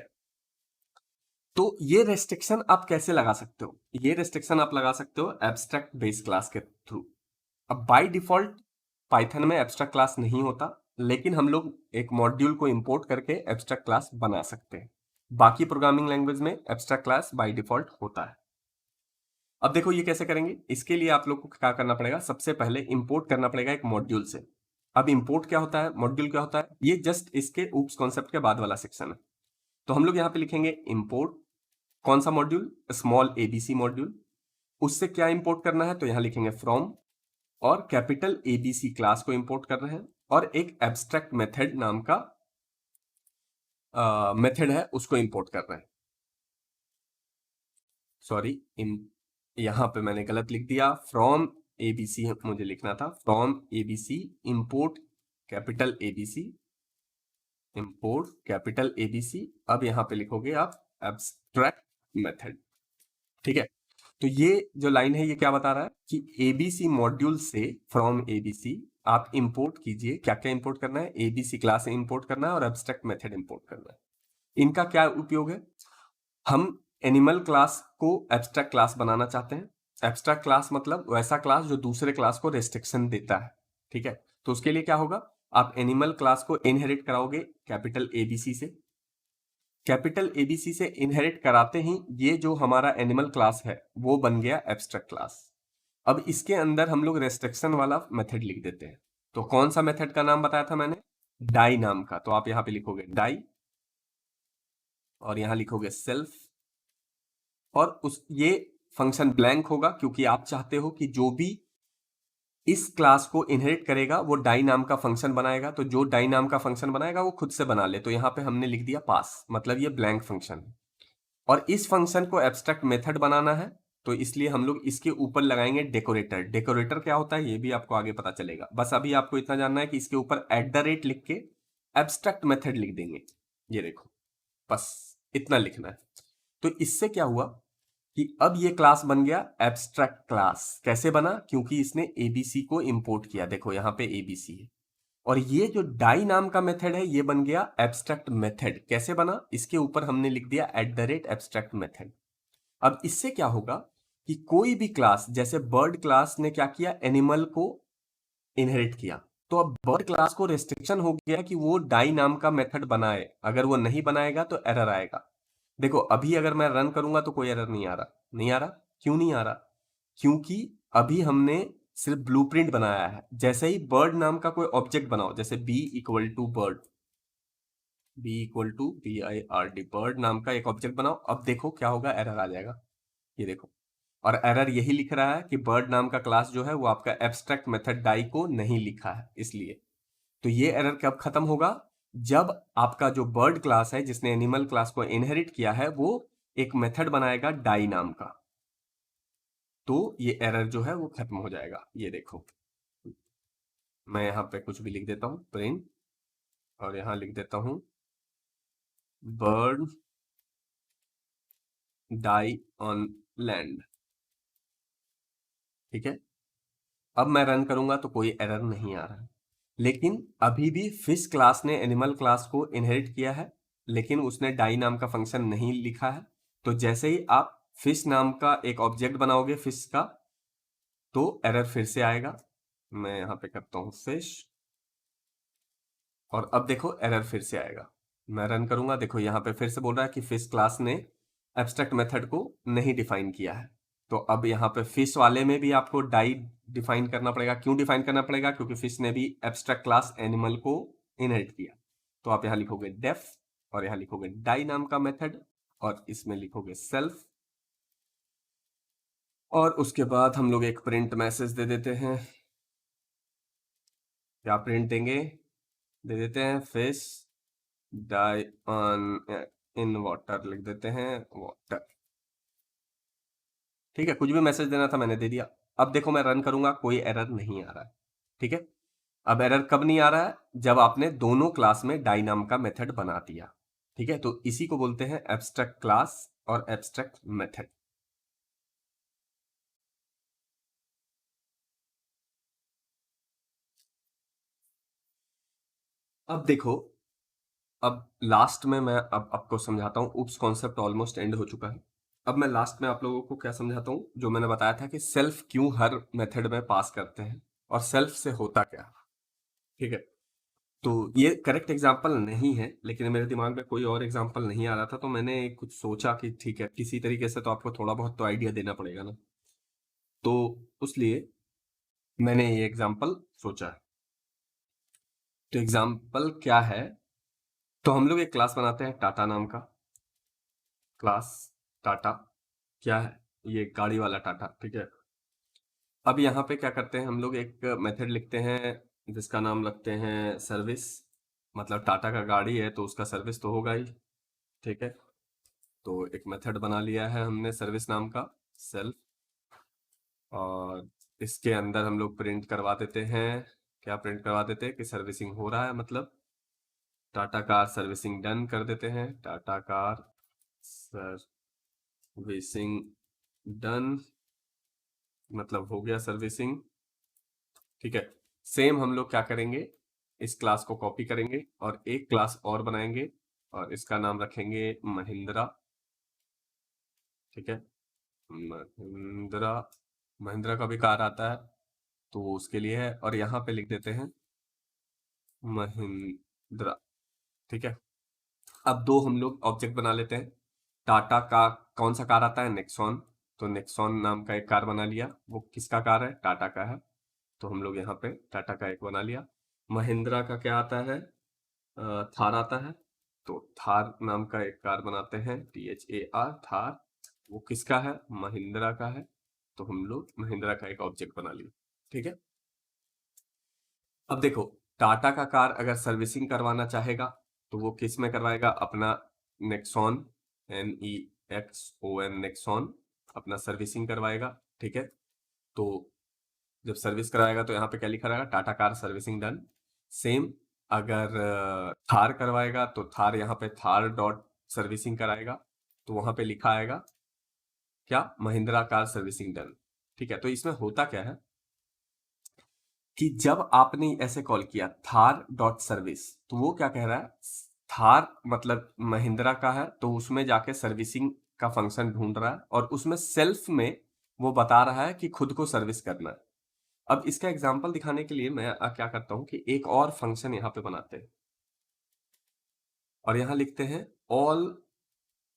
तो ये रेस्ट्रिक्शन आप कैसे लगा सकते हो? ये रेस्ट्रिक्शन आप लगा सकते हो एब्स्ट्रैक्ट बेस क्लास के थ्रू। अब बाय डिफॉल्ट पाइथन में एब्स्ट्रैक्ट क्लास नहीं होता, लेकिन हम लोग एक मॉड्यूल को इंपोर्ट करके एब्स्ट्रैक्ट क्लास बना सकते हैं। बाकी प्रोग्रामिंग लैंग्वेज में एब्स्ट्रैक्ट क्लास बाय डिफॉल्ट होता है। अब देखो ये कैसे करेंगे। इसके लिए आप लोग को क्या करना पड़ेगा, सबसे पहले इंपोर्ट करना पड़ेगा एक मॉड्यूल से। अब इंपोर्ट क्या होता है, मॉड्यूल क्या होता है, ये जस्ट इसके ऊप्स कॉन्सेप्ट के बाद वाला सेक्शन है। तो हम लोग यहाँ पे लिखेंगे इंपोर्ट कौन सा मॉड्यूल, स्मॉल एबीसी मॉड्यूल। उससे क्या इंपोर्ट करना है, तो यहां लिखेंगे फ्रॉम, और कैपिटल एबीसी क्लास को इंपोर्ट कर रहे हैं, और एक एब्स्ट्रैक्ट मेथड नाम का मेथड है उसको इंपोर्ट कर रहे हैं। सॉरी, यहां पे मैंने गलत लिख दिया, फ्रॉम एबीसी मुझे लिखना था, from ABC import capital ABC, import capital ABC. अब यहां पे लिखोगे आप एब्स्ट्रैक्ट मेथड, ठीक है। तो ये जो लाइन है ये क्या बता रहा है कि एबीसी मॉड्यूल से फ्रॉम एबीसी आप इंपोर्ट कीजिए। क्या क्या इंपोर्ट करना है, एबीसी क्लास इंपोर्ट करना है और एब्स्ट्रैक्ट मेथड इंपोर्ट करना है। इनका क्या उपयोग है, हम एनिमल क्लास को एब्स्ट्रैक्ट क्लास बनाना चाहते हैं। एब्स्ट्रैक्ट क्लास मतलब वैसा क्लास जो दूसरे क्लास को रेस्ट्रिक्शन देता है, ठीक है। तो उसके लिए क्या होगा, आप एनिमल क्लास को इनहेरिट कराओगे कैपिटल एबीसी से। कैपिटल एबीसी से इनहेरिट कराते ही ये जो हमारा एनिमल क्लास है वो बन गया एब्स्ट्रैक्ट क्लास। अब इसके अंदर हम लोग रेस्ट्रिक्शन वाला मेथड लिख देते हैं। तो कौन सा मेथड का नाम बताया था मैंने, डाई नाम का। तो आप यहां पे लिखोगे डाई, और यहां लिखोगे सेल्फ, और उस ये फंक्शन ब्लैंक होगा क्योंकि आप चाहते हो कि जो भी इस क्लास को इनहेरिट करेगा वो डाई नाम का फंक्शन बनाएगा। तो जो डाई नाम का फंक्शन बनाएगा वो खुद से बना ले। तो यहां पे हमने लिख दिया पास, मतलब ये ब्लैंक फंक्शन है। और इस फंक्शन को एब्स्ट्रैक्ट मेथड बनाना है, तो इसलिए हम लोग इसके ऊपर लगाएंगे डेकोरेटर। डेकोरेटर क्या होता है ये भी आपको आगे पता चलेगा, बस अभी आपको इतना जानना है कि इसके ऊपर @ लिख के एब्स्ट्रैक्ट मेथड लिख देंगे। ये देखो, बस इतना लिखना है। तो इससे क्या हुआ कि अब ये क्लास बन गया एब्स्ट्रैक्ट क्लास। कैसे बना, क्योंकि इसने एबीसी को इंपोर्ट किया। देखो यहां पे एबीसी है, और ये जो डाई नाम का मेथड है ये बन गया एब्स्ट्रैक्ट मेथड। कैसे बना, इसके ऊपर हमने लिख दिया @एब्स्ट्रैक्ट मेथड। अब इससे क्या होगा कि कोई भी क्लास, जैसे बर्ड क्लास ने क्या किया, एनिमल को इनहेरिट किया, तो अब बर्ड क्लास को रेस्ट्रिक्शन हो गया कि वो डाई नाम का मेथड बनाए। अगर वो नहीं बनाएगा तो एरर आएगा। देखो अभी अगर मैं रन करूंगा तो कोई एरर नहीं आ रहा। नहीं आ रहा, क्यों नहीं आ रहा, क्योंकि अभी हमने सिर्फ ब्लूप्रिंट बनाया है। जैसे ही बर्ड नाम का कोई ऑब्जेक्ट बनाओ, जैसे b equal to bird, BIRD, bird नाम का एक ऑब्जेक्ट बनाओ। अब देखो क्या होगा, एरर आ जाएगा। ये देखो, और एरर यही लिख रहा है कि बर्ड नाम का क्लास जो है वो आपका एब्स्ट्रैक्ट मेथड डाई को नहीं लिखा है, इसलिए। तो ये एरर कब खत्म होगा, जब आपका जो बर्ड क्लास है जिसने एनिमल क्लास को इनहेरिट किया है वो एक मेथड बनाएगा डाई नाम का, तो ये एरर जो है वो खत्म हो जाएगा। ये देखो, मैं यहां पे कुछ भी लिख देता हूं, प्रिंट, और यहां लिख देता हूं बर्ड डाई ऑन लैंड, ठीक है। अब मैं रन करूंगा तो कोई एरर नहीं आ रहा है। लेकिन अभी भी फिश क्लास ने एनिमल क्लास को इनहेरिट किया है, लेकिन उसने डाई नाम का फंक्शन नहीं लिखा है। तो जैसे ही आप फिश नाम का एक ऑब्जेक्ट बनाओगे फिश का, तो एरर फिर से आएगा। मैं यहां पे करता हूं फिश, और अब देखो एरर फिर से आएगा। मैं रन करूंगा, देखो यहां पे फिर से बोल रहा है कि फिश क्लास ने एब्स्ट्रैक्ट मेथड को नहीं डिफाइन किया है। तो अब यहाँ पे फिश वाले में भी आपको डाई डिफाइन करना पड़ेगा। क्यों डिफाइन करना पड़ेगा, क्योंकि फिश ने भी एब्स्ट्रैक्ट क्लास एनिमल को इनहेरिट किया। तो आप यहाँ लिखोगे डेफ, और यहाँ लिखोगे डाई नाम का मेथड, और इसमें लिखोगे सेल्फ, और उसके बाद हम लोग एक प्रिंट मैसेज दे देते हैं। क्या प्रिंट देंगे, दे देते हैं fish die on in water, लिख देते हैं वाटर, ठीक है। कुछ भी मैसेज देना था मैंने दे दिया। अब देखो मैं रन करूंगा, कोई एरर नहीं आ रहा है, ठीक है। अब एरर कब नहीं आ रहा है? जब आपने दोनों क्लास में डाई नाम का मेथड बना दिया। ठीक है, तो इसी को बोलते हैं एब्स्ट्रैक्ट क्लास और एब्स्ट्रैक्ट मेथड। अब देखो, अब लास्ट में मैं अब आपको समझाता हूँ। उप्स कॉन्सेप्ट ऑलमोस्ट एंड हो चुका है। अब मैं लास्ट में आप लोगों को क्या समझाता हूँ, जो मैंने बताया था कि सेल्फ क्यों हर मेथड में पास करते हैं और सेल्फ से होता क्या। ठीक है, तो ये करेक्ट एग्जाम्पल नहीं है, लेकिन मेरे दिमाग में कोई और एग्जाम्पल नहीं आ रहा था, तो मैंने कुछ सोचा कि ठीक है, किसी तरीके से तो आपको थोड़ा बहुत तो आइडिया देना पड़ेगा ना, तो उसलिए मैंने ये एग्जाम्पल सोचा है। तो एग्जाम्पल क्या है, तो हम लोग एक क्लास बनाते हैं टाटा नाम का क्लास। टाटा क्या है? ये गाड़ी वाला टाटा। ठीक है, अब यहाँ पे क्या करते हैं हम लोग, एक मेथड लिखते हैं जिसका नाम रखते हैं सर्विस। मतलब टाटा का गाड़ी है तो उसका सर्विस तो होगा ही। ठीक है, तो एक मेथड बना लिया है हमने सर्विस नाम का, सेल्फ। और इसके अंदर हम लोग प्रिंट करवा देते हैं, क्या प्रिंट करवा देते हैं कि सर्विसिंग हो रहा है, मतलब टाटा कार सर्विसिंग डन कर देते हैं। टाटा कार सर्विसिंग डन, मतलब हो गया सर्विसिंग। ठीक है, सेम हम लोग क्या करेंगे, इस क्लास को कॉपी करेंगे और एक क्लास और बनाएंगे और इसका नाम रखेंगे महिंद्रा। ठीक है, महिंद्रा, महिंद्रा का भी कार आता है तो उसके लिए है, और यहाँ पे लिख देते हैं महिंद्रा। ठीक है, अब दो हम लोग ऑब्जेक्ट बना लेते हैं। टाटा का कौन सा कार आता है? नेक्सॉन। तो नेक्सॉन नाम का एक कार बना लिया, वो किसका कार है? टाटा का है, तो हम लोग यहाँ पे टाटा का एक बना लिया। महिंद्रा का क्या आता है? थार आता है, तो थार नाम का एक कार बनाते हैं, THAR थार। वो किसका है? महिंद्रा का है, तो हम लोग महिंद्रा का एक ऑब्जेक्ट बना लिए। ठीक है, अब देखो, टाटा का कार अगर सर्विसिंग करवाना चाहेगा तो वो किस में करवाएगा? अपना नेक्सॉन, NEXON नेक्सॉन अपना सर्विसिंग करवाएगा। ठीक है, तो जब सर्विस कराएगा तो यहाँ पे क्या लिखा रहेगा? Tata car servicing done. Same अगर थार करवाएगा तो थार यहाँ पे थार डॉट सर्विसिंग कराएगा, तो वहां पे लिखा आएगा क्या? Mahindra car servicing done. ठीक है, तो इसमें होता क्या है कि जब आपने ऐसे कॉल किया थार डॉट सर्विस, तो वो क्या कह रहा है? थार मतलब महिंद्रा का है, तो उसमें जाके सर्विसिंग का फंक्शन ढूंढ रहा है और उसमें सेल्फ में वो बता रहा है कि खुद को सर्विस करना है। अब इसका एग्जांपल दिखाने के लिए मैं क्या करता हूं कि एक और फंक्शन यहां पे बनाते हैं और यहां लिखते हैं ऑल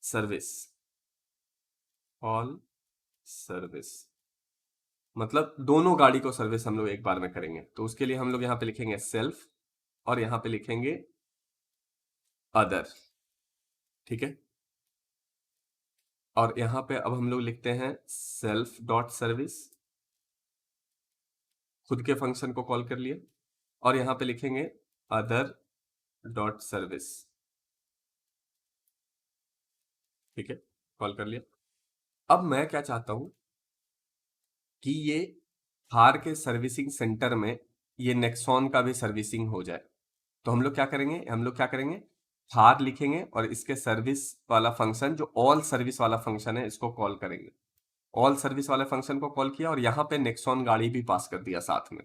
सर्विस। ऑल सर्विस मतलब दोनों गाड़ी को सर्विस हम लोग एक बार में करेंगे, तो उसके लिए हम लोग यहाँ पे लिखेंगे सेल्फ और यहाँ पे लिखेंगे अदर। ठीक है, और यहाँ पे अब हम लोग लिखते हैं सेल्फ डॉट सर्विस, खुद के फंक्शन को कॉल कर लिए, और यहाँ पे लिखेंगे अदर डॉट सर्विस। ठीक है, कॉल कर लिया। अब मैं क्या चाहता हूं कि ये थार के सर्विसिंग सेंटर में ये नेक्सॉन का भी सर्विसिंग हो जाए। तो हम लोग क्या करेंगे, थार लिखेंगे और इसके सर्विस वाला फंक्शन जो ऑल सर्विस वाला फंक्शन है इसको कॉल करेंगे। ऑल सर्विस वाले फंक्शन को कॉल किया और यहाँ पे नेक्सॉन गाड़ी भी पास कर दिया साथ में।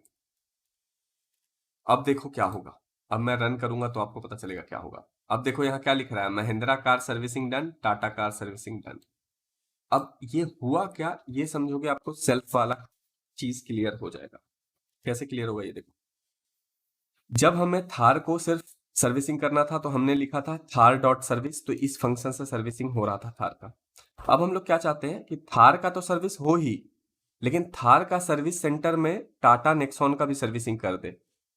अब देखो क्या होगा, अब मैं रन करूंगा तो आपको पता चलेगा क्या होगा। अब देखो यहाँ क्या लिख रहा है? Mahindra car servicing done, Tata car servicing done. अब ये हुआ क्या, ये समझोगे आपको सेल्फ वाला चीज क्लियर हो जाएगा। कैसे क्लियर होगा ये देखो, जब हमें थार को सिर्फ सर्विसिंग करना था तो हमने लिखा था थार डॉट सर्विस, तो इस फंक्शन से सर्विसिंग हो रहा था थार का। अब हम लोग क्या चाहते हैं कि थार का तो सर्विस हो ही, लेकिन थार का सर्विस सेंटर में टाटा नेक्सॉन का भी सर्विसिंग कर दे।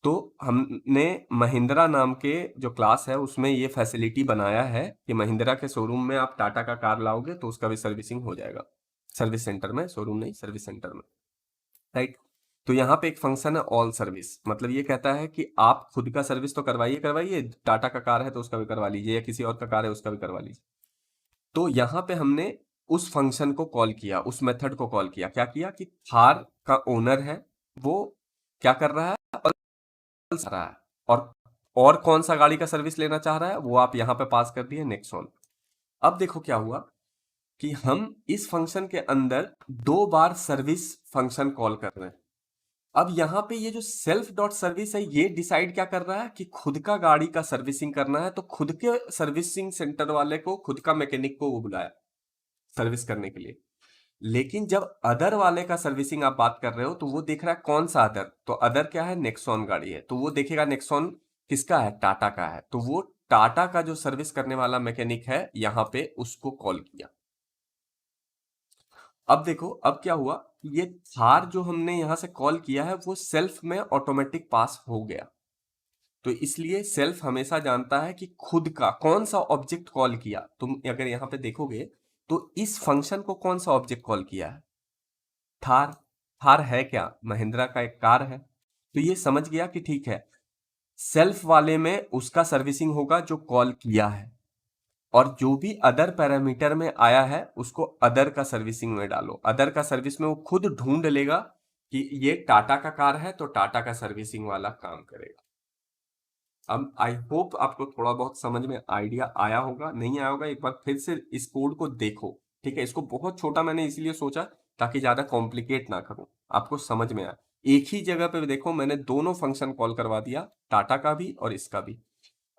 तो हमने महिंद्रा नाम के जो क्लास है उसमें ये फैसिलिटी बनाया है कि महिंद्रा के शोरूम में आप टाटा का कार लाओगे तो उसका भी सर्विसिंग हो जाएगा सर्विस सेंटर में, शोरूम नहीं सर्विस सेंटर में। राइट, तो यहाँ पे एक फंक्शन है ऑल सर्विस, मतलब ये कहता है कि आप खुद का सर्विस तो करवाइए करवाइए, टाटा का कार है तो उसका भी करवा लीजिए या किसी और का कार है उसका भी करवा लीजिए। तो यहाँ पे हमने उस फंक्शन को कॉल किया, उस मेथड को कॉल किया, क्या किया कि थार का ओनर है वो क्या कर रहा है, रहा है, और कौन सा गाड़ी का सर्विस लेना चाह रहा है वो आप यहाँ पे पास कर दिए नेक्सॉन। अब देखो क्या हुआ कि हम इस फंक्शन के अंदर 2 बार सर्विस फंक्शन कॉल कर रहे हैं। अब यहाँ पे ये जो सेल्फ डॉट सर्विस है ये डिसाइड क्या कर रहा है कि खुद का गाड़ी का सर्विसिंग करना है, तो खुद के सर्विसिंग सेंटर वाले को, खुद का मैकेनिक को वो बुलाया सर्विस करने के लिए। लेकिन जब अदर वाले का सर्विसिंग आप बात कर रहे हो तो वो देख रहा है कौन सा अदर, तो अदर क्या है, नेक्सॉन गाड़ी है, तो वो देखेगा नेक्सॉन किसका है, टाटा का है, तो वो टाटा का जो सर्विस करने वाला मैकेनिक है यहाँ पे उसको कॉल किया। अब देखो अब क्या हुआ, ये थार जो हमने यहां से कॉल किया है वो सेल्फ में ऑटोमेटिक पास हो गया। तो इसलिए सेल्फ हमेशा जानता है कि खुद का कौन सा ऑब्जेक्ट कॉल किया। तुम अगर यहां पे देखोगे तो इस फंक्शन को कौन सा ऑब्जेक्ट कॉल किया है, थार। थार है क्या, महिंद्रा का एक कार है, तो ये समझ गया कि ठीक है सेल्फ वाले में उसका सर्विसिंग होगा जो कॉल किया है, और जो भी अदर पैरामीटर में आया है उसको अदर का सर्विसिंग में डालो। अदर का सर्विस में वो खुद ढूंढ लेगा कि ये टाटा का कार है तो टाटा का सर्विसिंग वाला काम करेगा। अब आई होप आपको थोड़ा बहुत समझ में आइडिया आया होगा, नहीं आया होगा एक बार फिर से इस कोड को देखो, ठीक है। इसको बहुत छोटा मैंने इसलिए सोचा ताकि ज्यादा कॉम्प्लिकेट ना करूं, आपको समझ में आए। एक ही जगह पे देखो मैंने दोनों फंक्शन कॉल करवा दिया, टाटा का भी और इसका भी।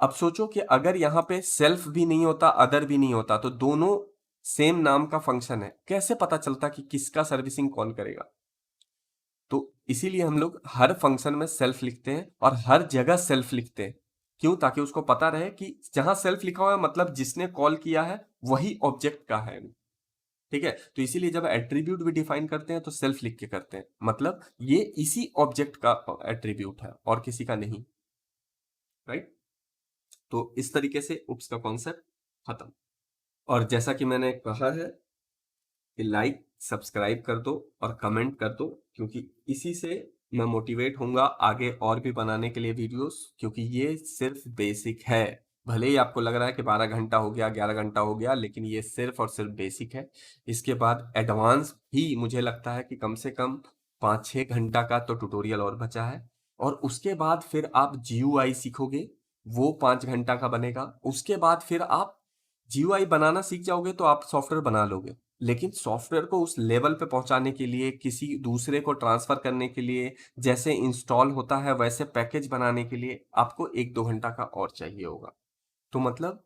अब सोचो कि अगर यहाँ पे सेल्फ भी नहीं होता अदर भी नहीं होता तो दोनों सेम नाम का फंक्शन है, कैसे पता चलता कि किसका सर्विसिंग कॉल करेगा। तो इसीलिए हम लोग हर फंक्शन में सेल्फ लिखते हैं और हर जगह सेल्फ लिखते हैं। क्यों, ताकि उसको पता रहे कि जहां सेल्फ लिखा हुआ है मतलब जिसने कॉल किया है वही ऑब्जेक्ट का है, ठीक है। तो इसीलिए जब एट्रीब्यूट भी डिफाइन करते हैं तो सेल्फ लिख के करते हैं, मतलब ये इसी ऑब्जेक्ट का एट्रीब्यूट है और किसी का नहीं, राइट। तो इस तरीके से उप्स का कॉन्सेप्ट खत्म। और जैसा कि मैंने कहा है कि लाइक सब्सक्राइब कर दो और कमेंट कर दो, क्योंकि इसी से मैं मोटिवेट होऊंगा आगे और भी बनाने के लिए वीडियोस, क्योंकि ये सिर्फ बेसिक है। भले ही आपको लग रहा है कि 12 घंटा हो गया 11 घंटा हो गया, लेकिन ये सिर्फ और सिर्फ बेसिक है। इसके बाद एडवांस भी मुझे लगता है कि कम से कम 5-6 घंटा का तो ट्यूटोरियल और बचा है। और उसके बाद फिर आप GUI सीखोगे, वो 5 घंटा का बनेगा। उसके बाद फिर आप GUI बनाना सीख जाओगे तो आप सॉफ्टवेयर बना लोगे। लेकिन सॉफ्टवेयर को उस लेवल पे पहुंचाने के लिए, किसी दूसरे को ट्रांसफर करने के लिए, जैसे इंस्टॉल होता है वैसे पैकेज बनाने के लिए आपको 1-2 घंटा का और चाहिए होगा। तो मतलब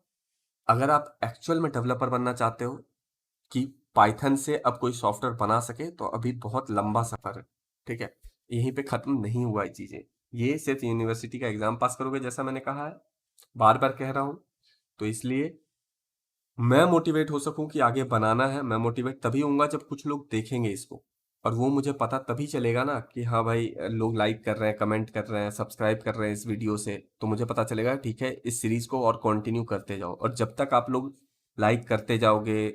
अगर आप एक्चुअल में डेवलपर बनना चाहते हो कि पाइथन से अब कोई सॉफ्टवेयर बना सके, तो अभी बहुत लंबा सफर है, ठीक है। यहीं पे खत्म नहीं हुआ ये चीजें। ये सिर्फ यूनिवर्सिटी का एग्जाम पास करोगे, जैसा मैंने कहा है, बार बार कह रहा हूं। तो इसलिए मैं मोटिवेट हो सकूं कि आगे बनाना है, मैं मोटिवेट तभी होऊंगा जब कुछ लोग देखेंगे इसको, और वो मुझे पता तभी चलेगा ना कि हाँ भाई लोग लाइक कर रहे हैं, कमेंट कर रहे हैं, सब्सक्राइब कर रहे हैं इस वीडियो से, तो मुझे पता चलेगा ठीक है इस सीरीज को और कंटिन्यू करते जाओ। और जब तक आप लोग लाइक करते जाओगे,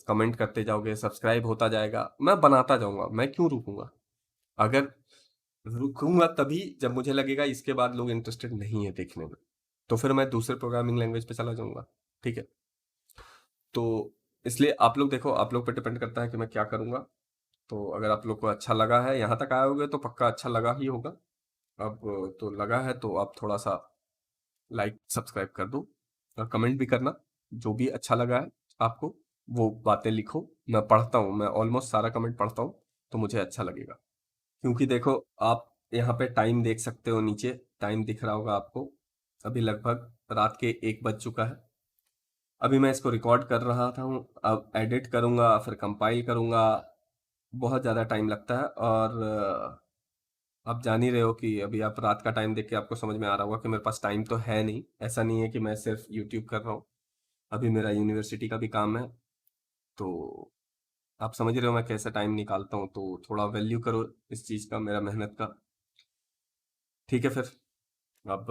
कमेंट करते जाओगे, सब्सक्राइब होता जाएगा, मैं बनाता जाऊंगा, मैं क्यों रुकूंगा। अगर रुकूंगा तभी जब मुझे लगेगा इसके बाद लोग इंटरेस्टेड नहीं है देखने में, तो फिर मैं दूसरे प्रोग्रामिंग लैंग्वेज पे चला जाऊंगा, ठीक है। तो इसलिए आप लोग देखो, आप लोग पे डिपेंड करता है कि मैं क्या करूंगा। तो अगर आप लोग को अच्छा लगा है, यहाँ तक आए होगे तो पक्का अच्छा लगा ही होगा। अब तो लगा है तो आप थोड़ा सा लाइक सब्सक्राइब कर दो और कमेंट भी करना, जो भी अच्छा लगा है आपको वो बातें लिखो। मैं पढ़ता हूँ, मैं ऑलमोस्ट सारा कमेंट पढ़ता हूँ, तो मुझे अच्छा लगेगा। क्योंकि देखो आप यहाँ पे टाइम देख सकते हो, नीचे टाइम दिख रहा होगा आपको, अभी लगभग रात के 1 बज चुका है। अभी मैं इसको रिकॉर्ड कर रहा था हूँ, अब एडिट करूँगा फिर कंपाइल करूँगा, बहुत ज़्यादा टाइम लगता है। और आप जान ही रहे हो कि अभी आप रात का टाइम देख के आपको समझ में आ रहा होगा कि मेरे पास टाइम तो है नहीं। ऐसा नहीं है कि मैं सिर्फ यूट्यूब कर रहा हूँ, अभी मेरा यूनिवर्सिटी का भी काम है। तो आप समझ रहे हो मैं कैसे टाइम निकालता हूँ, तो थोड़ा वैल्यू करो इस चीज़ का, मेरा मेहनत का, ठीक है। फिर अब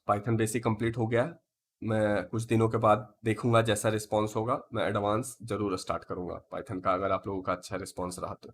पाइथन बेसिक कंप्लीट हो गया है। मैं कुछ दिनों के बाद देखूंगा, जैसा रिस्पॉन्स होगा मैं एडवांस जरूर स्टार्ट करूंगा पाइथन का, अगर आप लोगों का अच्छा रिस्पॉन्स रहा तो।